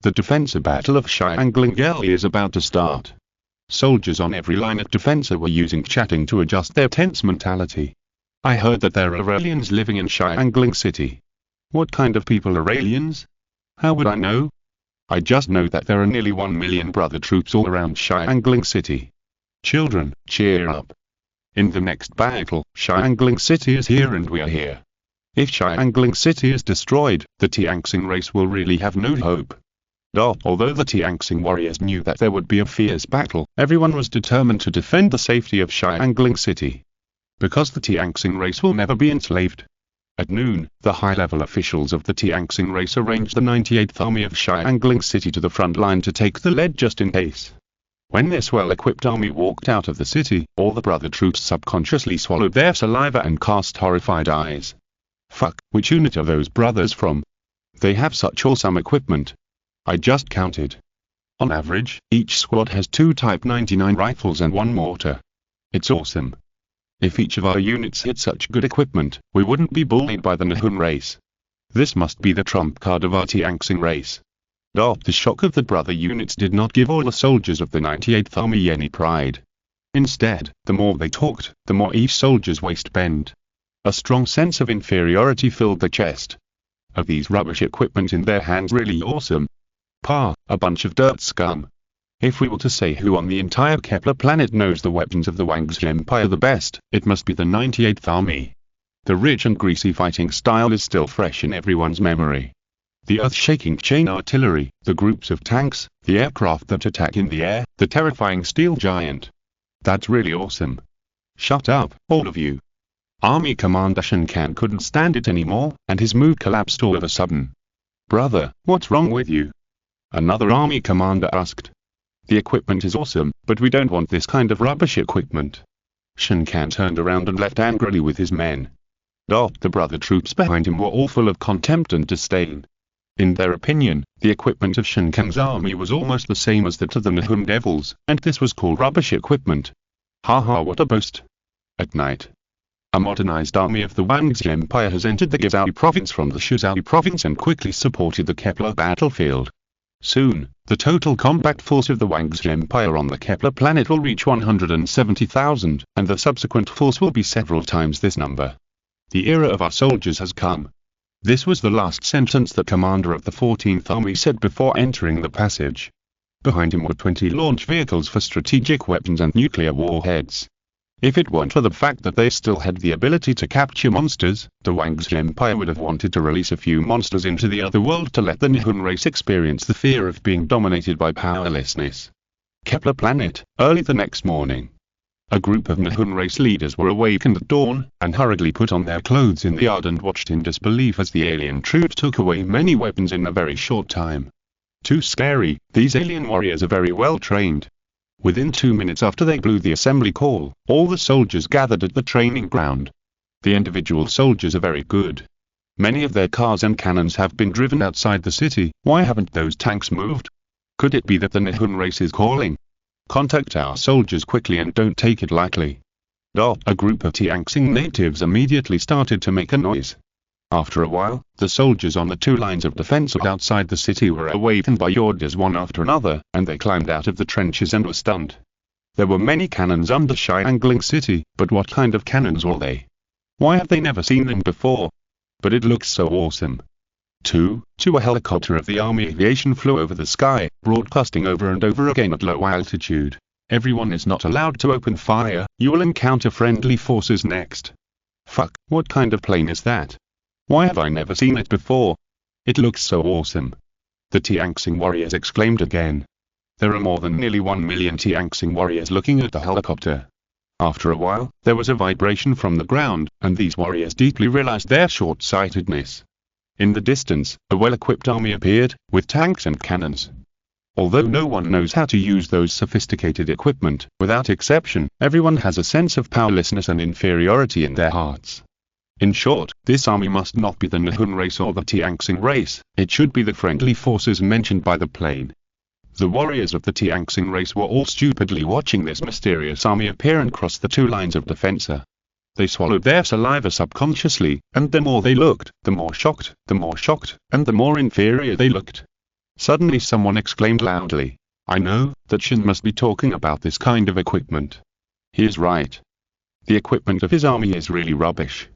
The defensive battle of Xiangling is about to start. Soldiers on every line of defense were using chatting to adjust their tense mentality. I heard that there are aliens living in Xiangling City. What kind of people are aliens? How would I know? I just know that there are nearly 1 million brother troops all around Xiangling City. Children, cheer up. In the next battle, Xiangling City is here and we are here. If Xiangling City is destroyed, the Tianxing race will really have no hope. Although the Tianxing warriors knew that there would be a fierce battle, everyone was determined to defend the safety of Xiangling City. Because the Tianxing race will never be enslaved. At noon, the high-level officials of the Tianxing race arranged the 98th Army of Xiangling City to the front line to take the lead just in case. When this well-equipped army walked out of the city, all the brother troops subconsciously swallowed their saliva and cast horrified eyes. Fuck, which unit are those brothers from? They have such awesome equipment. I just counted. On average, each squad has 2 Type 99 rifles and 1 mortar. It's awesome. If each of our units had such good equipment, we wouldn't be bullied by the Nihun race. This must be the trump card of our Tianxing race. The shock of the brother units did not give all the soldiers of the 98th Army any pride. Instead, the more they talked, the more each soldier's waist bent. A strong sense of inferiority filled their chest. Are these rubbish equipment in their hands really awesome? A bunch of dirt scum. If we were to say who on the entire Kepler planet knows the weapons of the Wangxin Empire the best, it must be the 98th Army. The rich and greasy fighting style is still fresh in everyone's memory. The earth-shaking chain artillery, the groups of tanks, the aircraft that attack in the air, the terrifying steel giant. That's really awesome. Shut up, all of you. Army Commander Shen Kan couldn't stand it anymore, and his mood collapsed all of a sudden. Brother, what's wrong with you? Another army commander asked. The equipment is awesome, but we don't want this kind of rubbish equipment. Shen Kan turned around and left angrily with his men. The brother troops behind him were all full of contempt and disdain. In their opinion, the equipment of Shen Kan's army was almost the same as that of the Nihun Devils, and this was called rubbish equipment. Haha, what a boast. At night, a modernized army of the Wangxi Empire has entered the Guizhou province from the Shuzhou province and quickly supported the Kepler battlefield. Soon, the total combat force of the Wangxi Empire on the Kepler planet will reach 170,000, and the subsequent force will be several times this number. The era of our soldiers has come. This was the last sentence the commander of the 14th Army said before entering the passage. Behind him were 20 launch vehicles for strategic weapons and nuclear warheads. If it weren't for the fact that they still had the ability to capture monsters, the Wangxi Empire would have wanted to release a few monsters into the other world to let the Nihun race experience the fear of being dominated by powerlessness. Kepler planet, early the next morning. A group of Nihun race leaders were awakened at dawn, and hurriedly put on their clothes in the yard and watched in disbelief as the alien troops took away many weapons in a very short time. Too scary, these alien warriors are very well trained. Within 2 minutes after they blew the assembly call, all the soldiers gathered at the training ground. The individual soldiers are very good. Many of their cars and cannons have been driven outside the city. Why haven't those tanks moved? Could it be that the Nihon race is calling? Contact our soldiers quickly and don't take it lightly. A group of Tianxing natives immediately started to make a noise. After a while, the soldiers on the 2 lines of defense outside the city were awakened by orders one after another, and they climbed out of the trenches and were stunned. There were many cannons under Xiangling City, but what kind of cannons were they? Why have they never seen them before? But it looks so awesome. A helicopter of the Army Aviation flew over the sky, broadcasting over and over again at low altitude. Everyone is not allowed to open fire, you will encounter friendly forces next. Fuck, what kind of plane is that? Why have I never seen it before? It looks so awesome. The Tianxing warriors exclaimed again. There are more than nearly 1 million Tianxing warriors looking at the helicopter. After a while, there was a vibration from the ground, and these warriors deeply realized their short-sightedness. In the distance, a well-equipped army appeared, with tanks and cannons. Although no one knows how to use those sophisticated equipment, without exception, everyone has a sense of powerlessness and inferiority in their hearts. In short, this army must not be the Nihon race or the Tianxing race, it should be the friendly forces mentioned by the plane. The warriors of the Tianxing race were all stupidly watching this mysterious army appear and cross the 2 lines of defense. They swallowed their saliva subconsciously, and the more they looked, the more shocked, and the more inferior they looked. Suddenly someone exclaimed loudly, "I know, that Shin must be talking about this kind of equipment." He is right. The equipment of his army is really rubbish.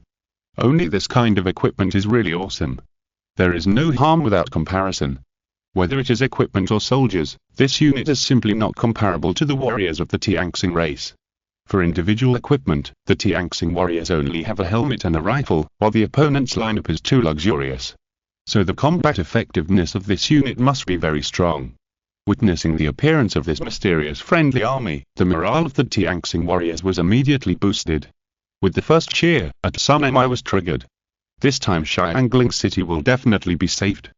Only this kind of equipment is really awesome. There is no harm without comparison. Whether it is equipment or soldiers, this unit is simply not comparable to the warriors of the Tianxing race. For individual equipment, the Tianxing warriors only have a helmet and a rifle, while the opponent's lineup is too luxurious. So the combat effectiveness of this unit must be very strong. Witnessing the appearance of this mysterious friendly army, the morale of the Tianxing warriors was immediately boosted. With the first cheer, a tsunami was triggered. This time Xiangling City will definitely be saved.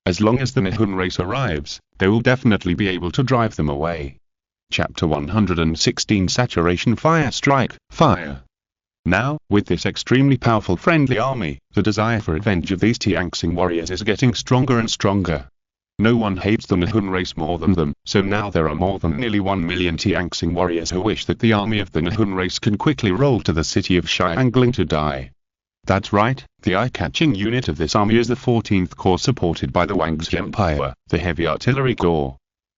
As long as the Nihon race arrives, they will definitely be able to drive them away. Chapter 116 Saturation Fire Strike, Fire. Now, with this extremely powerful friendly army, the desire for revenge of these Tianxing warriors is getting stronger and stronger. No one hates the Nihon race more than them, so now there are more than nearly 1 million Tianxing warriors who wish that the army of the Nihon race can quickly roll to the city of Xiangling to die. That's right, the eye-catching unit of this army is the 14th Corps supported by the Wangzhe Empire, the Heavy Artillery Corps.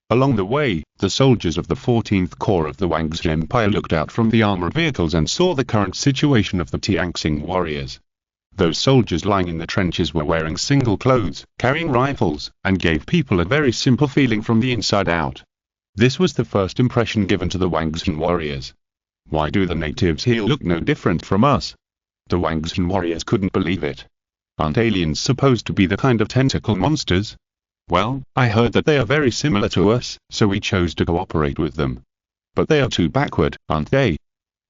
Along the way, the soldiers of the 14th Corps of the Wangzhe Empire looked out from the armored vehicles and saw the current situation of the Tianxing warriors. Those soldiers lying in the trenches were wearing single clothes, carrying rifles, and gave people a very simple feeling from the inside out. This was the first impression given to the Wangzhe warriors. Why do the natives here look no different from us? The Wangzhe warriors couldn't believe it. Aren't aliens supposed to be the kind of tentacle monsters? Well, I heard that they are very similar to us, so we chose to cooperate with them. But they are too backward, aren't they?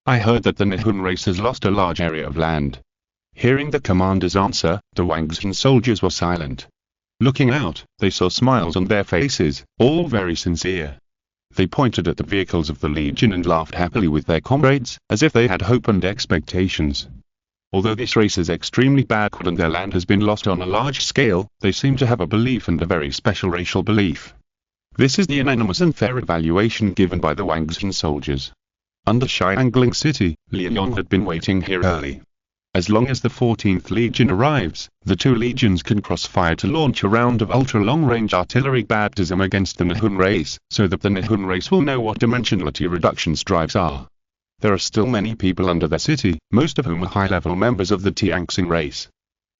I heard that the Nihon race has lost a large area of land. Hearing the commander's answer, the Wangzhe soldiers were silent. Looking out, they saw smiles on their faces, all very sincere. They pointed at the vehicles of the Legion and laughed happily with their comrades, as if they had hope and expectations. Although this race is extremely backward and their land has been lost on a large scale, they seem to have a belief and a very special racial belief. This is the unanimous and fair evaluation given by the Wangzhe soldiers. Under Xiangling City, Liu Yong had been waiting here early. As long as the 14th Legion arrives, the 2 legions can cross-fire to launch a round of ultra-long-range artillery baptism against the Nihon race, so that the Nihon race will know what dimensionality reduction strikes are. There are still many people under the city, most of whom are high-level members of the Tianxing race.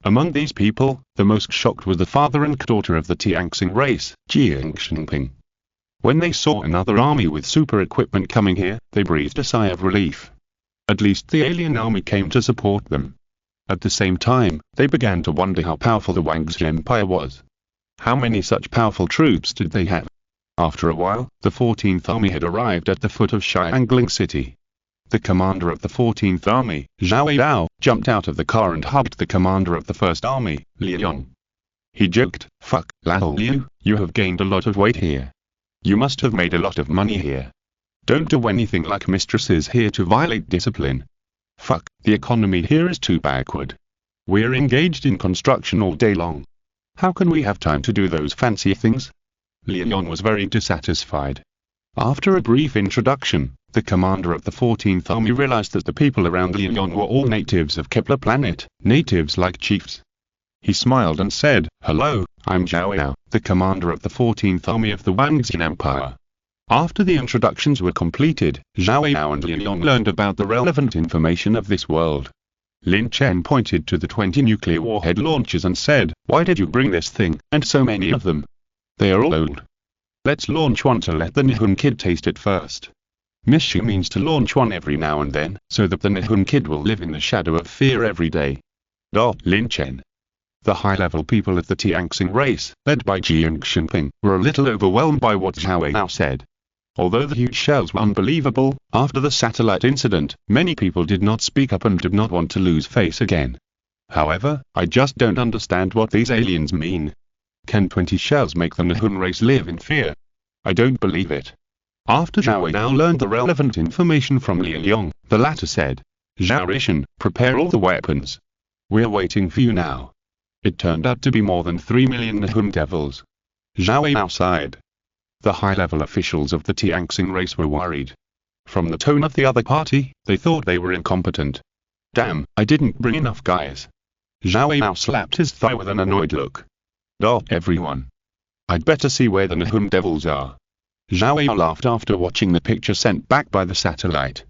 Among these people, the most shocked were the father and daughter of the Tianxing race, Jiang Xingping. When they saw another army with super equipment coming here, they breathed a sigh of relief. At least the alien army came to support them. At the same time, they began to wonder how powerful the Wangzhe Empire was. How many such powerful troops did they have? After a while, the 14th Army had arrived at the foot of Xiangling City. The commander of the 14th Army, Zhao Yao, jumped out of the car and hugged the commander of the 1st Army, Liu Yong. He joked, Fuck, Lao Liu, you have gained a lot of weight here. You must have made a lot of money here. Don't do anything like mistresses here to violate discipline. Fuck, the economy here is too backward. We're engaged in construction all day long. How can we have time to do those fancy things? Lin Chen was very dissatisfied. After a brief introduction, the commander of the 14th Army realized that the people around Lin Chen were all natives of Kepler planet, natives like chiefs. He smiled and said, "Hello, I'm Zhao Yao, the commander of the 14th Army of the Wangxian Empire." After the introductions were completed, Zhao Yao and Lin Chen learned about the relevant information of this world. Lin Chen pointed to the 20 nuclear warhead launchers and said, "Why did you bring this thing, and so many of them? They are all old. Let's launch one to let the Nihun kid taste it first." Mishu means to launch one every now and then, so that the Nihun kid will live in the shadow of fear every day. Lin Chen. The high-level people of the Tianxing race, led by Jiang Xinping, were a little overwhelmed by what Zhao Yao said. Although the huge shells were unbelievable, after the satellite incident, many people did not speak up and did not want to lose face again. However, I just don't understand what these aliens mean. Can 20 shells make the Nihun race live in fear? I don't believe it. After Zhao Yao learned the relevant information from Lin Chen, the latter said, "Zhao Rishan, prepare all the weapons. We're waiting for you now." It turned out to be more than 3 million Nihun devils. Zhao Yao sighed. The high-level officials of the Tianxing race were worried. From the tone of the other party, they thought they were incompetent. "Damn, I didn't bring enough guys." Zhao Yao slapped his thigh with an annoyed look. Everyone. I'd better see where the Nihun devils are." Zhao Yao laughed after watching the picture sent back by the satellite.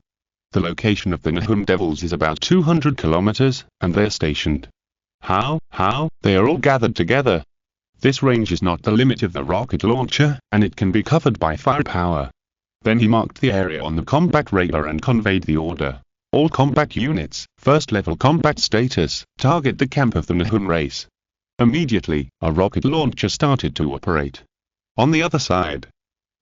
The location of the Nihun devils is about 200 kilometers, and they're stationed. How? They are all gathered together. This range is not the limit of the rocket launcher, and it can be covered by firepower. Then he marked the area on the combat radar and conveyed the order. All combat units, first-level combat status, target the camp of the Nihun race. Immediately, a rocket launcher started to operate. On the other side,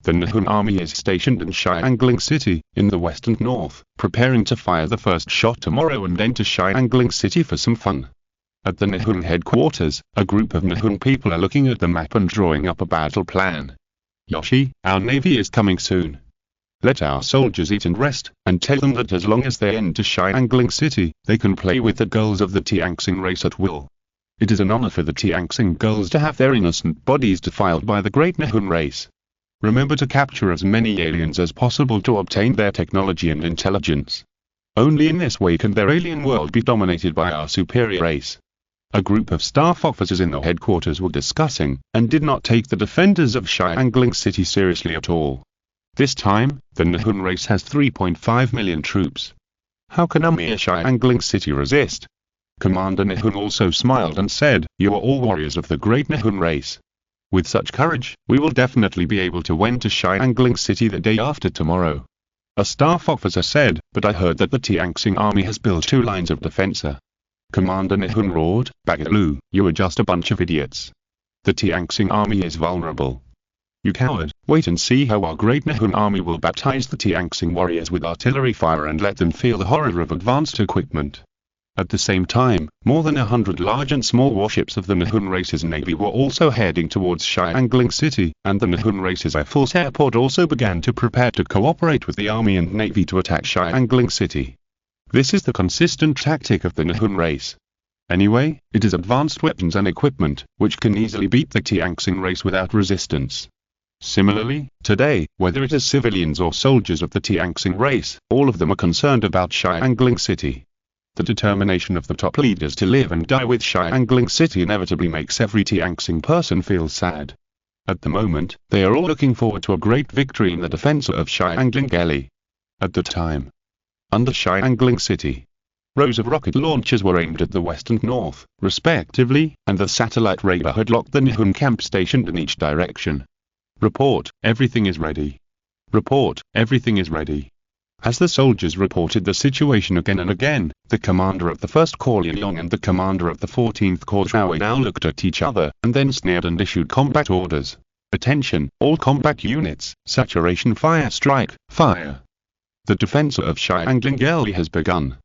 the Nihun army is stationed in Xiangling City, in the west and north, preparing to fire the first shot tomorrow and enter Xiangling City for some fun. At the Nihun headquarters, a group of Nihun people are looking at the map and drawing up a battle plan. "Yoshi, our navy is coming soon. Let our soldiers eat and rest, and tell them that as long as they enter Xiangling City, they can play with the girls of the Tianxing race at will. It is an honor for the Tianxing girls to have their innocent bodies defiled by the great Nihun race. Remember to capture as many aliens as possible to obtain their technology and intelligence. Only in this way can their alien world be dominated by our superior race." A group of staff officers in the headquarters were discussing, and did not take the defenders of Xiangling City seriously at all. This time, the Nihun race has 3.5 million troops. How can a mere Xiangling City resist? Commander Nihun also smiled and said, "You are all warriors of the great Nihun race. With such courage, we will definitely be able to win to Xiangling City the day after tomorrow." A staff officer said, "But I heard that the Tianxing army has built 2 lines of defense." Commander Nihun roared, "Bagalu, you are just a bunch of idiots. The Tianxing army is vulnerable. You coward, wait and see how our great Nihun army will baptize the Tianxing warriors with artillery fire and let them feel the horror of advanced equipment." At the same time, more than 100 large and small warships of the Nihun race's navy were also heading towards Xiangling City, and the Nihun race's Air Force airport also began to prepare to cooperate with the army and navy to attack Xiangling City. This is the consistent tactic of the Nihun race. Anyway, it is advanced weapons and equipment, which can easily beat the Tianxing race without resistance. Similarly, today, whether it is civilians or soldiers of the Tianxing race, all of them are concerned about Xiangling City. The determination of the top leaders to live and die with Xiangling City inevitably makes every Tianxing person feel sad. At the moment, they are all looking forward to a great victory in the defense of Xiangling Galley. At the time, under Xiangling City, rows of rocket launchers were aimed at the west and north, respectively, and the satellite radar had locked the Nihun camp stationed in each direction. "Report, everything is ready. Report, everything is ready." As the soldiers reported the situation again and again, the commander of the 1st Corps Lin Chen and the commander of the 14th Corps Zhao Yao looked at each other, and then sneered and issued combat orders. "Attention, all combat units, saturation fire strike, fire. The defense of Xiangling Galley has begun."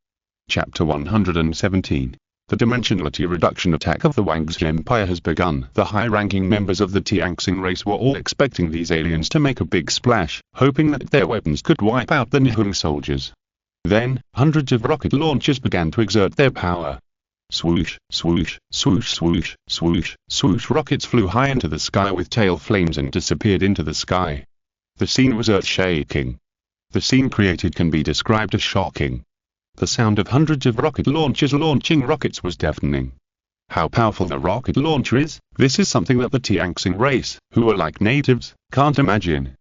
Chapter 117. The dimensionality reduction attack of the Wang's Empire has begun. The high-ranking members of the Tianxing race were all expecting these aliens to make a big splash, hoping that their weapons could wipe out the Nihon soldiers. Then, hundreds of rocket launchers began to exert their power. Swoosh, swoosh, swoosh, swoosh, swoosh, swoosh. Rockets flew high into the sky with tail flames and disappeared into the sky. The scene was earth-shaking. The scene created can be described as shocking. The sound of hundreds of rocket launchers launching rockets was deafening. How powerful the rocket launcher is, this is something that the Tianxing race, who are like natives, can't imagine.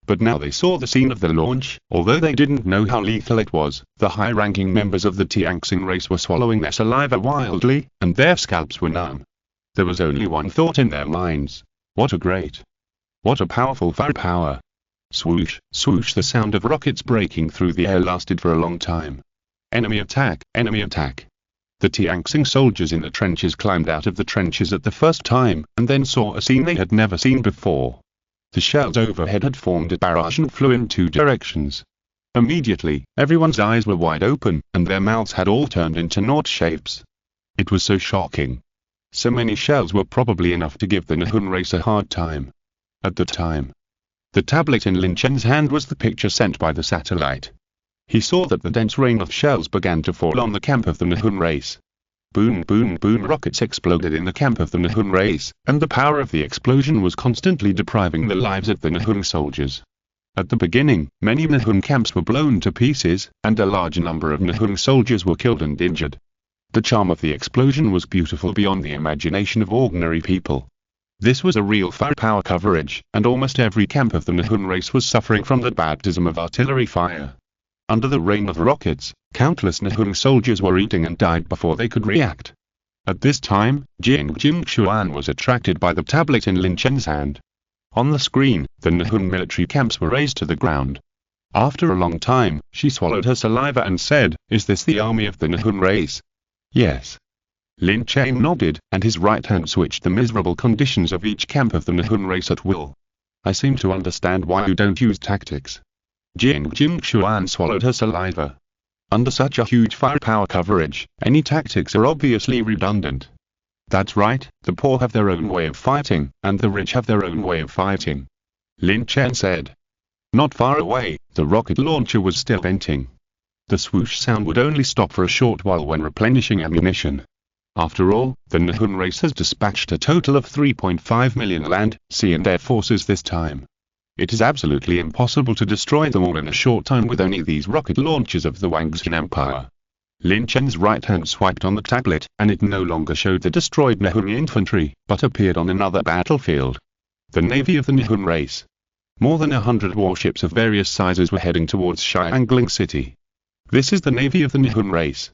But now they saw the scene of the launch, although they didn't know how lethal it was. The high-ranking members of the Tianxing race were swallowing their saliva wildly, and their scalps were numb. There was only one thought in their minds. What a powerful firepower. Swoosh, swoosh. The sound of rockets breaking through the air lasted for a long time. Enemy attack, enemy attack. The Tianxing soldiers in the trenches climbed out of the trenches at the first time, and then saw a scene they had never seen before. The shells overhead had formed a barrage and flew in two directions. Immediately, everyone's eyes were wide open, and their mouths had all turned into knot shapes. It was so shocking. So many shells were probably enough to give the Nihon race a hard time. At the time, the tablet in Lin Chen's hand was the picture sent by the satellite. He saw that the dense rain of shells began to fall on the camp of the Nihon race. Boom, boom, boom. Rockets exploded in the camp of the Nihon race, and the power of the explosion was constantly depriving the lives of the Nihon soldiers. At the beginning, many Nihon camps were blown to pieces, and a large number of Nihon soldiers were killed and injured. The charm of the explosion was beautiful beyond the imagination of ordinary people. This was a real firepower coverage, and almost every camp of the Nihon race was suffering from the baptism of artillery fire. Under the rain of rockets, countless Nihon soldiers were eating and died before they could react. At this time, Jing Xuan was attracted by the tablet in Lin Chen's hand. On the screen, the Nihon military camps were razed to the ground. After a long time, she swallowed her saliva and said, "Is this the army of the Nihon race?" "Yes." Lin Chen nodded, and his right hand switched the miserable conditions of each camp of the Nihon race at will. "I seem to understand why you don't use tactics." Jing Xuan swallowed her saliva. Under such a huge firepower coverage, any tactics are obviously redundant. That's right, the poor have their own way of fighting, and the rich have their own way of fighting. Lin Chen said. Not far away, the rocket launcher was still venting. The swoosh sound would only stop for a short while when replenishing ammunition. After all, the Nihon race has dispatched a total of 3.5 million land, sea and air forces this time. It is absolutely impossible to destroy them all in a short time with only these rocket launchers of the Wang's Empire. Lin Chen's right hand swiped on the tablet, and it no longer showed the destroyed Nihon infantry, but appeared on another battlefield. The navy of the Nihon race. More than 100 warships of various sizes were heading towards Xiangling City. This is the navy of the Nihon race.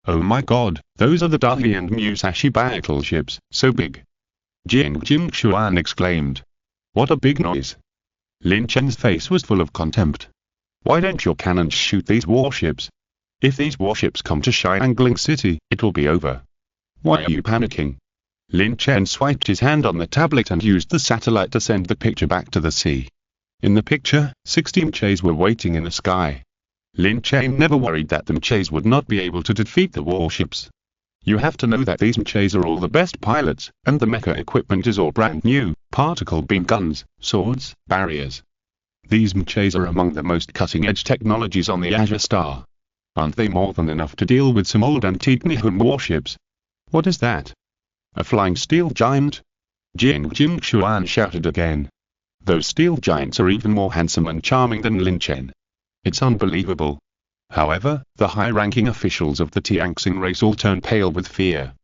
Oh my god, those are the Dahi and Musashi battleships, so big. Jing Xuan exclaimed. What a big noise. Lin Chen's face was full of contempt. Why don't your cannons shoot these warships? If these warships come to Xiangling City, it will be over. Why are you panicking? Lin Chen swiped his hand on the tablet and used the satellite to send the picture back to the sea. In the picture, 16 Mechas were waiting in the sky. Lin Chen never worried that the Mechas would not be able to defeat the warships. You have to know that these Mechas are all the best pilots, and the mecha equipment is all brand new, particle beam guns, swords, barriers. These Mechas are among the most cutting-edge technologies on the Azure Star. Aren't they more than enough to deal with some old antique Nihon warships? What is that? A flying steel giant? Jing Xuan shouted again. Those steel giants are even more handsome and charming than Lin Chen. It's unbelievable. However, the high-ranking officials of the Tianxing race all turned pale with fear.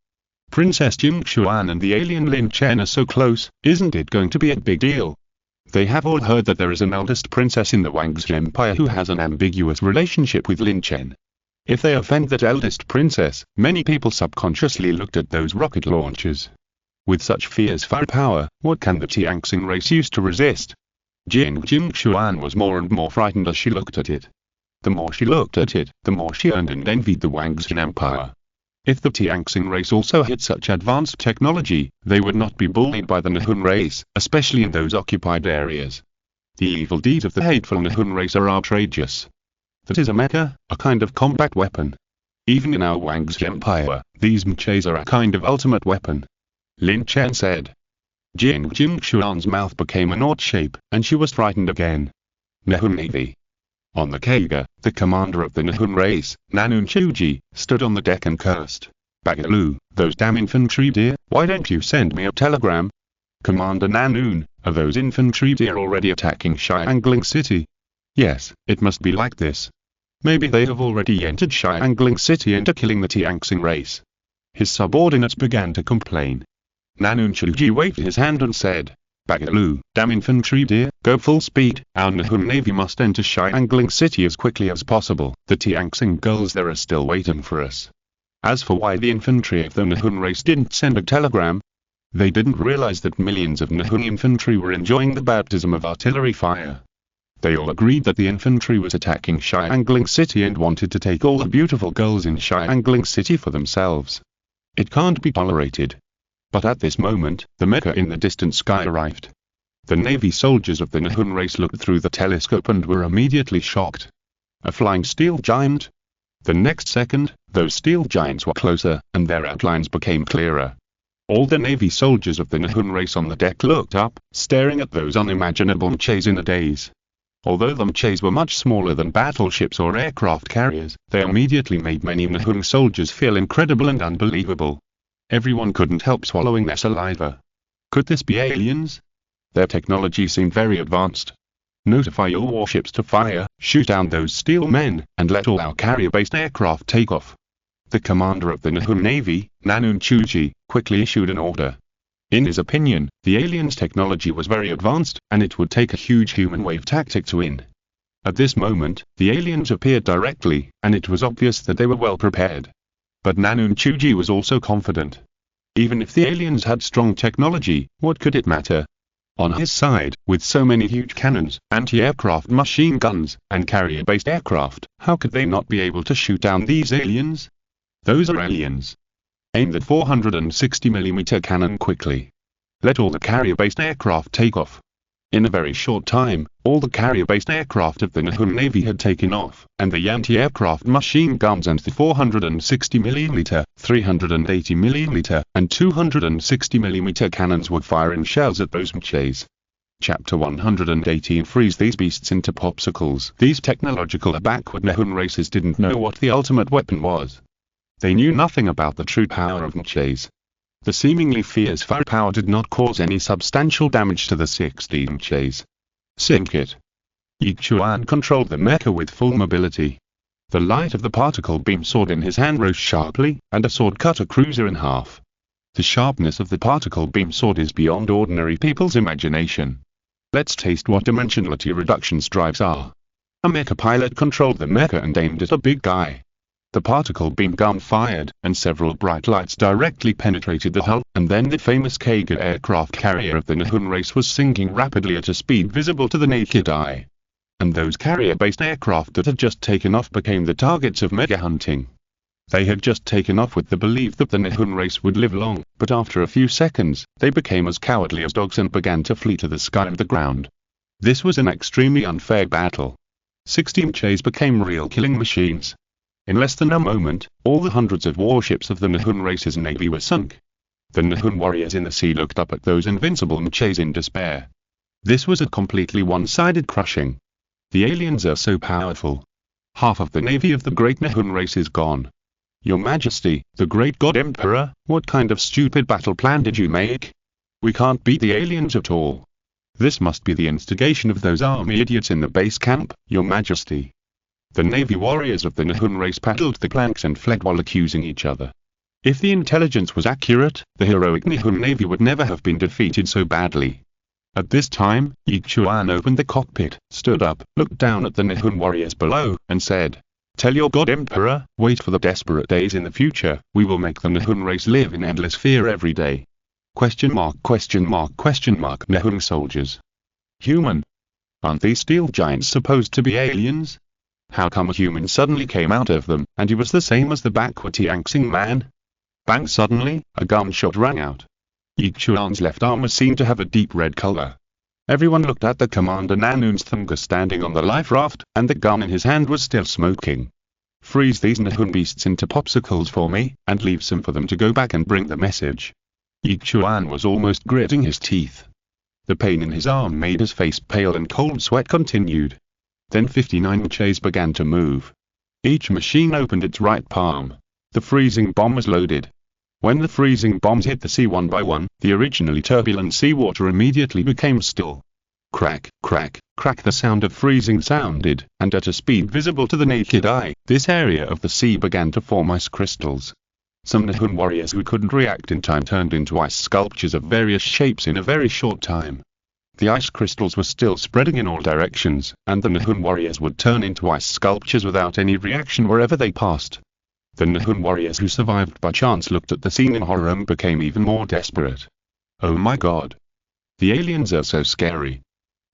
Princess Jing Xuan and the alien Lin Chen are so close, isn't it going to be a big deal? They have all heard that there is an eldest princess in the Wang's Empire who has an ambiguous relationship with Lin Chen. If they offend that eldest princess, many people subconsciously looked at those rocket launchers. With such fierce firepower, what can the Tianxing race use to resist? Jing Xuan was more and more frightened as she looked at it. The more she looked at it, the more she earned and envied the Wang's Empire. If the Tianxing race also had such advanced technology, they would not be bullied by the Nihon race, especially in those occupied areas. The evil deeds of the hateful Nihon race are outrageous. That is a mecha, a kind of combat weapon. Even in our Wang's empire, these Mechas are a kind of ultimate weapon. Lin Chen said. Jing Xuan's mouth became an odd shape, and she was frightened again. Nihun Navy. On the Kaga, the commander of the Nihun race, Nanun Chuji, stood on the deck and cursed. Bagaloo, those damn infantry deer, why don't you send me a telegram? Commander Nanun, are those infantry deer already attacking Xiangling City? Yes, it must be like this. Maybe they have already entered Xiangling City and are killing the Tianxing race. His subordinates began to complain. Nanun Chuji waved his hand and said, Bagaloo, damn infantry deer, go full speed, our Nihun Navy must enter Xiangling City as quickly as possible, the Tianxing girls there are still waiting for us. As for why the infantry of the Nihun race didn't send a telegram, they didn't realize that millions of Nihun infantry were enjoying the baptism of artillery fire. They all agreed that the infantry was attacking Xiangling City and wanted to take all the beautiful girls in Xiangling City for themselves. It can't be tolerated. But at this moment, the Mecha in the distant sky arrived. The Navy soldiers of the Nihun race looked through the telescope and were immediately shocked. A flying steel giant? The next second, those steel giants were closer, and their outlines became clearer. All the Navy soldiers of the Nihun race on the deck looked up, staring at those unimaginable Mechas in a daze. Although the Mechas were much smaller than battleships or aircraft carriers, they immediately made many Nihun soldiers feel incredible and unbelievable. Everyone couldn't help swallowing their saliva. Could this be aliens? Their technology seemed very advanced. Notify your warships to fire, shoot down those steel men, and let all our carrier-based aircraft take off. The commander of the Nihun Navy, Nanun Chuji, quickly issued an order. In his opinion, the aliens' technology was very advanced, and it would take a huge human wave tactic to win. At this moment, the aliens appeared directly, and it was obvious that they were well prepared. But Nanun Chuji was also confident. Even if the aliens had strong technology, what could it matter? On his side, with so many huge cannons, anti-aircraft machine guns, and carrier-based aircraft, how could they not be able to shoot down these aliens? Those are aliens. Aim the 460mm cannon quickly. Let all the carrier-based aircraft take off. In a very short time, all the carrier-based aircraft of the Nihun Navy had taken off, and the anti-aircraft machine guns and the 460mm, 380mm, and 260mm cannons were firing shells at those Mechas. Chapter 118 Freeze these beasts into popsicles. These technological backward Nihun races didn't know what the ultimate weapon was. They knew nothing about the true power of Mechas. The seemingly fierce firepower did not cause any substantial damage to the 16 Mechas. Sink it. Yi Chuan controlled the Mecha with full mobility. The light of the particle beam sword in his hand rose sharply, and a sword cut a cruiser in half. The sharpness of the particle beam sword is beyond ordinary people's imagination. Let's taste what dimensionality reduction strikes are. A Mecha pilot controlled the Mecha and aimed at a big guy. The particle beam gun fired, and several bright lights directly penetrated the hull, and then the famous Kaga aircraft carrier of the Nihun race was sinking rapidly at a speed visible to the naked eye. And those carrier-based aircraft that had just taken off became the targets of mega hunting. They had just taken off with the belief that the Nihun race would live long, but after a few seconds, they became as cowardly as dogs and began to flee to the sky and the ground. This was an extremely unfair battle. 16 Mechas became real killing machines. In less than a moment, all the hundreds of warships of the Nihun race's navy were sunk. The Nihun warriors in the sea looked up at those invincible Mechas in despair. This was a completely one-sided crushing. The aliens are so powerful. Half of the navy of the great Nihun race is gone. Your Majesty, the great God Emperor, what kind of stupid battle plan did you make? We can't beat the aliens at all. This must be the instigation of those army idiots in the base camp, Your Majesty. The navy warriors of the Nihun race paddled the planks and fled while accusing each other. If the intelligence was accurate, the heroic Nihun navy would never have been defeated so badly. At this time, Yi Chuan opened the cockpit, stood up, looked down at the Nihun warriors below, and said, "Tell your God Emperor, wait for the desperate days in the future, we will make the Nihun race live in endless fear every day." Nihun soldiers. Human. Aren't these steel giants supposed to be aliens? How come a human suddenly came out of them, and he was the same as the backward Tianxing man? Bang! Suddenly, a gunshot rang out. Yi Chuan's left arm was seen to have a deep red color. Everyone looked at the commander Nanun's Thunga standing on the life raft, and the gun in his hand was still smoking. freeze these Nihun beasts into popsicles for me, and leave some for them to go back and bring the message. Yi Chuan was almost gritting his teeth. The pain in his arm made his face pale and cold sweat continued. Then 59 Mechas began to move. Each machine opened its right palm. The freezing bomb was loaded. When the freezing bombs hit the sea one by one, the originally turbulent seawater immediately became still. Crack, crack, crack, the sound of freezing sounded, and at a speed visible to the naked eye, this area of the sea began to form ice crystals. Some Nihun warriors who couldn't react in time turned into ice sculptures of various shapes in a very short time. The ice crystals were still spreading in all directions, and the Nihun warriors would turn into ice sculptures without any reaction wherever they passed. The Nihun warriors who survived by chance looked at the scene in horror and became even more desperate. Oh my god. The aliens are so scary.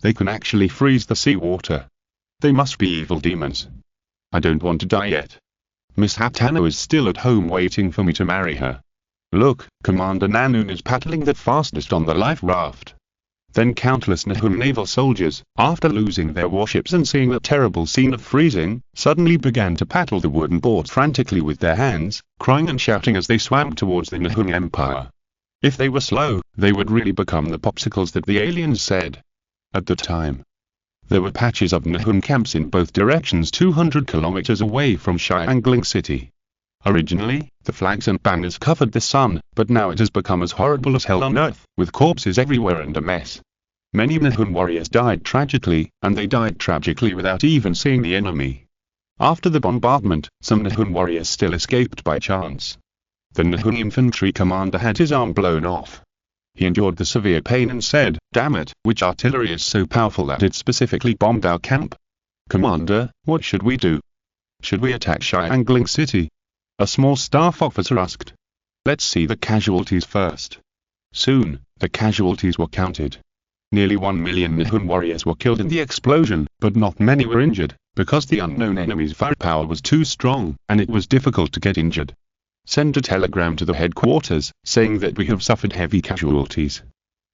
They can actually freeze the seawater. They must be evil demons. I don't want to die yet. Miss Hatano is still at home waiting for me to marry her. Look, Commander Nanoon is paddling the fastest on the life raft. Then countless Nihun naval soldiers, after losing their warships and seeing that terrible scene of freezing, suddenly began to paddle the wooden board frantically with their hands, crying and shouting as they swam towards the Nihun Empire. If they were slow, they would really become the popsicles that the aliens said. At the time, there were patches of Nihun camps in both directions 200 kilometers away from Xiangling City. Originally, the flags and banners covered the sun, but now it has become as horrible as hell on earth, with corpses everywhere and a mess. Many Nihun warriors died tragically, and they died tragically without even seeing the enemy. After the bombardment, some Nihun warriors still escaped by chance. The Nihun infantry commander had his arm blown off. He endured the severe pain and said, "Damn it, which artillery is so powerful that it specifically bombed our camp? Commander, what should we do? Should we attack Xiangling City?" A small staff officer asked. "Let's see the casualties first." Soon, the casualties were counted. Nearly 1 million Nihun warriors were killed in the explosion, but not many were injured, because the unknown enemy's firepower was too strong, and it was difficult to get injured. Send a telegram to the headquarters, saying that we have suffered heavy casualties.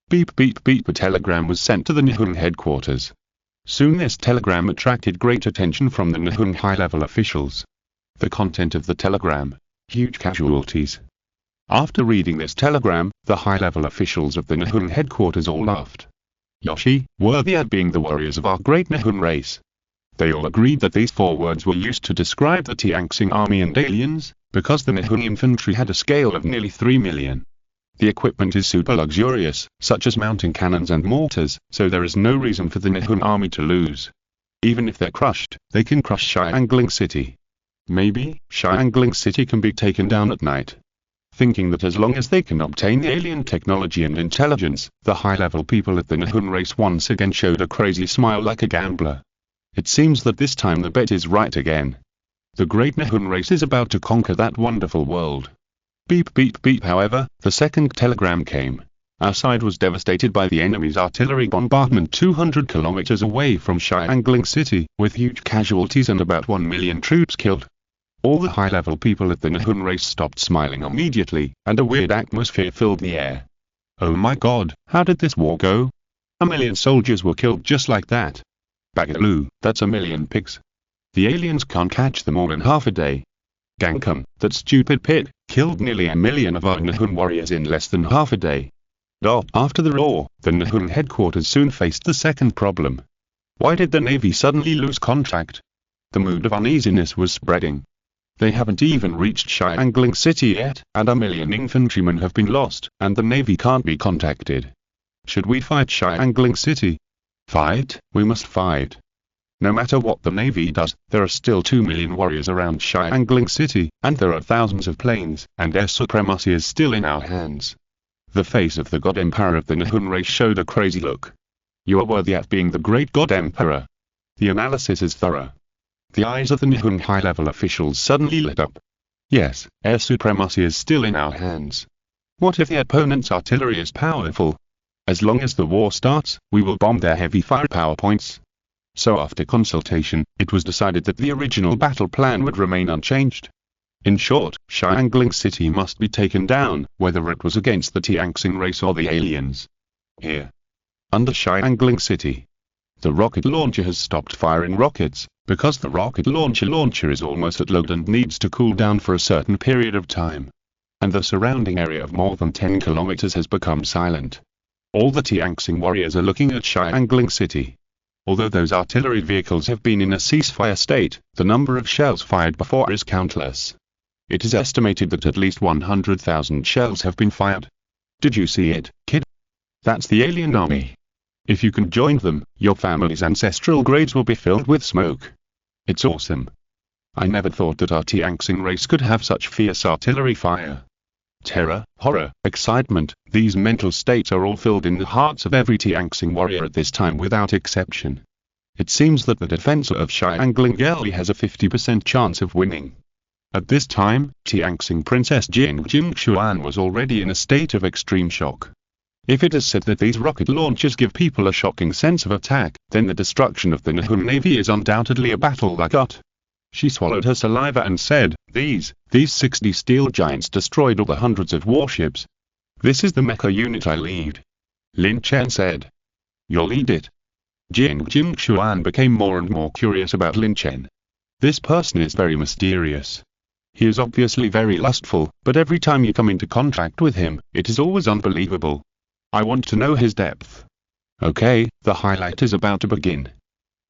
Beep beep beep. A telegram was sent to the Nihun headquarters. Soon this telegram attracted great attention from the Nihun high-level officials. The content of the telegram: huge casualties. After reading this telegram, the high-level officials of the Nihun headquarters all laughed. Yoshi, worthy at being the warriors of our great Nihun race. They all agreed that these 4 words were used to describe the Tianxing army and aliens, because the Nihun infantry had a scale of nearly 3 million. The equipment is super luxurious, such as mounting cannons and mortars, so there is no reason for the Nihun army to lose. Even if they're crushed, they can crush Xiangling City. Maybe, Xiangling City can be taken down at night. Thinking that as long as they can obtain the alien technology and intelligence, the high-level people at the Nihun race once again showed a crazy smile like a gambler. It seems that this time the bet is right again. The great Nihun race is about to conquer that wonderful world. Beep beep beep. However, the second telegram came. Our side was devastated by the enemy's artillery bombardment 200 kilometers away from Xiangling City, with huge casualties and about 1 million troops killed. All the high-level people at the Nihun race stopped smiling immediately, and a weird atmosphere filled the air. Oh my god, how did this war go? 1 million soldiers were killed just like that. Bagaloo, that's 1 million pigs. The aliens can't catch them all in half a day. Gankum, that stupid pig, killed nearly 1 million of our Nihun warriors in less than half a day. After the war, the Nihun headquarters soon faced the second problem. Why did the Navy suddenly lose contact? The mood of uneasiness was spreading. They haven't even reached Xiangling City yet, and 1 million infantrymen have been lost, and the Navy can't be contacted. Should we fight Xiangling City? Fight, we must fight. No matter what the Navy does, there are still 2 million warriors around Xiangling City, and there are thousands of planes, and air supremacy is still in our hands. The face of the God Emperor of the Nihun race showed a crazy look. You are worthy at being the great God Emperor. The analysis is thorough. The eyes of the Nihun high-level officials suddenly lit up. Yes, air supremacy is still in our hands. What if the opponent's artillery is powerful? As long as the war starts, we will bomb their heavy firepower points. So after consultation, it was decided that the original battle plan would remain unchanged. In short, Xiangling City must be taken down, whether it was against the Tianxing race or the aliens. Here. Under Xiangling City. The rocket launcher has stopped firing rockets, because the rocket launcher is almost at load and needs to cool down for a certain period of time. And the surrounding area of more than 10 kilometers has become silent. All the Tianxing warriors are looking at Xiangling City. Although those artillery vehicles have been in a ceasefire state, the number of shells fired before is countless. It is estimated that at least 100,000 shells have been fired. Did you see it, kid? That's the alien army. If you can join them, your family's ancestral graves will be filled with smoke. It's awesome. I never thought that our Tianxing race could have such fierce artillery fire. Terror, horror, excitement, these mental states are all filled in the hearts of every Tianxing warrior at this time without exception. It seems that the defense of Xiangling has a 50% chance of winning. At this time, Tianxing Princess Jingxuan was already in a state of extreme shock. If it is said that these rocket launchers give people a shocking sense of attack, then the destruction of the Nihun Navy is undoubtedly a battle like that. She swallowed her saliva and said, These 60 steel giants destroyed all the hundreds of warships. This is the Mecha unit I lead. Lin Chen said. You'll lead it. Jingxuan became more and more curious about Lin Chen. This person is very mysterious. He is obviously very lustful, but every time you come into contact with him, it is always unbelievable. I want to know his depth. Okay, the highlight is about to begin.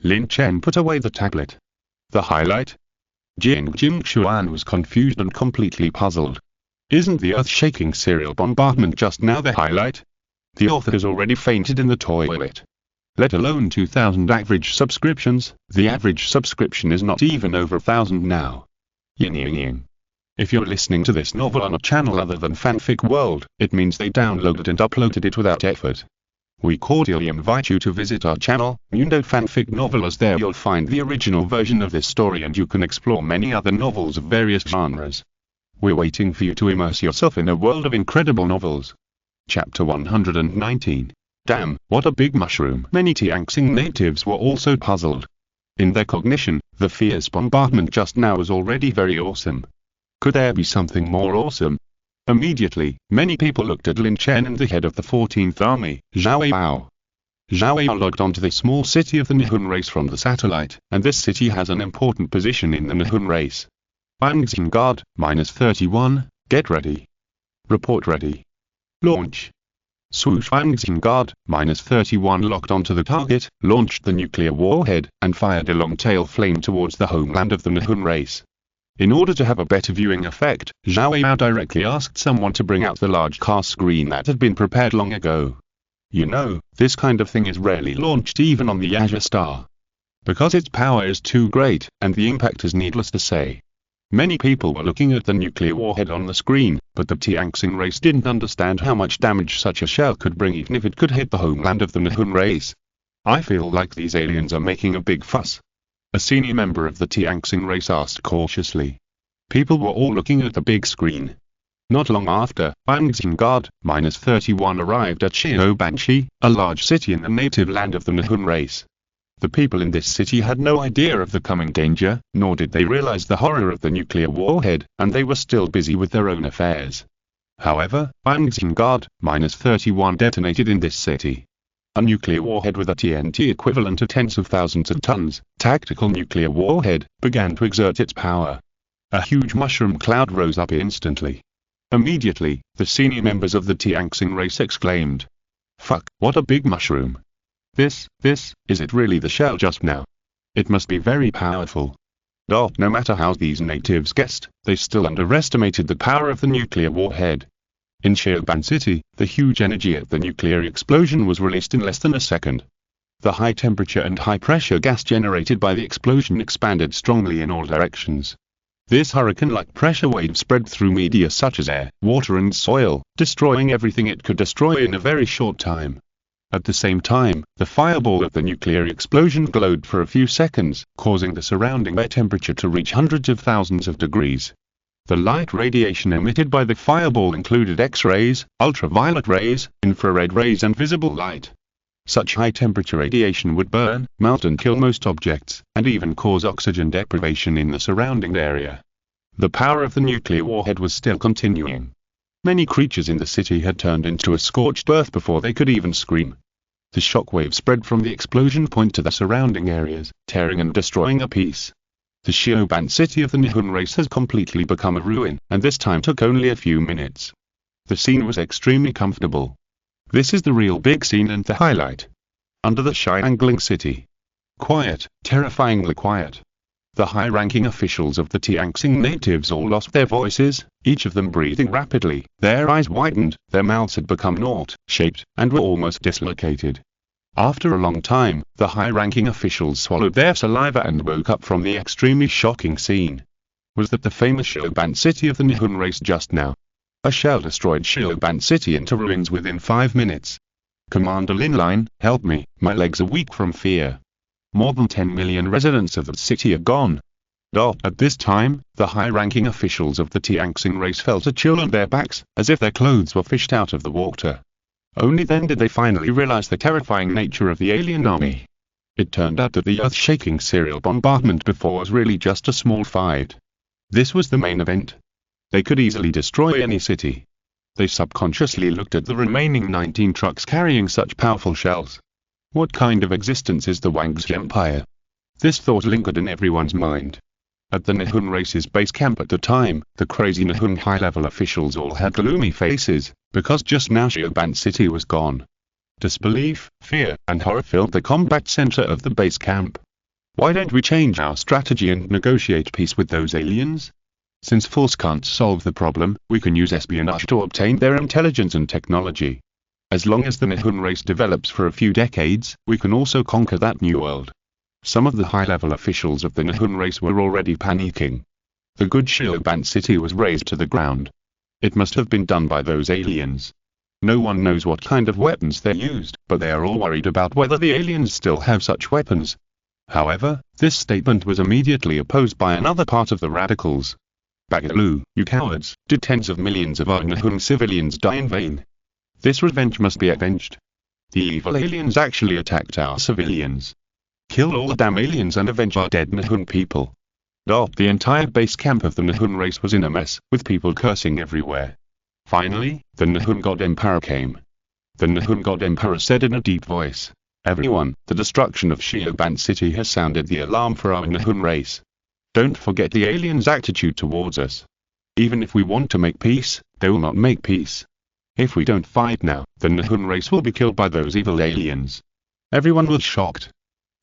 Lin Chen put away the tablet. The highlight? Jingxuan was confused and completely puzzled. Isn't the earth-shaking serial bombardment just now the highlight? The author has already fainted in the toilet. Let alone 2,000 average subscriptions, the average subscription is not even over 1,000 now. Yin. If you're listening to this novel on a channel other than Fanfic World, it means they downloaded and uploaded it without effort. We cordially invite you to visit our channel, Mundo Fanfic Novel, as there you'll find the original version of this story and you can explore many other novels of various genres. We're waiting for you to immerse yourself in a world of incredible novels. Chapter 119. Damn, what a big mushroom. Many Tianxing natives were also puzzled. In their cognition, the fierce bombardment just now was already very awesome. Could there be something more awesome? Immediately, many people looked at Lin Chen and the head of the 14th Army, Zhao Yao. Zhao Yao logged onto the small city of the Nihun race from the satellite, and this city has an important position in the Nihun race. Angxin Guard, -31, get ready. Report ready. Launch. Swoosh. Angxin Guard, -31 locked onto the target, launched the nuclear warhead, and fired a long-tail flame towards the homeland of the Nihun race. In order to have a better viewing effect, Zhao Yao directly asked someone to bring out the large car screen that had been prepared long ago. You know, this kind of thing is rarely launched even on the Azure Star. Because its power is too great, and the impact is needless to say. Many people were looking at the nuclear warhead on the screen, but the Tianxing race didn't understand how much damage such a shell could bring even if it could hit the homeland of the Nihun race. I feel like these aliens are making a big fuss. A senior member of the Tianxing race asked cautiously. People were all looking at the big screen. Not long after, Angxin Guard, -31 arrived at Xiaobanshi, a large city in the native land of the Nihun race. The people in this city had no idea of the coming danger, nor did they realize the horror of the nuclear warhead, and they were still busy with their own affairs. However, Angxin Guard, -31 detonated in this city. A nuclear warhead with a TNT equivalent of tens of thousands of tons, tactical nuclear warhead, began to exert its power. A huge mushroom cloud rose up instantly. Immediately, the senior members of the Tianxing race exclaimed. Fuck, what a big mushroom. Is it really the shell just now? It must be very powerful. No matter how these natives guessed, they still underestimated the power of the nuclear warhead. In Xiaoban City, the huge energy at the nuclear explosion was released in less than a second. The high temperature and high pressure gas generated by the explosion expanded strongly in all directions. This hurricane-like pressure wave spread through media such as air, water and soil, destroying everything it could destroy in a very short time. At the same time, the fireball of the nuclear explosion glowed for a few seconds, causing the surrounding air temperature to reach hundreds of thousands of degrees. The light radiation emitted by the fireball included X-rays, ultraviolet rays, infrared rays and visible light. Such high-temperature radiation would burn, melt and kill most objects, and even cause oxygen deprivation in the surrounding area. The power of the nuclear warhead was still continuing. Many creatures in the city had turned into a scorched earth before they could even scream. The shockwave spread from the explosion point to the surrounding areas, tearing and destroying a piece. The Shioban city of the Nihon race has completely become a ruin, and this time took only a few minutes. The scene was extremely comfortable. This is the real big scene and the highlight. Under the Xiangling city. Quiet, terrifyingly quiet. The high-ranking officials of the Tianxing natives all lost their voices, each of them breathing rapidly. Their eyes widened, their mouths had become knot-shaped, and were almost dislocated. After a long time, the high-ranking officials swallowed their saliva and woke up from the extremely shocking scene. Was that the famous Shioban city of the Nihon race just now? A shell destroyed Shioban city into ruins within 5 minutes. Commander Lin, help me, my legs are weak from fear. More than 10 million residents of the city are gone. At this time, the high-ranking officials of the Tianxing race felt a chill on their backs, as if their clothes were fished out of the water. Only then did they finally realize the terrifying nature of the alien army. It turned out that the earth-shaking serial bombardment before was really just a small fight. This was the main event. They could easily destroy any city. They subconsciously looked at the remaining 19 trucks carrying such powerful shells. What kind of existence is the Wang's Empire? This thought lingered in everyone's mind. At the Nihon race's base camp at the time, the crazy Nihon high-level officials all had gloomy faces, because just now Shioban city was gone. Disbelief, fear, and horror filled the combat center of the base camp. Why don't we change our strategy and negotiate peace with those aliens? Since force can't solve the problem, we can use espionage to obtain their intelligence and technology. As long as the Nihon race develops for a few decades, we can also conquer that new world. Some of the high-level officials of the Nihon race were already panicking. The good Shioban city was razed to the ground. It must have been done by those aliens. No one knows what kind of weapons they used, but they are all worried about whether the aliens still have such weapons. However, this statement was immediately opposed by another part of the radicals. Bagalu, you cowards, did tens of millions of our Nihon civilians die in vain? This revenge must be avenged. The evil aliens actually attacked our civilians. Kill all the damn aliens and avenge our dead Nihon people. The entire base camp of the Nihon race was in a mess, with people cursing everywhere. Finally, the Nihon God Emperor came. The Nihon God Emperor said in a deep voice, "Everyone, the destruction of Shioban city has sounded the alarm for our Nihon race. Don't forget the aliens' attitude towards us. Even if we want to make peace, they will not make peace. If we don't fight now, the Nihon race will be killed by those evil aliens." Everyone was shocked.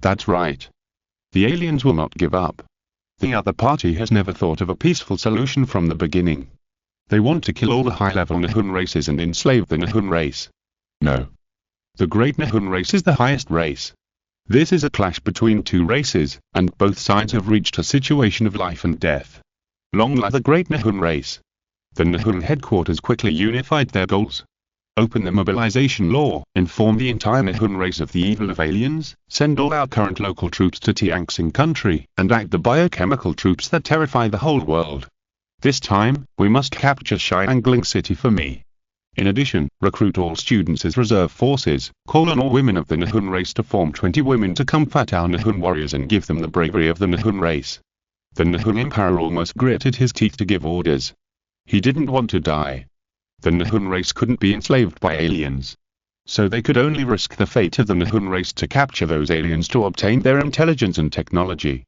That's right. The aliens will not give up. The other party has never thought of a peaceful solution from the beginning. They want to kill all the high-level Nihon races and enslave the Nihon race. No. The great Nihon race is the highest race. This is a clash between two races, and both sides have reached a situation of life and death. Long live the great Nihon race. The Nihon headquarters quickly unified their goals. Open the mobilization law, inform the entire Nihon race of the evil of aliens, send all our current local troops to Tianxing country, and act the biochemical troops that terrify the whole world. This time, we must capture Xiangling city for me. In addition, recruit all students as reserve forces, call on all women of the Nihon race to form 20 women to come fight our Nihon warriors and give them the bravery of the Nihon race. The Nihon Emperor almost gritted his teeth to give orders. He didn't want to die. The Nihon race couldn't be enslaved by aliens. So they could only risk the fate of the Nihon race to capture those aliens to obtain their intelligence and technology.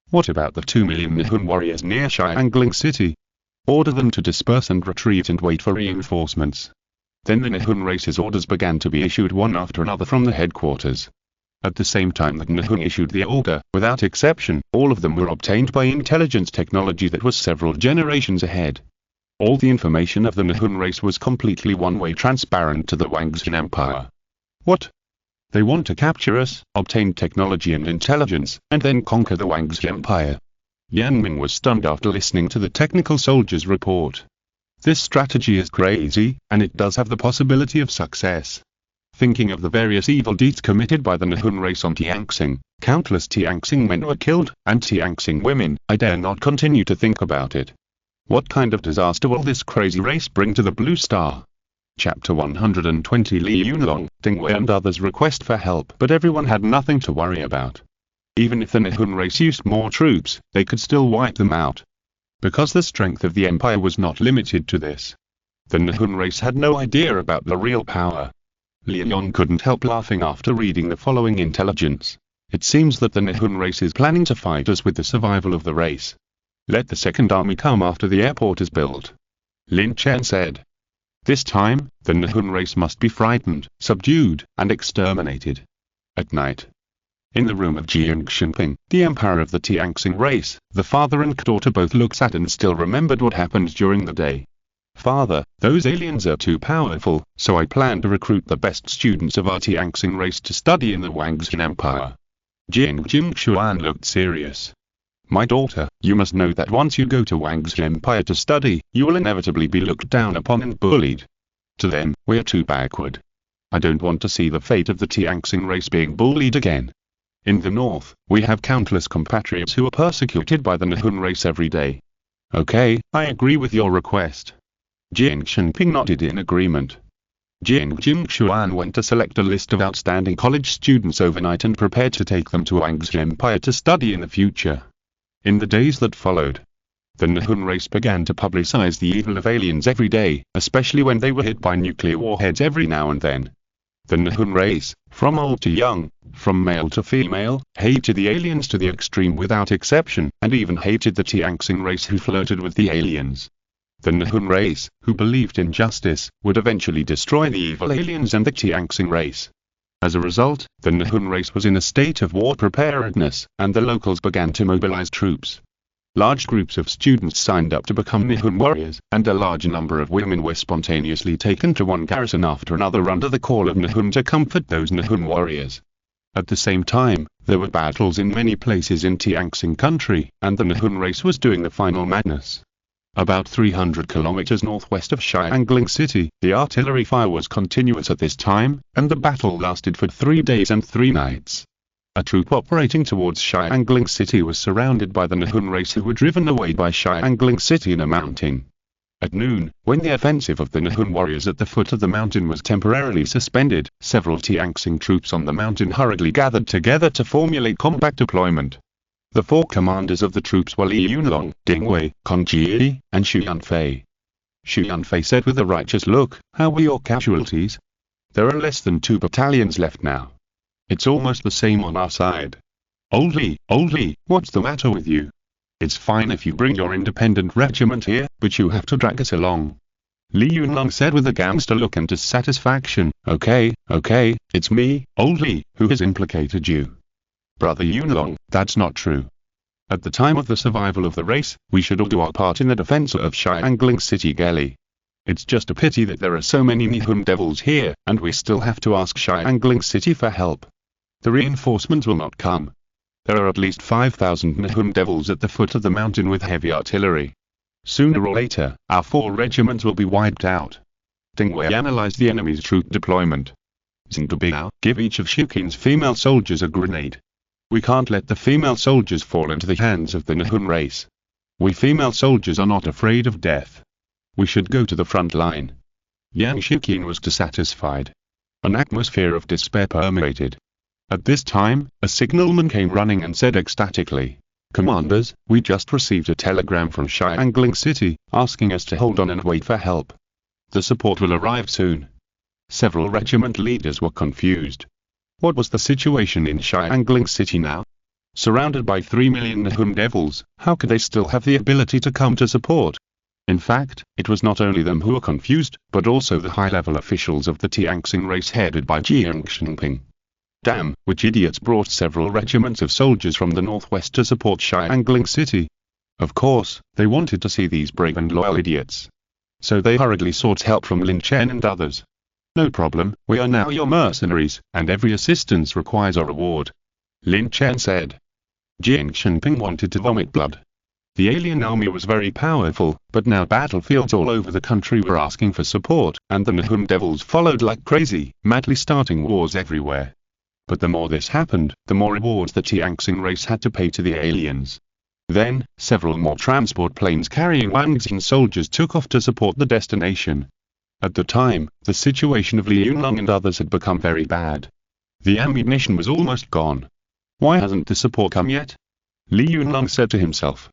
What about the 2 million Nihon warriors near Xiangling city? Order them to disperse and retreat and wait for reinforcements. Then the Nihon race's orders began to be issued one after another from the headquarters. At the same time that Nihon issued the order, without exception, all of them were obtained by intelligence technology that was several generations ahead. All the information of the Nihon race was completely one-way transparent to the Wang's Empire. What? They want to capture us, obtain technology and intelligence, and then conquer the Wang's Empire. Yan Ming was stunned after listening to the technical soldier's report. This strategy is crazy, and it does have the possibility of success. Thinking of the various evil deeds committed by the Nihon race on Tianxing, countless Tianxing men were killed, and Tianxing women, I dare not continue to think about it. What kind of disaster will this crazy race bring to the Blue Star? Chapter 120 Li Yunlong, Ding Wei and others request for help, but everyone had nothing to worry about. Even if the Nihon race used more troops, they could still wipe them out. Because the strength of the empire was not limited to this. The Nihon race had no idea about the real power. Leon couldn't help laughing after reading the following intelligence. It seems that the Nihun race is planning to fight us with the survival of the race. Let the second army come after the airport is built. Lin Chen said. This time, the Nihun race must be frightened, subdued, and exterminated. At night, in the room of Jiang Xinping, the emperor of the Tianxing race, the father and daughter both looked at and still remembered what happened during the day. Father, those aliens are too powerful, so I plan to recruit the best students of our Tianxing race to study in the Wangxin Empire. Jiang Jingxuan looked serious. My daughter, you must know that once you go to Wangxin Empire to study, you will inevitably be looked down upon and bullied. To them, we are too backward. I don't want to see the fate of the Tianxing race being bullied again. In the north, we have countless compatriots who are persecuted by the Nihun race every day. Okay, I agree with your request. Jiang Xinping nodded in agreement. Jiang Jingxuan went to select a list of outstanding college students overnight and prepared to take them to Wangxin Empire to study in the future. In the days that followed, the Nihun race began to publicize the evil of aliens every day, especially when they were hit by nuclear warheads every now and then. The Nihun race, from old to young, from male to female, hated the aliens to the extreme without exception, and even hated the Tianxing race who flirted with the aliens. The Nihun race, who believed in justice, would eventually destroy the evil aliens and the Tianxing race. As a result, the Nihun race was in a state of war preparedness, and the locals began to mobilize troops. Large groups of students signed up to become Nihun warriors, and a large number of women were spontaneously taken to one garrison after another under the call of Nihun to comfort those Nihun warriors. At the same time, there were battles in many places in Tianxing country, and the Nihun race was doing the final madness. About 300 kilometers northwest of Xiangling City, the artillery fire was continuous at this time, and the battle lasted for 3 days and 3 nights. A troop operating towards Xiangling City was surrounded by the Nihun race who were driven away by Xiangling City in a mountain. At noon, when the offensive of the Nihun warriors at the foot of the mountain was temporarily suspended, several Tianxing troops on the mountain hurriedly gathered together to formulate combat deployment. The 4 commanders of the troops were Li Yunlong, Ding Wei, Kong Jie, and Xu Yanfei. Xu Yanfei said with a righteous look, "How were your casualties? There are less than 2 battalions left now. It's almost the same on our side." Old Li, what's the matter with you? It's fine if you bring your independent regiment here, but you have to drag us along. Li Yunlong said with a gangster look and dissatisfaction, Okay, it's me, Old Li, who has implicated you. Brother Yunlong, that's not true. At the time of the survival of the race, we should all do our part in the defense of Xiangling City Galley. It's just a pity that there are so many Nihun devils here, and we still have to ask Xiangling City for help. The reinforcements will not come. There are at least 5,000 Nihun devils at the foot of the mountain with heavy artillery. Sooner or later, our 4 regiments will be wiped out. Ding Wei analyzed the enemy's troop deployment. Xingdubao, give each of Shuqin's female soldiers a grenade. We can't let the female soldiers fall into the hands of the Nihun race. We female soldiers are not afraid of death. We should go to the front line. Yang Shuqin was dissatisfied. An atmosphere of despair permeated. At this time, a signalman came running and said ecstatically, "Commanders, we just received a telegram from Xiangling City, asking us to hold on and wait for help. The support will arrive soon." Several regiment leaders were confused. What was the situation in Xiangling City now? Surrounded by 3 million Nihun devils, how could they still have the ability to come to support? In fact, it was not only them who were confused, but also the high-level officials of the Tianxing race headed by Jiang Xinping. Damn, which idiots brought several regiments of soldiers from the northwest to support Xiangling City? Of course, they wanted to see these brave and loyal idiots. So they hurriedly sought help from Lin Chen and others. "No problem, we are now your mercenaries, and every assistance requires a reward," Lin Chen said. Jiang Xinping wanted to vomit blood. The alien army was very powerful, but now battlefields all over the country were asking for support, and the Nihun devils followed like crazy, madly starting wars everywhere. But the more this happened, the more rewards the Tianxing race had to pay to the aliens. Then, several more transport planes carrying Wangxin soldiers took off to support the destination. At the time, the situation of Li Yunlong and others had become very bad. The ammunition was almost gone. Why hasn't the support come yet? Li Yunlong said to himself.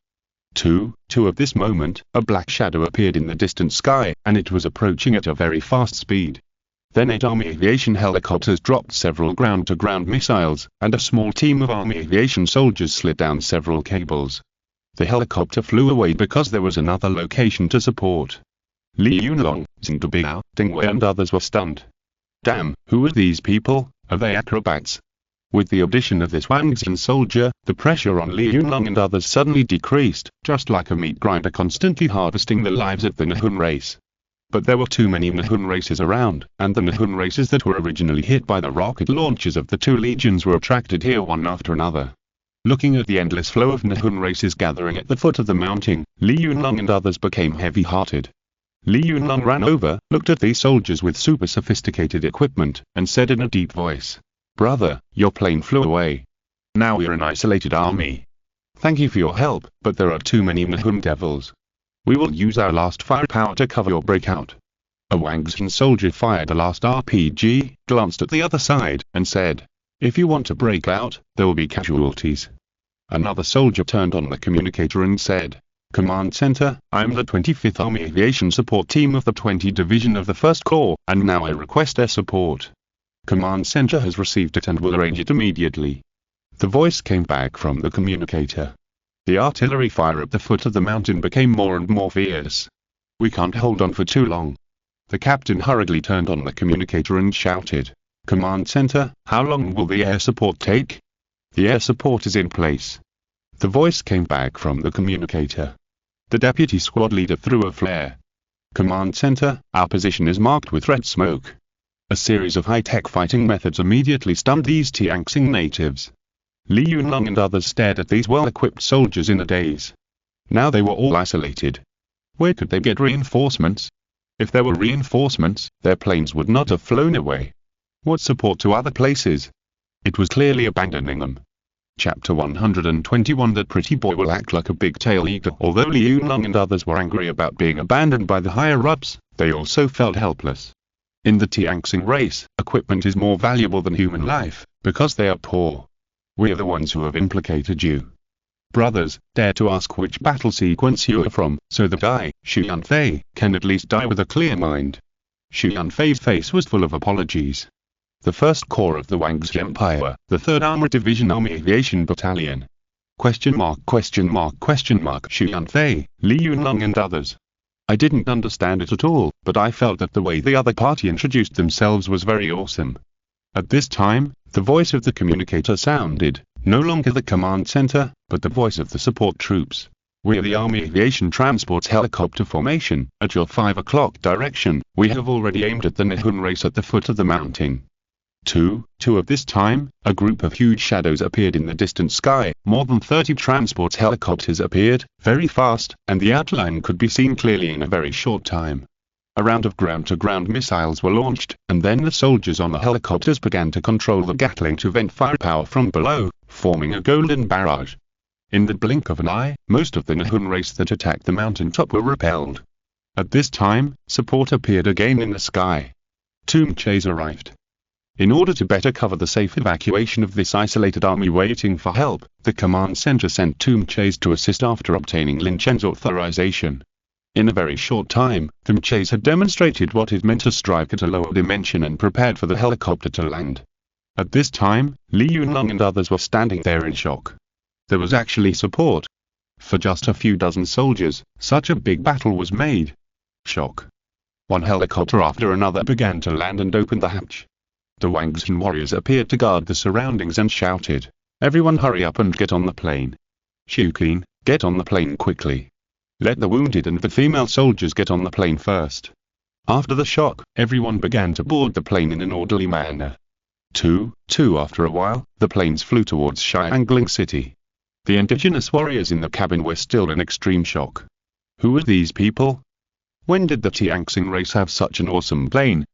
At this moment, a black shadow appeared in the distant sky, and it was approaching at a very fast speed. Then 8 Army aviation helicopters dropped several ground-to-ground missiles, and a small team of Army aviation soldiers slid down several cables. The helicopter flew away because there was another location to support. Li Yunlong, Xingdubao, Dingwei and others were stunned. Damn, who are these people? Are they acrobats? With the addition of this Wang Xin soldier, the pressure on Li Yunlong and others suddenly decreased, just like a meat grinder constantly harvesting the lives of the Nihun race. But there were too many Nihun races around, and the Nihun races that were originally hit by the rocket launches of the two legions were attracted here one after another. Looking at the endless flow of Nihun races gathering at the foot of the mountain, Li Yunlong and others became heavy-hearted. Li Yunlong ran over, looked at these soldiers with super sophisticated equipment, and said in a deep voice, "Brother, your plane flew away. Now we're an isolated army. Thank you for your help, but there are too many Nihun devils. We will use our last firepower to cover your breakout." A Wang Xin soldier fired the last RPG, glanced at the other side, and said, "If you want to break out, there will be casualties." Another soldier turned on the communicator and said, "Command Center, I'm the 25th Army Aviation Support Team of the 20 Division of the 1st Corps, and now I request their support. Command Center has received it and will arrange it immediately." The voice came back from the communicator. The artillery fire at the foot of the mountain became more and more fierce. "We can't hold on for too long." The captain hurriedly turned on the communicator and shouted, "Command Center, how long will the air support take?" "The air support is in place." The voice came back from the communicator. The deputy squad leader threw a flare. "Command Center, our position is marked with red smoke." A series of high-tech fighting methods immediately stunned these Tianxing natives. Li Yunlong and others stared at these well-equipped soldiers in a daze. Now they were all isolated. Where could they get reinforcements? If there were reinforcements, their planes would not have flown away. What support to other places? It was clearly abandoning them. Chapter 121. That pretty boy will act like a big-tail eagle. Although Li Yunlong and others were angry about being abandoned by the higher-ups, they also felt helpless. In the Tianxing race, equipment is more valuable than human life, because they are poor. We are the ones who have implicated you. Brothers, dare to ask which battle sequence you are from, so that I, Xu Yanfei, can at least die with a clear mind. Xu Yanfei's face was full of apologies. The 1st Corps of the Wangzi Empire, the 3rd Armored Division Army Aviation Battalion. Question mark, question mark, question mark. Xu Yanfei, Li Yunlong and others. I didn't understand it at all, but I felt that the way the other party introduced themselves was very awesome. At this time, the voice of the communicator sounded, no longer the command center, but the voice of the support troops. "We are the Army Aviation Transport's helicopter formation. At your 5 o'clock direction, we have already aimed at the Nihun race at the foot of the mountain." Two of this time, a group of huge shadows appeared in the distant sky. More than 30 transport helicopters appeared, very fast, and the outline could be seen clearly in a very short time. A round of ground-to-ground missiles were launched, and then the soldiers on the helicopters began to control the Gatling to vent firepower from below, forming a golden barrage. In the blink of an eye, most of the Nihun race that attacked the mountaintop were repelled. At this time, support appeared again in the sky. Two Mechas arrived. In order to better cover the safe evacuation of this isolated army waiting for help, the command center sent two Mechas to assist after obtaining Lin Chen's authorization. In a very short time, the Mechas had demonstrated what it meant to strike at a lower dimension and prepared for the helicopter to land. At this time, Li Yunlong and others were standing there in shock. There was actually support. For just a few dozen soldiers, such a big battle was made. Shock. One helicopter after another began to land and opened the hatch. The Wangxin warriors appeared to guard the surroundings and shouted, "Everyone hurry up and get on the plane. Shuqin, get on the plane quickly. Let the wounded and the female soldiers get on the plane first." After the shock, everyone began to board the plane in an orderly manner. After a while, the planes flew towards Xiangling City. The indigenous warriors in the cabin were still in extreme shock. Who were these people? When did the Tianxing race have such an awesome plane?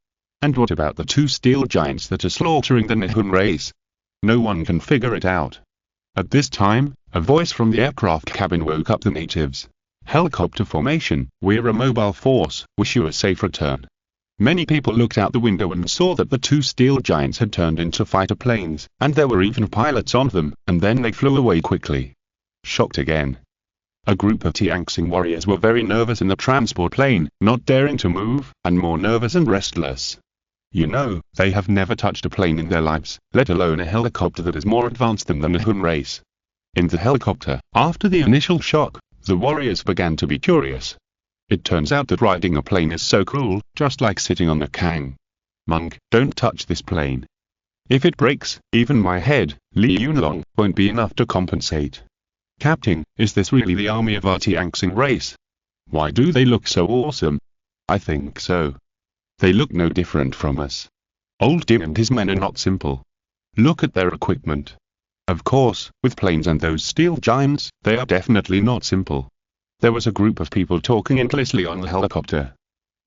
And what about the two steel giants that are slaughtering the Nihun race? No one can figure it out. At this time, a voice from the aircraft cabin woke up the natives. "Helicopter formation, we're a mobile force, wish you a safe return." Many people looked out the window and saw that the two steel giants had turned into fighter planes, and there were even pilots on them, and then they flew away quickly. Shocked again. A group of Tianxing warriors were very nervous in the transport plane, not daring to move, and more nervous and restless. You know, they have never touched a plane in their lives, let alone a helicopter that is more advanced than the Nihon race. In the helicopter, after the initial shock, the warriors began to be curious. It turns out that riding a plane is so cool, just like sitting on a Kang. Monk, don't touch this plane. If it breaks, even my head, Li Yunlong, won't be enough to compensate. Captain, is this really the army of our Tianxing race? Why do they look so awesome? I think so. They look no different from us. Old Dim and his men are not simple. Look at their equipment. Of course, with planes and those steel giants, they are definitely not simple. There was a group of people talking endlessly on the helicopter.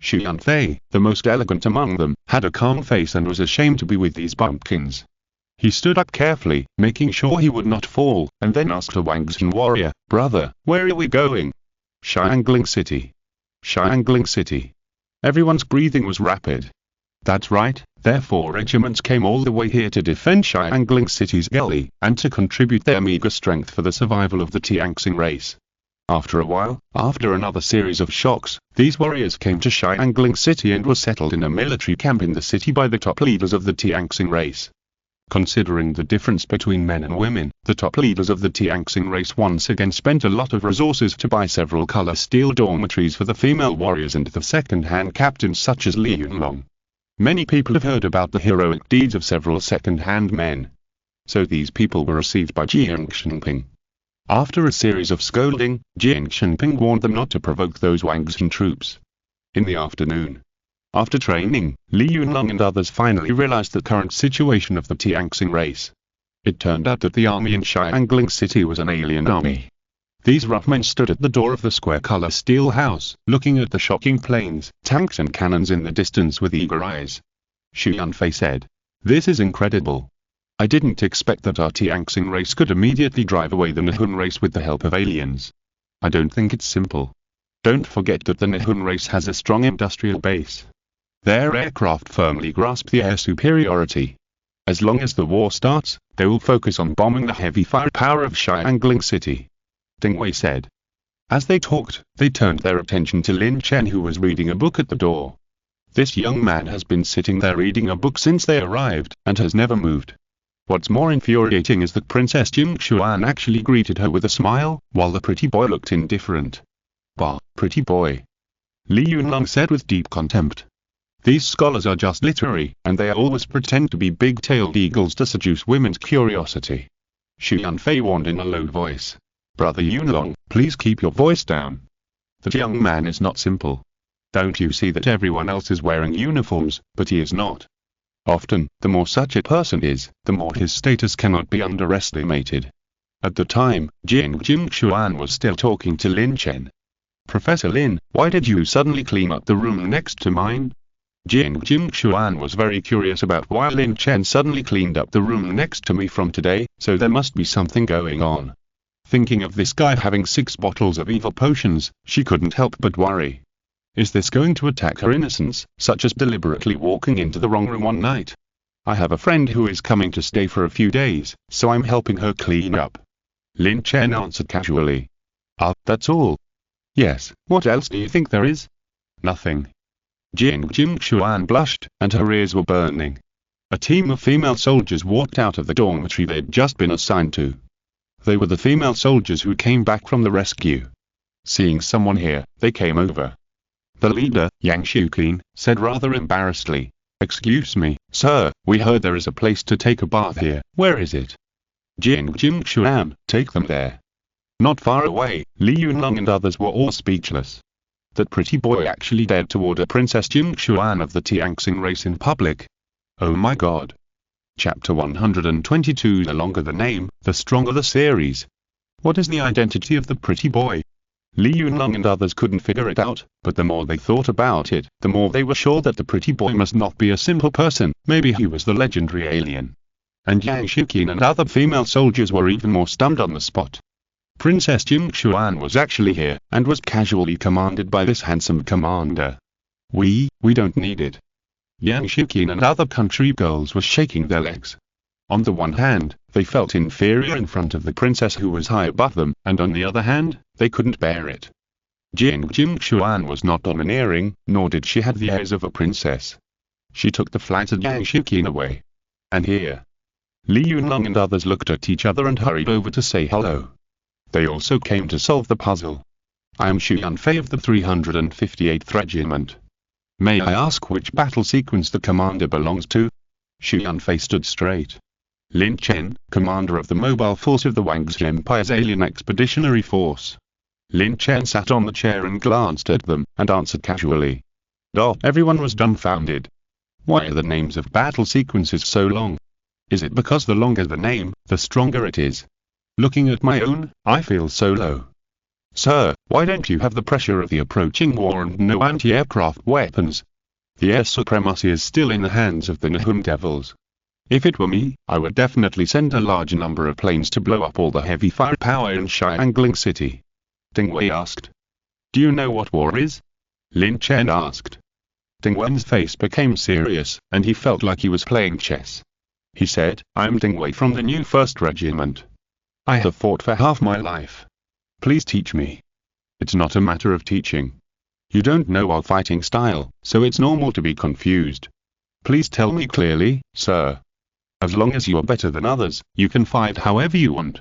Xu Yanfei, the most elegant among them, had a calm face and was ashamed to be with these bumpkins. He stood up carefully, making sure he would not fall, and then asked a Wangxin warrior, "Brother, where are we going?" "Xiangling City." Xiangling City. Everyone's breathing was rapid. That's right, their 4 regiments came all the way here to defend Xiangling City's galley, and to contribute their meager strength for the survival of the Tianxing race. After a while, after another series of shocks, these warriors came to Xiangling City and were settled in a military camp in the city by the top leaders of the Tianxing race. Considering the difference between men and women, the top leaders of the Tianxing race once again spent a lot of resources to buy several color steel dormitories for the female warriors and the second-hand captains such as Li Yunlong. Many people have heard about the heroic deeds of several second-hand men. So these people were received by Jiang Shenping. After a series of scolding, Jiang Shenping warned them not to provoke those Wangxin troops. In the afternoon, after training, Li Yunlong and others finally realized the current situation of the Tianxing race. It turned out that the army in Xiangling City was an alien army. These rough men stood at the door of the square-color steel house, looking at the shocking planes, tanks and cannons in the distance with eager eyes. Xu Yanfei said, "This is incredible. I didn't expect that our Tianxing race could immediately drive away the Nihon race with the help of aliens. I don't think it's simple. Don't forget that the Nihon race has a strong industrial base. Their aircraft firmly grasp the air superiority. As long as the war starts, they will focus on bombing the heavy firepower of Xiangling City," Ding Wei said. As they talked, they turned their attention to Lin Chen, who was reading a book at the door. This young man has been sitting there reading a book since they arrived, and has never moved. What's more infuriating is that Princess Jing Xuan actually greeted her with a smile, while the pretty boy looked indifferent. "Bah, pretty boy," Li Yunlong said with deep contempt. "These scholars are just literary, and they always pretend to be big-tailed eagles to seduce women's curiosity." Xu Yanfei warned in a low voice, "Brother Yunlong, please keep your voice down. That young man is not simple. Don't you see that everyone else is wearing uniforms, but he is not? Often, the more such a person is, the more his status cannot be underestimated." At the time, Jing Xuan was still talking to Lin Chen. "Professor Lin, why did you suddenly clean up the room next to mine?" Jing Xuan was very curious about why Lin Chen suddenly cleaned up the room next to me from today, so there must be something going on. Thinking of this guy having 6 bottles of evil potions, she couldn't help but worry. Is this going to attack her innocence, such as deliberately walking into the wrong room one night? "I have a friend who is coming to stay for a few days, so I'm helping her clean up," Lin Chen answered casually. "Ah, that's all?" "Yes, what else do you think there is?" "Nothing." Jing Xuan blushed, and her ears were burning. A team of female soldiers walked out of the dormitory they'd just been assigned to. They were the female soldiers who came back from the rescue. Seeing someone here, they came over. The leader, Yang Shuqin, said rather embarrassedly, "Excuse me, sir, we heard there is a place to take a bath here. Where is it?" Jing Xuan, "Take them there." Not far away, Li Yunlong and others were all speechless. That pretty boy actually dared to order Princess Jing Xuan of the Tianxing race in public. Oh my god. Chapter 122. The longer the name, the stronger the series. What is the identity of the pretty boy? Li Yunlong and others couldn't figure it out, but the more they thought about it, the more they were sure that the pretty boy must not be a simple person, maybe he was the legendary alien. And Yang Shuqin and other female soldiers were even more stunned on the spot. Princess Jing Xuan was actually here, and was casually commanded by this handsome commander. We don't need it." Yang Shuqin and other country girls were shaking their legs. On the one hand, they felt inferior in front of the princess who was high above them, and on the other hand, they couldn't bear it. Jing Xuan was not domineering, nor did she have the airs of a princess. She took the flattered Yang Shuqin away. And here, Li Yunlong and others looked at each other and hurried over to say hello. They also came to solve the puzzle. I am Xu Yanfei of the 358th Regiment. May I ask which battle sequence the commander belongs to? Xu Yanfei stood straight. Lin Chen, commander of the mobile force of the Wangxi Empire's alien expeditionary force. Lin Chen sat on the chair and glanced at them, and answered casually. Everyone was dumbfounded. Why are the names of battle sequences so long? Is it because the longer the name, the stronger it is? Looking at my own, I feel so low. Sir, why don't you have the pressure of the approaching war and no anti-aircraft weapons? The air supremacy is still in the hands of the Nahum devils. If it were me, I would definitely send a large number of planes to blow up all the heavy firepower in Xiangling City. Ding Wei asked. Do you know what war is? Lin Chen asked. Ding Wen's face became serious, and he felt like he was playing chess. He said, I'm Ding Wei from the new 1st Regiment. I have fought for half my life. Please teach me. It's not a matter of teaching. You don't know our fighting style, so it's normal to be confused. Please tell me clearly, sir. As long as you are better than others, you can fight however you want.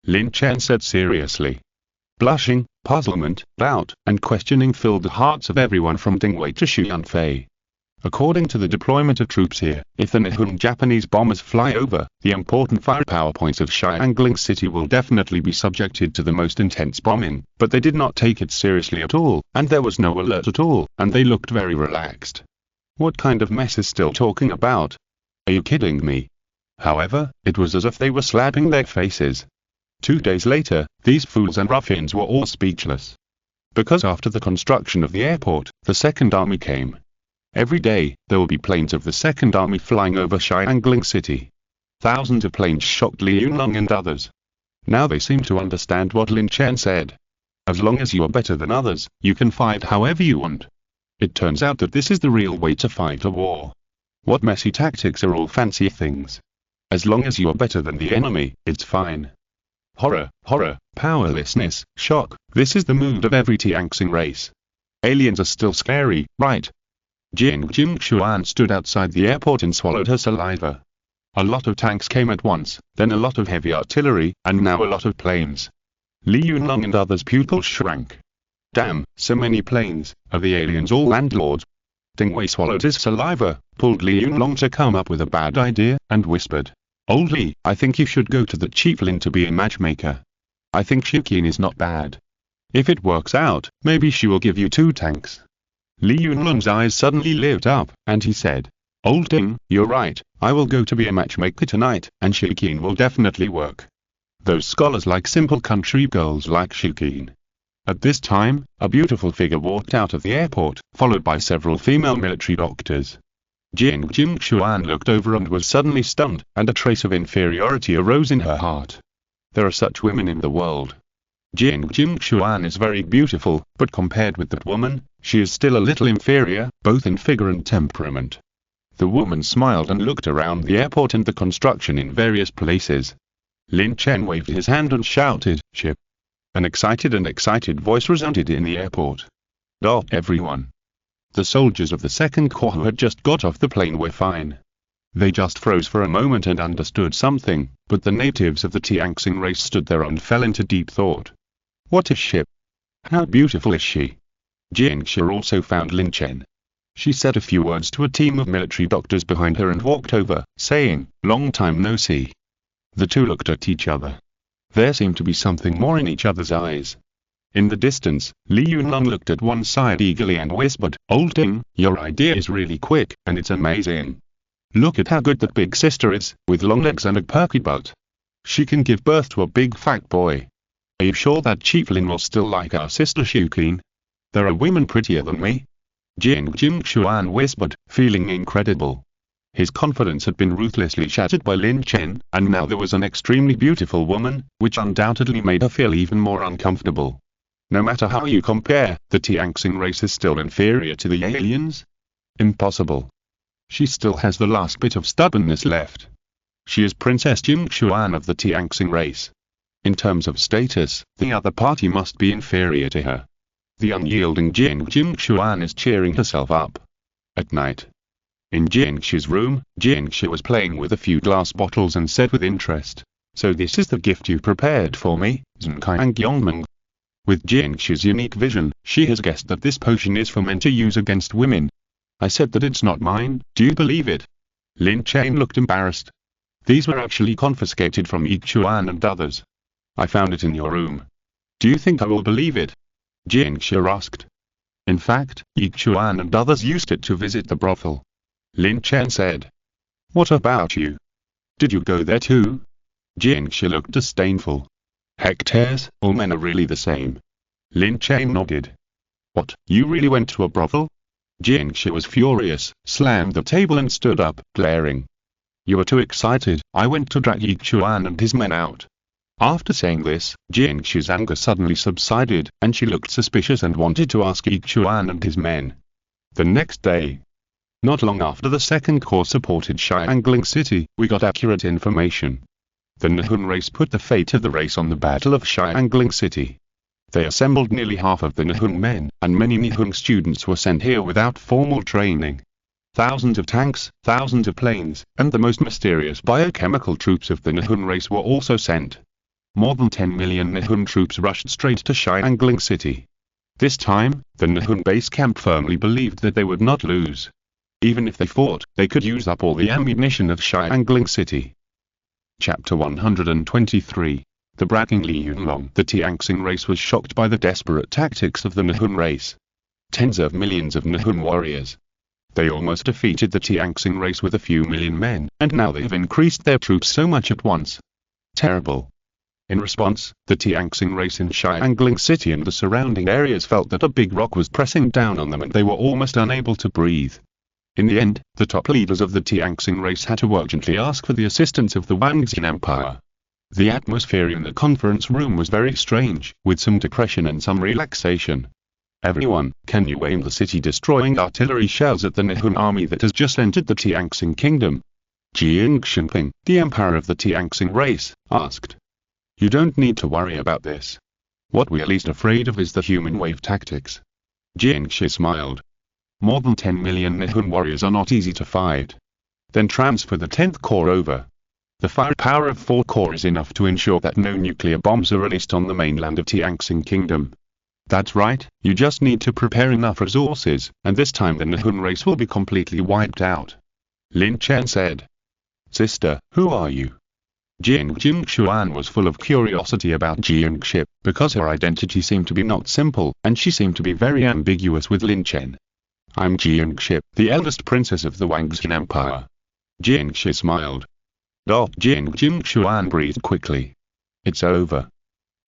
Lin Chen said seriously. Blushing, puzzlement, doubt, and questioning filled the hearts of everyone from Ding Wei to Xu Yanfei. According to the deployment of troops here, if the Nihon Japanese bombers fly over, the important firepower points of Xiangling City will definitely be subjected to the most intense bombing, but they did not take it seriously at all, and there was no alert at all, and they looked very relaxed. What kind of mess is still talking about? Are you kidding me? However, it was as if they were slapping their faces. 2 days later, these fools and ruffians were all speechless. Because after the construction of the airport, the Second Army came. Every day, there will be planes of the Second Army flying over Xiangling City. Thousands of planes shocked Li Yunlong and others. Now they seem to understand what Lin Chen said. As long as you are better than others, you can fight however you want. It turns out that this is the real way to fight a war. What messy tactics are all fancy things. As long as you are better than the enemy, it's fine. Horror, horror, powerlessness, shock, this is the mood of every Tianxing race. Aliens are still scary, right? Jing Xuan stood outside the airport and swallowed her saliva. A lot of tanks came at once, then a lot of heavy artillery, and now a lot of planes. Li Yunlong and others' pupils shrank. Damn, so many planes, are the aliens all landlords? Ding Wei swallowed his saliva, pulled Li Yunlong to come up with a bad idea, and whispered. Old Li, I think you should go to the Chief Lin to be a matchmaker. I think Shuqin is not bad. If it works out, maybe she will give you 2 tanks. Li Yunlong's eyes suddenly lit up, and he said, Old Ding, you're right, I will go to be a matchmaker tonight, and Shuqin will definitely work. Those scholars like simple country girls like Shuqin. At this time, a beautiful figure walked out of the airport, followed by several female military doctors. Jing Xuan looked over and was suddenly stunned, and a trace of inferiority arose in her heart. There are such women in the world. Jing Xuan is very beautiful, but compared with that woman, she is still a little inferior, both in figure and temperament. The woman smiled and looked around the airport and the construction in various places. Lin Chen waved his hand and shouted, "Ship!" An excited voice resounded in the airport. Everyone! The soldiers of the Second Corps who had just got off the plane were fine. They just froze for a moment and understood something, but the natives of the Tianxing race stood there and fell into deep thought. What a ship! How beautiful is she! Jing Shi also found Lin Chen. She said a few words to a team of military doctors behind her and walked over, saying, "Long time no see." The two looked at each other. There seemed to be something more in each other's eyes. In the distance, Li Yunlong looked at one side eagerly and whispered, "Old Ding, your idea is really quick, and it's amazing. Look at how good that big sister is, with long legs and a perky butt. She can give birth to a big fat boy. Are you sure that Chief Lin will still like our sister Shuqin? There are women prettier than me." Jing Xuan whispered, feeling incredible. His confidence had been ruthlessly shattered by Lin Chen, and now there was an extremely beautiful woman, which undoubtedly made her feel even more uncomfortable. No matter how you compare, the Tianxing race is still inferior to the aliens? Impossible. She still has the last bit of stubbornness left. She is Princess Jing Xuan of the Tianxing race. In terms of status, the other party must be inferior to her. The unyielding Jing Xuan is cheering herself up. At night. In Jiangxi's room, Jiangxi was playing with a few glass bottles and said with interest, "So this is the gift you prepared for me, Zhenkai Yongmeng." With Jiangxi's unique vision, she has guessed that this potion is for men to use against women. I said that it's not mine, do you believe it? Lin Chen looked embarrassed. These were actually confiscated from Yichuan and others. I found it in your room. Do you think I will believe it? Jiangxi asked. In fact, Yichuan and others used it to visit the brothel. Lin Chen said. What about you? Did you go there too? Jiangxi looked disdainful. Hectares, all men are really the same. Lin Chen nodded. What, you really went to a brothel? Jiangxi was furious, slammed the table and stood up, glaring. You were too excited, I went to drag Yichuan and his men out. After saying this, Jiangxi's anger suddenly subsided, and she looked suspicious and wanted to ask Yichuan and his men. The next day, not long after the second corps supported Xiangling City, we got accurate information. The Nihun race put the fate of the race on the Battle of Xiangling City. They assembled nearly half of the Nihun men, and many Nihun students were sent here without formal training. Thousands of tanks, thousands of planes, and the most mysterious biochemical troops of the Nihun race were also sent. More than 10 million Nihun troops rushed straight to Xiangling City. This time, the Nihun base camp firmly believed that they would not lose. Even if they fought, they could use up all the ammunition of Xiangling City. Chapter 123. The bragging Li Yunlong. The Tianxing race was shocked by the desperate tactics of the Nihun race. Tens of millions of Nihun warriors. They almost defeated the Tianxing race with a few million men, and now they have increased their troops so much at once. Terrible. In response, the Tianxing race in Xiangling City and the surrounding areas felt that a big rock was pressing down on them and they were almost unable to breathe. In the end, the top leaders of the Tianxing race had to urgently ask for the assistance of the Wangxin Empire. The atmosphere in the conference room was very strange, with some depression and some relaxation. Everyone, can you aim the city-destroying artillery shells at the Nihun army that has just entered the Tianxing kingdom? Jiang Xinping, the emperor of the Tianxing race, asked. You don't need to worry about this. What we are least afraid of is the human wave tactics. Jiangxi smiled. More than 10 million Nihun warriors are not easy to fight. Then transfer the 10th Corps over. The firepower of 4 corps is enough to ensure that no nuclear bombs are released on the mainland of Tianxing Kingdom. That's right, you just need to prepare enough resources, and this time the Nihun race will be completely wiped out. Lin Chen said. Sister, who are you? Jiangxuan was full of curiosity about Jiangxi, because her identity seemed to be not simple, and she seemed to be very ambiguous with Lin Chen. I'm Jiangxi, the eldest princess of the Wangxin Empire. Jiangxi smiled. Jiangxuan breathed quickly. It's over.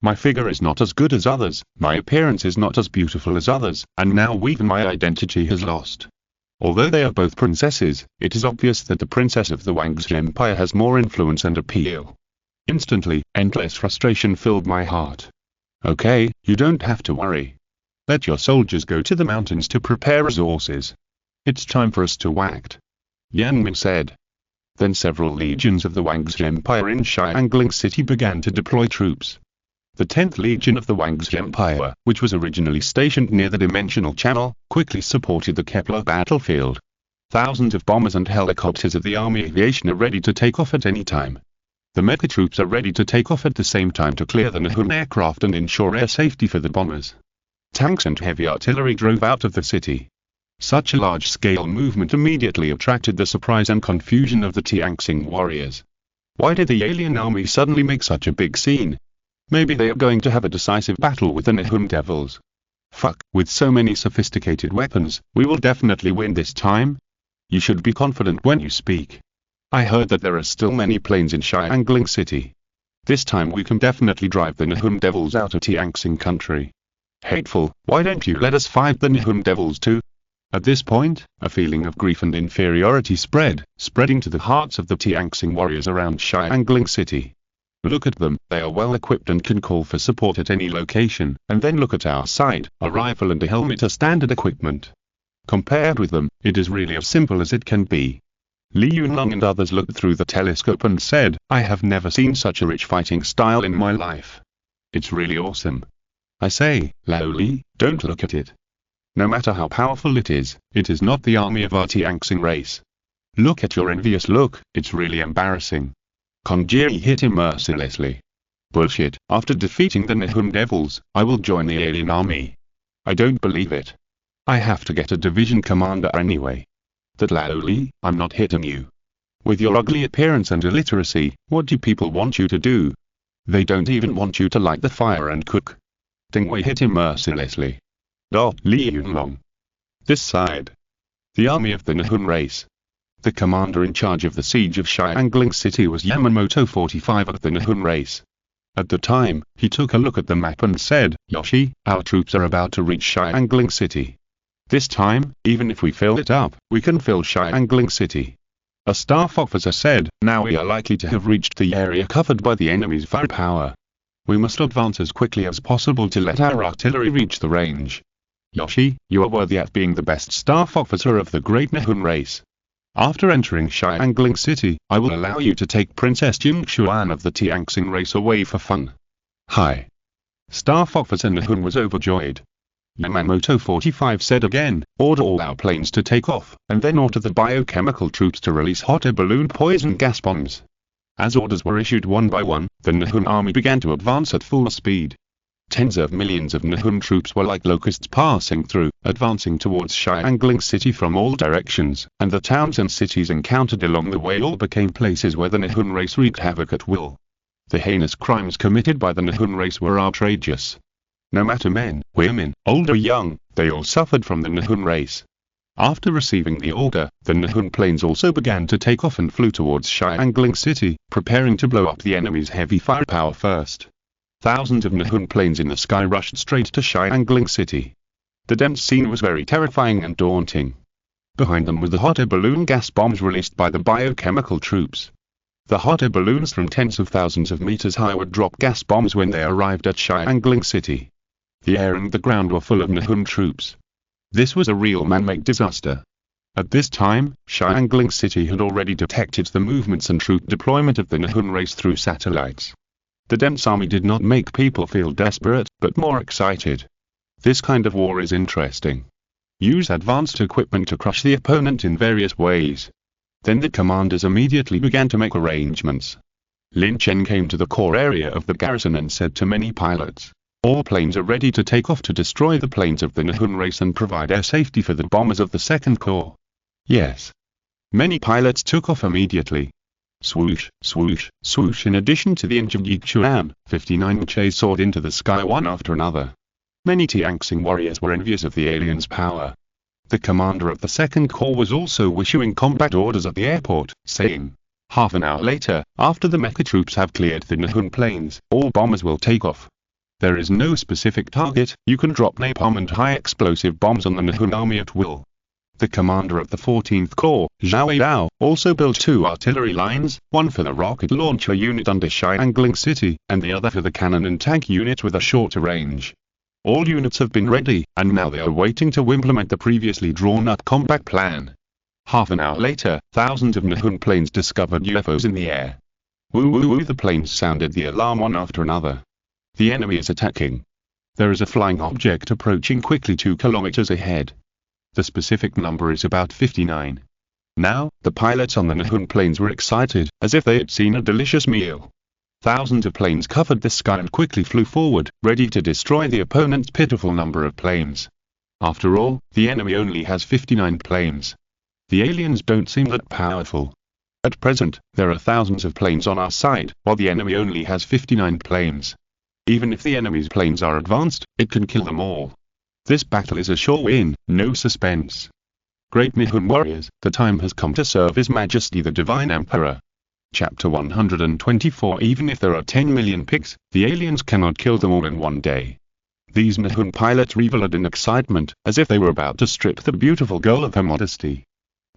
My figure is not as good as others, my appearance is not as beautiful as others, and now even my identity has lost. Although they are both princesses, it is obvious that the princess of the Wangxin Empire has more influence and appeal. Instantly, endless frustration filled my heart. Okay, you don't have to worry. Let your soldiers go to the mountains to prepare resources. It's time for us to act. Yan Ming said. Then several legions of the Wangxin Empire in Xiangling City began to deploy troops. The 10th Legion of the Wangxin Empire, which was originally stationed near the Dimensional Channel, quickly supported the Kepler battlefield. Thousands of bombers and helicopters of the Army Aviation are ready to take off at any time. The Mecha troops are ready to take off at the same time to clear the Nihun aircraft and ensure air safety for the bombers. Tanks and heavy artillery drove out of the city. Such a large-scale movement immediately attracted the surprise and confusion of the Tianxing warriors. Why did the alien army suddenly make such a big scene? Maybe they are going to have a decisive battle with the Nihun devils. Fuck, with so many sophisticated weapons, we will definitely win this time. You should be confident when you speak. I heard that there are still many planes in Xiangling City. This time we can definitely drive the Nihun devils out of Tianxing country. Hateful, why don't you let us fight the Nihun devils too? At this point, a feeling of grief and inferiority spreading to the hearts of the Tianxing warriors around Xiangling City. Look at them, they are well equipped and can call for support at any location, and then look at our side, a rifle and a helmet are standard equipment. Compared with them, it is really as simple as it can be. Li Yunlong and others looked through the telescope and said, I have never seen such a rich fighting style in my life. It's really awesome. I say, Lao Li, don't look at it. No matter how powerful it is not the army of our Tianxing race. Look at your envious look, it's really embarrassing. Konjiri hit him mercilessly. Bullshit, after defeating the Nihon Devils, I will join the alien army. I don't believe it. I have to get a division commander anyway. That Laoli, I'm not hitting you. With your ugly appearance and illiteracy, what do people want you to do? They don't even want you to light the fire and cook. Ding Wei hit him mercilessly. Li Yunlong. This side. The army of the Nihon race. The commander in charge of the siege of Xiangling City was Yamamoto 45 of the Nihon race. At the time, he took a look at the map and said, Yoshi, our troops are about to reach Xiangling City. This time, even if we fill it up, we can fill Xiangling City. A staff officer said, now we are likely to have reached the area covered by the enemy's firepower. We must advance as quickly as possible to let our artillery reach the range. Yoshi, you are worthy at being the best staff officer of the great Nihon race. After entering Xiangling City, I will allow you to take Princess Jingxuan of the Tianxing race away for fun. Hi. Staff Officer Nihon was overjoyed. Yamamoto 45 said again, order all our planes to take off, and then order the biochemical troops to release hot air balloon poison gas bombs. As orders were issued one by one, the Nihon army began to advance at full speed. Tens of millions of Nihon troops were like locusts passing through, advancing towards Xiangling City from all directions, and the towns and cities encountered along the way all became places where the Nihon race wreaked havoc at will. The heinous crimes committed by the Nihon race were outrageous. No matter men, women, old or young, they all suffered from the Nihon race. After receiving the order, the Nihon planes also began to take off and flew towards Xiangling City, preparing to blow up the enemy's heavy firepower first. Thousands of Nihon planes in the sky rushed straight to Xiangling City. The dense scene was very terrifying and daunting. Behind them were the hot air balloon gas bombs released by the biochemical troops. The hot air balloons from tens of thousands of meters high would drop gas bombs when they arrived at Xiangling City. The air and the ground were full of Nihon troops. This was a real man-made disaster. At this time, Xiangling City had already detected the movements and troop deployment of the Nihon race through satellites. The dense army did not make people feel desperate, but more excited. This kind of war is interesting. Use advanced equipment to crush the opponent in various ways. Then the commanders immediately began to make arrangements. Lin Chen came to the core area of the garrison and said to many pilots, all planes are ready to take off to destroy the planes of the Nihon race and provide air safety for the bombers of the Second Corps. Yes. Many pilots took off immediately. Swoosh, swoosh, swoosh. In addition to the injured Yixuan, 59 Mechas soared into the sky one after another. Many Tianxing warriors were envious of the aliens' power. The commander of the Second Corps was also issuing combat orders at the airport, saying, half an hour later, after the Mecha troops have cleared the Nihon plains, all bombers will take off. There is no specific target, you can drop napalm and high-explosive bombs on the Nihon army at will. The commander of the 14th Corps, Zhao Yao, also built 2 artillery lines, one for the rocket launcher unit under Xiangling City, and the other for the cannon and tank unit with a shorter range. All units have been ready, and now they are waiting to implement the previously drawn-up combat plan. Half an hour later, thousands of Nihon planes discovered UFOs in the air. Woo woo woo, the planes sounded the alarm one after another. The enemy is attacking. There is a flying object approaching quickly 2 kilometers ahead. The specific number is about 59. Now, the pilots on the Nihon planes were excited, as if they had seen a delicious meal. Thousands of planes covered the sky and quickly flew forward, ready to destroy the opponent's pitiful number of planes. After all, the enemy only has 59 planes. The aliens don't seem that powerful. At present, there are thousands of planes on our side, while the enemy only has 59 planes. Even if the enemy's planes are advanced, it can kill them all. This battle is a sure win, no suspense. Great Nihon warriors, the time has come to serve His Majesty the Divine Emperor. Chapter 124. Even if there are 10 million pigs, the aliens cannot kill them all in one day. These Nihon pilots reveled in excitement, as if they were about to strip the beautiful girl of her modesty.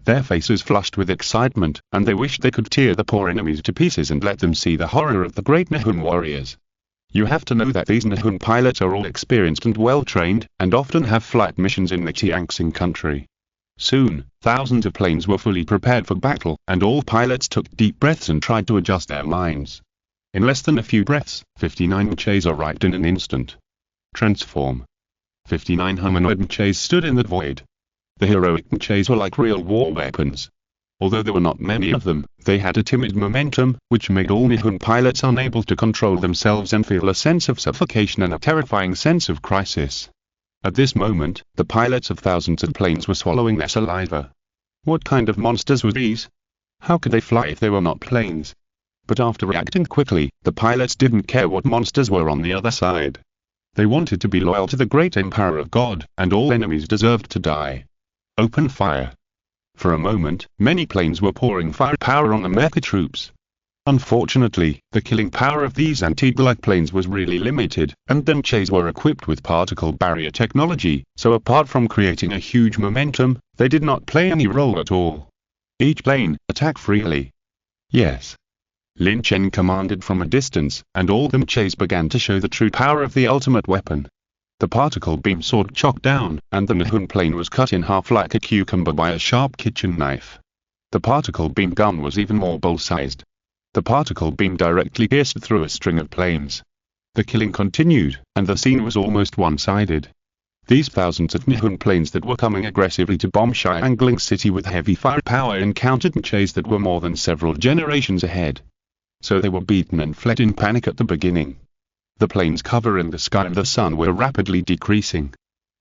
Their faces flushed with excitement, and they wished they could tear the poor enemies to pieces and let them see the horror of the great Nihon warriors. You have to know that these Nihon pilots are all experienced and well-trained, and often have flight missions in the Tianxing country. Soon, thousands of planes were fully prepared for battle, and all pilots took deep breaths and tried to adjust their minds. In less than a few breaths, 59 Mechas arrived in an instant. Transform. 59 humanoid Mechas stood in the void. The heroic Mechas were like real war weapons. Although there were not many of them, they had a timid momentum, which made all Nihon pilots unable to control themselves and feel a sense of suffocation and a terrifying sense of crisis. At this moment, the pilots of thousands of planes were swallowing their saliva. What kind of monsters were these? How could they fly if they were not planes? But after reacting quickly, the pilots didn't care what monsters were on the other side. They wanted to be loyal to the great empire of God, and all enemies deserved to die. Open fire. For a moment, many planes were pouring firepower on the mecha troops. Unfortunately, the killing power of these anti-black planes was really limited, and the Mechas were equipped with particle barrier technology, so apart from creating a huge momentum, they did not play any role at all. Each plane, attack freely. Yes. Lin Chen commanded from a distance, and all the Mechas began to show the true power of the ultimate weapon. The particle beam sword chopped down, and the Nihon plane was cut in half like a cucumber by a sharp kitchen knife. The particle beam gun was even more bull-sized. The particle beam directly pierced through a string of planes. The killing continued, and the scene was almost one-sided. These thousands of Nihon planes that were coming aggressively to bomb Xiangling City with heavy firepower encountered Mechas that were more than several generations ahead. So they were beaten and fled in panic at the beginning. The planes covering the sky and the sun were rapidly decreasing.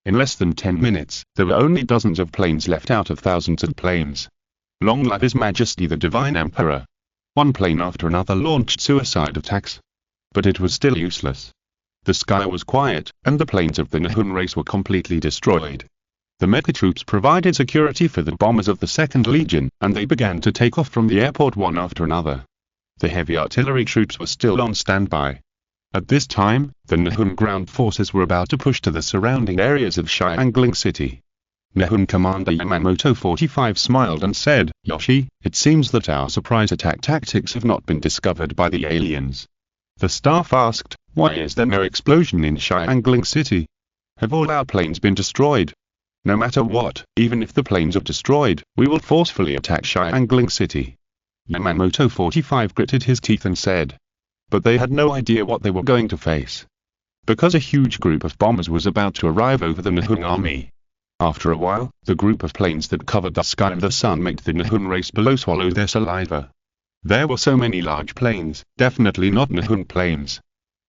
In less than 10 minutes, there were only dozens of planes left out of thousands of planes. Long live His Majesty the Divine Emperor. One plane after another launched suicide attacks. But it was still useless. The sky was quiet, and the planes of the Nihon race were completely destroyed. The Mecha troops provided security for the bombers of the 2nd Legion, and they began to take off from the airport one after another. The heavy artillery troops were still on standby. At this time, the Nihon ground forces were about to push to the surrounding areas of Xiangling City. Nihon Commander Yamamoto 45 smiled and said, "Yoshi, it seems that our surprise attack tactics have not been discovered by the aliens." The staff asked, "Why is there no explosion in Xiangling City? Have all our planes been destroyed?" "No matter what, even if the planes are destroyed, we will forcefully attack Xiangling City." Yamamoto 45 gritted his teeth and said. But they had no idea what they were going to face. Because a huge group of bombers was about to arrive over the Nihon army. After a while, the group of planes that covered the sky and the sun made the Nihon race below swallow their saliva. There were so many large planes, definitely not Nihon planes.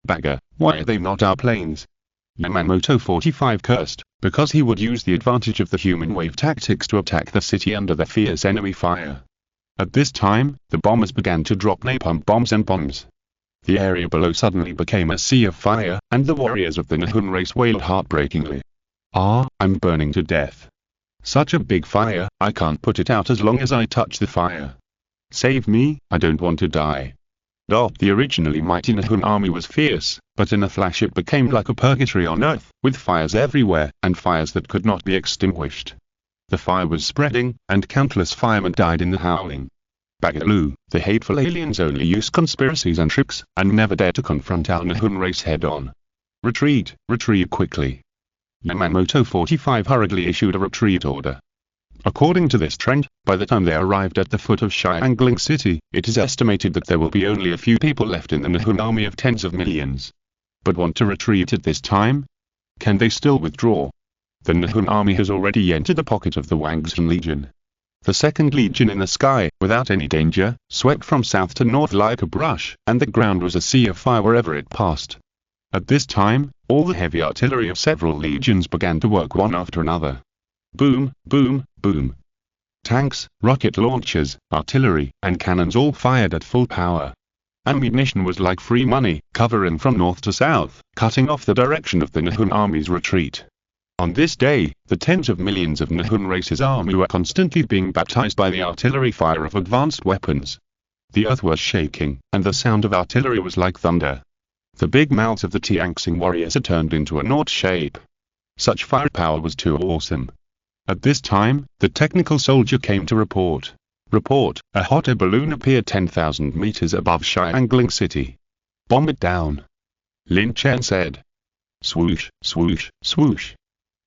"Bagger, why are they not our planes?" Yamamoto 45 cursed, because he would use the advantage of the human wave tactics to attack the city under the fierce enemy fire. At this time, the bombers began to drop napalm bombs and bombs. The area below suddenly became a sea of fire, and the warriors of the Nihon race wailed heartbreakingly. "Ah, I'm burning to death. Such a big fire, I can't put it out as long as I touch the fire. Save me, I don't want to die." The originally mighty Nihon army was fierce, but in a flash it became like a purgatory on earth, with fires everywhere, and fires that could not be extinguished. The fire was spreading, and countless firemen died in the howling. Bagaloo, the hateful aliens only use conspiracies and tricks, and never dare to confront our Nihon race head-on. "Retreat, retreat quickly." Yamamoto 45 hurriedly issued a retreat order. According to this trend, by the time they arrived at the foot of Xiangling City, it is estimated that there will be only a few people left in the Nihon army of tens of millions. But want to retreat at this time? Can they still withdraw? The Nihon army has already entered the pocket of the Wangzhen Legion. The 2nd Legion in the sky, without any danger, swept from south to north like a brush, and the ground was a sea of fire wherever it passed. At this time, all the heavy artillery of several legions began to work one after another. Boom, boom, boom. Tanks, rocket launchers, artillery, and cannons all fired at full power. Ammunition was like free money, covering from north to south, cutting off the direction of the Nihon army's retreat. On this day, the tens of millions of Nihon race's army were constantly being baptized by the artillery fire of advanced weapons. The earth was shaking, and the sound of artillery was like thunder. The big mouths of the Tianxing warriors had turned into a knot shape. Such firepower was too awesome. At this time, the technical soldier came to report. A hot air balloon appeared 10,000 meters above Xiangling City. "Bomb it down," Lin Chen said. Swoosh, swoosh, swoosh.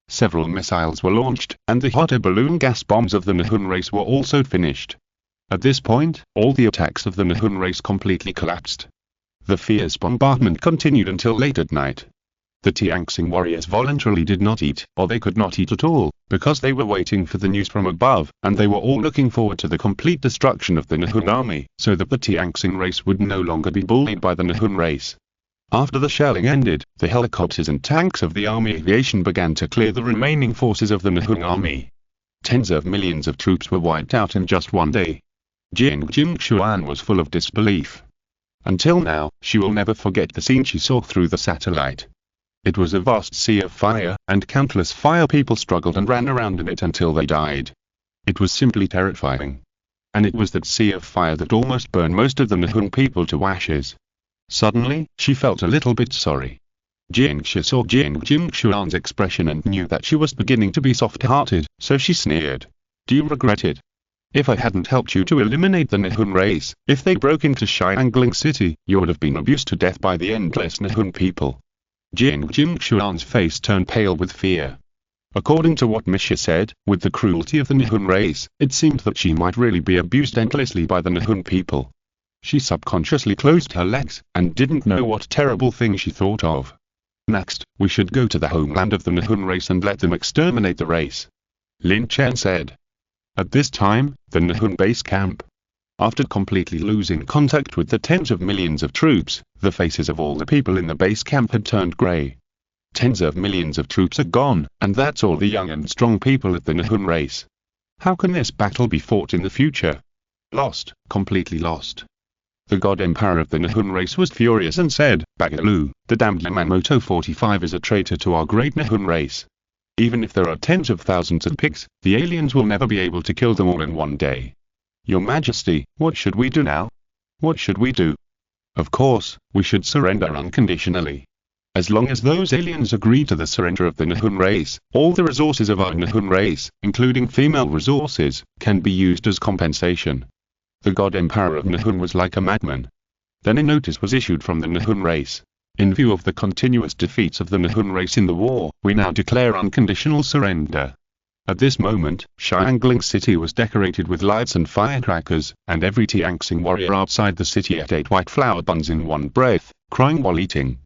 Several missiles were launched, and the hot air balloon gas bombs of the Nihon race were also finished. At this point, all the attacks of the Nihon race completely collapsed. The fierce bombardment continued until late at night. The Tianxing warriors voluntarily did not eat, or they could not eat at all, because they were waiting for the news from above, and they were all looking forward to the complete destruction of the Nihun army, so that the Tianxing race would no longer be bullied by the Nihun race. After the shelling ended, the helicopters and tanks of the army aviation began to clear the remaining forces of the Nihun army. Tens of millions of troops were wiped out in just one day. Jing Xuan was full of disbelief. Until now, she will never forget the scene she saw through the satellite. It was a vast sea of fire, and countless fire people struggled and ran around in it until they died. It was simply terrifying. And it was that sea of fire that almost burned most of the Nihun people to ashes. Suddenly, she felt a little bit sorry. Jingxi saw Jing Xuan's expression and knew that she was beginning to be soft-hearted, so she sneered. Do you regret it? If I hadn't helped you to eliminate the Nihun race, if they broke into Xiangling City, you would have been abused to death by the endless Nihun people. Jing Xuan's face turned pale with fear. According to what Mecha said, with the cruelty of the Nihun race, it seemed that she might really be abused endlessly by the Nihun people. She subconsciously closed her legs, and didn't know what terrible thing she thought of. Next, we should go to the homeland of the Nihun race and let them exterminate the race. Lin Chen said. At this time, the Nihun base camp. After completely losing contact with the tens of millions of troops, the faces of all the people in the base camp had turned grey. Tens of millions of troops are gone, and that's all the young and strong people of the Nihun race. How can this battle be fought in the future? Lost, completely lost. The god emperor of the Nihun race was furious and said, Bagalu, the damned Yamamoto 45 is a traitor to our great Nihun race. Even if there are tens of thousands of pigs, the aliens will never be able to kill them all in one day. Your Majesty, what should we do now? What should we do? Of course, we should surrender unconditionally. As long as those aliens agree to the surrender of the Nihun race, all the resources of our Nihun race, including female resources, can be used as compensation. The god emperor of Nihun was like a madman. Then a notice was issued from the Nihun race. In view of the continuous defeats of the Nihun race in the war, we now declare unconditional surrender. At this moment, Xiangling City was decorated with lights and firecrackers, and every Tianxing warrior outside the city ate white flour buns in one breath, crying while eating.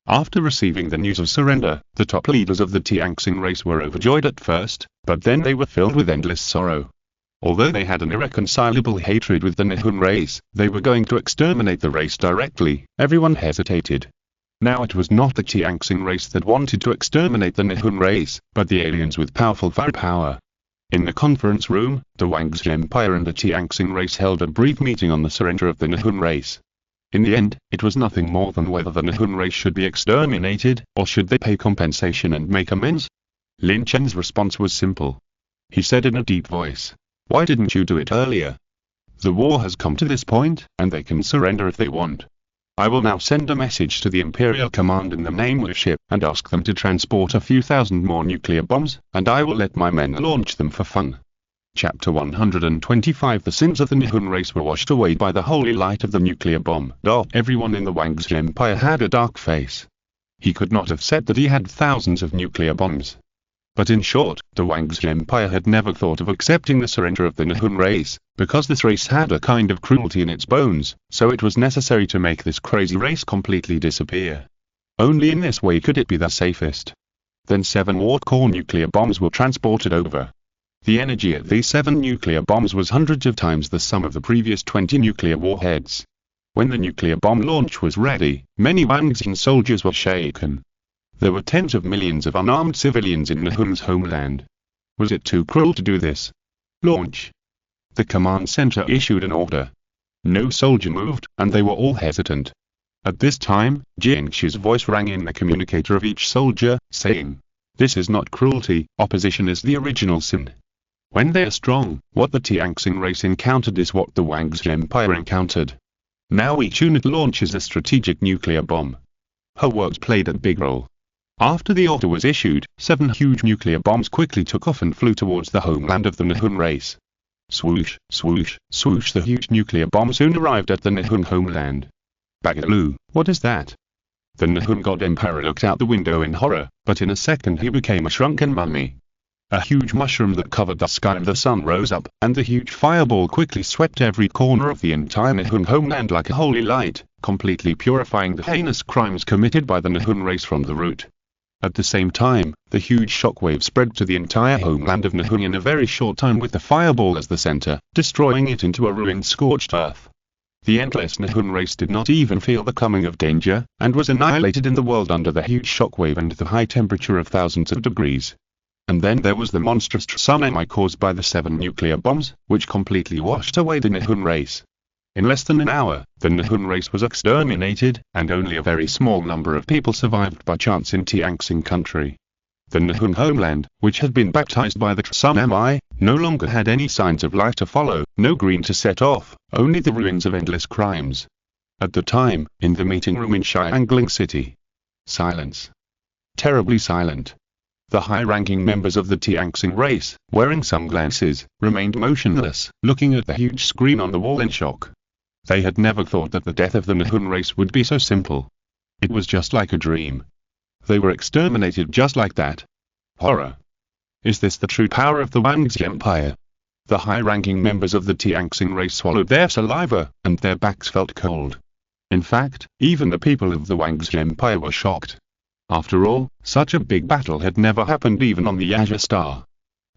After receiving the news of surrender, the top leaders of the Tianxing race were overjoyed at first, but then they were filled with endless sorrow. Although they had an irreconcilable hatred with the Nihun race, they were going to exterminate the race directly, everyone hesitated. Now it was not the Tianxing race that wanted to exterminate the Nihun race, but the aliens with powerful firepower. In the conference room, the Wangzhe Empire and the Tianxing race held a brief meeting on the surrender of the Nihun race. In the end, it was nothing more than whether the Nihun race should be exterminated, or should they pay compensation and make amends. Lin Chen's response was simple. He said in a deep voice, "Why didn't you do it earlier? The war has come to this point, and they can surrender if they want. I will now send a message to the Imperial Command in the name of the ship, and ask them to transport a few thousand more nuclear bombs, and I will let my men launch them for fun." Chapter 125 The sins of the Nihun race were washed away by the holy light of the nuclear bomb. Everyone in the Wangzhe Empire had a dark face. He could not have said that he had thousands of nuclear bombs. But in short, the Wangzhe Empire had never thought of accepting the surrender of the Nihun race, because this race had a kind of cruelty in its bones, so it was necessary to make this crazy race completely disappear. Only in this way could it be the safest. Then 7 war-core nuclear bombs were transported over. The energy at these 7 nuclear bombs was hundreds of times the sum of the previous 20 nuclear warheads. When the nuclear bomb launch was ready, many Wangzhe soldiers were shaken. There were tens of millions of unarmed civilians in Nihun's homeland. Was it too cruel to do this? Launch. The command center issued an order. No soldier moved, and they were all hesitant. At this time, Jingxi's voice rang in the communicator of each soldier, saying, "This is not cruelty, opposition is the original sin. When they are strong, what the Tianxing race encountered is what the Wangzhe Empire encountered. Now each unit launches a strategic nuclear bomb." Her words played a big role. After the order was issued, 7 huge nuclear bombs quickly took off and flew towards the homeland of the Nihun race. Swoosh, swoosh, swoosh. The huge nuclear bomb soon arrived at the Nihun homeland. Bagalu, what is that? The Nihun god emperor looked out the window in horror, but in a second he became a shrunken mummy. A huge mushroom that covered the sky and the sun rose up, and the huge fireball quickly swept every corner of the entire Nihun homeland like a holy light, completely purifying the heinous crimes committed by the Nihun race from the root. At the same time, the huge shockwave spread to the entire homeland of Nihon in a very short time with the fireball as the center, destroying it into a ruined scorched earth. The endless Nihon race did not even feel the coming of danger, and was annihilated in the world under the huge shockwave and the high temperature of thousands of degrees. And then there was the monstrous tsunami caused by the 7 nuclear bombs, which completely washed away the Nihon race. In less than an hour, the Nihon race was exterminated, and only a very small number of people survived by chance in Tianxing country. The Nihon homeland, which had been baptized by the tsunami, no longer had any signs of life to follow, no green to set off, only the ruins of endless crimes. At the time, in the meeting room in Xiangling City. Silence. Terribly silent. The high-ranking members of the Tianxing race, wearing sunglasses, remained motionless, looking at the huge screen on the wall in shock. They had never thought that the death of the Nihon race would be so simple. It was just like a dream. They were exterminated just like that. Horror. Is this the true power of the Wangzi Empire? The high-ranking members of the Tianxing race swallowed their saliva, and their backs felt cold. In fact, even the people of the Wangzi Empire were shocked. After all, such a big battle had never happened even on the Azure Star.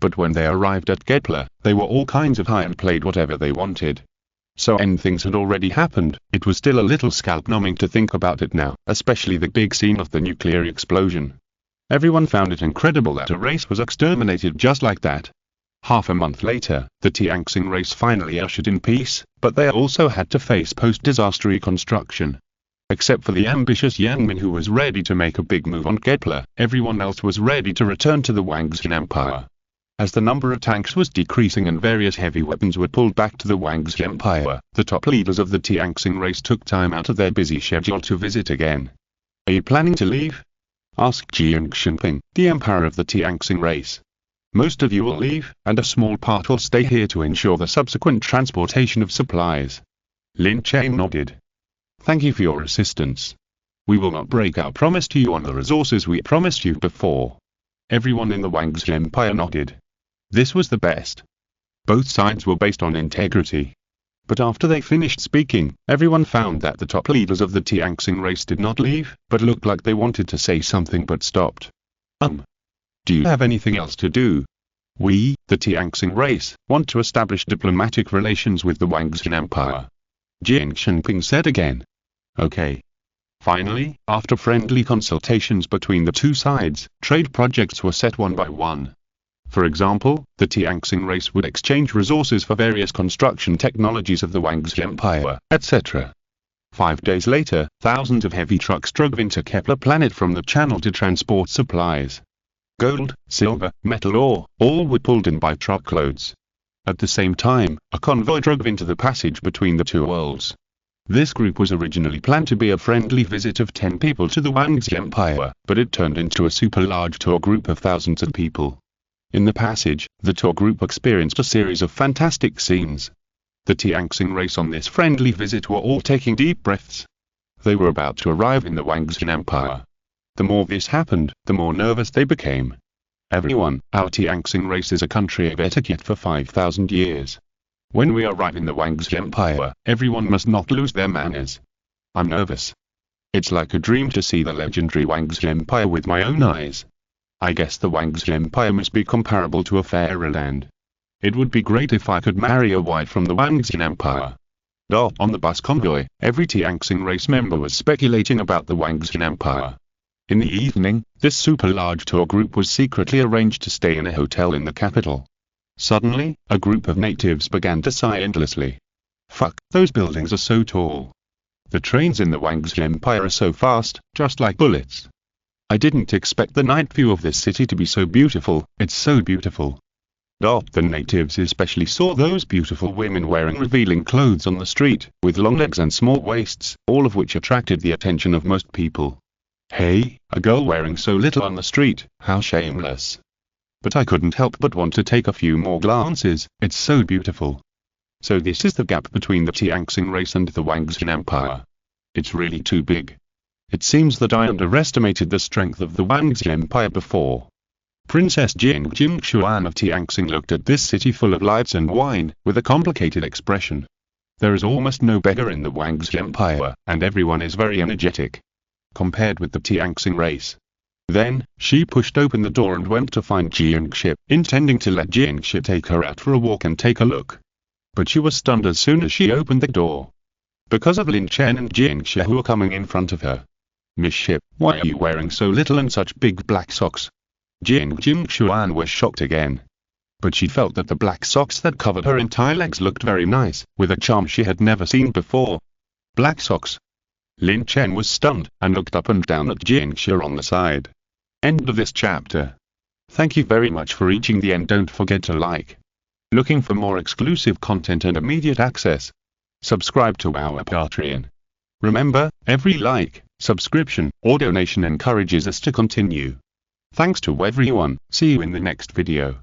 But when they arrived at Getla, they were all kinds of high and played whatever they wanted. So and things had already happened, it was still a little scalp-numbing to think about it now, especially the big scene of the nuclear explosion. Everyone found it incredible that a race was exterminated just like that. Half a month later, the Tianxing race finally ushered in peace, but they also had to face post-disaster reconstruction. Except for the ambitious Yang Min who was ready to make a big move on Getla, everyone else was ready to return to the Wangzi Empire. As the number of tanks was decreasing and various heavy weapons were pulled back to the Wangzi Empire, the top leaders of the Tianxing race took time out of their busy schedule to visit again. "Are you planning to leave?" asked Jiang Xinping, the emperor of the Tianxing race. "Most of you will leave, and a small part will stay here to ensure the subsequent transportation of supplies." Lin Chen nodded. "Thank you for your assistance. We will not break our promise to you on the resources we promised you before." Everyone in the Wangzi Empire nodded. This was the best. Both sides were based on integrity. But after they finished speaking, everyone found that the top leaders of the Tianxing race did not leave, but looked like they wanted to say something but stopped. Do you have anything else to do? We, the Tianxing race, want to establish diplomatic relations with the Wangzi Empire. Jiang Xinping said again. Okay. Finally, after friendly consultations between the two sides, trade projects were set one by one. For example, the Tianxing race would exchange resources for various construction technologies of the Wangzi Empire, etc. 5 days later, thousands of heavy trucks drove into Kepler planet from the channel to transport supplies. Gold, silver, metal ore, all were pulled in by truckloads. At the same time, a convoy drove into the passage between the two worlds. This group was originally planned to be a friendly visit of 10 people to the Wangzi Empire, but it turned into a super large tour group of thousands of people. In the passage, the tour group experienced a series of fantastic scenes. The Tianxing race on this friendly visit were all taking deep breaths. They were about to arrive in the Wangzi Empire. The more this happened, the more nervous they became. Everyone, our Tianxing race is a country of etiquette for 5,000 years. When we arrive in the Wangzi Empire, everyone must not lose their manners. I'm nervous. It's like a dream to see the legendary Wangzi Empire with my own eyes. I guess the Wangzi Empire must be comparable to a fairyland. It would be great if I could marry a wife from the Wangzi Empire. On the bus convoy, every Tianxing race member was speculating about the Wangzi Empire. In the evening, this super large tour group was secretly arranged to stay in a hotel in the capital. Suddenly, a group of natives began to sigh endlessly. Fuck, those buildings are so tall. The trains in the Wangzi Empire are so fast, just like bullets. I didn't expect the night view of this city to be so beautiful, it's so beautiful. The natives especially saw those beautiful women wearing revealing clothes on the street, with long legs and small waists, all of which attracted the attention of most people. Hey, a girl wearing so little on the street, how shameless. But I couldn't help but want to take a few more glances, it's so beautiful. So this is the gap between the Tianxing race and the Wangzi Empire. It's really too big. It seems that I underestimated the strength of the Wangzi Empire before. Princess Jing Xuan of Tianxing looked at this city full of lights and wine, with a complicated expression. There is almost no beggar in the Wangzi Empire, and everyone is very energetic. Compared with the Tianxing race. Then, she pushed open the door and went to find Jiangxi, intending to let Jiangxi take her out for a walk and take a look. But she was stunned as soon as she opened the door, because of Lin Chen and Jiangxi who were coming in front of her. "Miss Ship, why are you wearing so little and such big black socks?" Jiangxuan was shocked again. But she felt that the black socks that covered her entire legs looked very nice, with a charm she had never seen before. Black socks. Lin Chen was stunned, and looked up and down at Jiangxi on the side. End of this chapter. Thank you very much for reaching the end. Don't forget to like. Looking for more exclusive content and immediate access? Subscribe to our Patreon. Remember, every like, subscription, or donation encourages us to continue. Thanks to everyone. See you in the next video.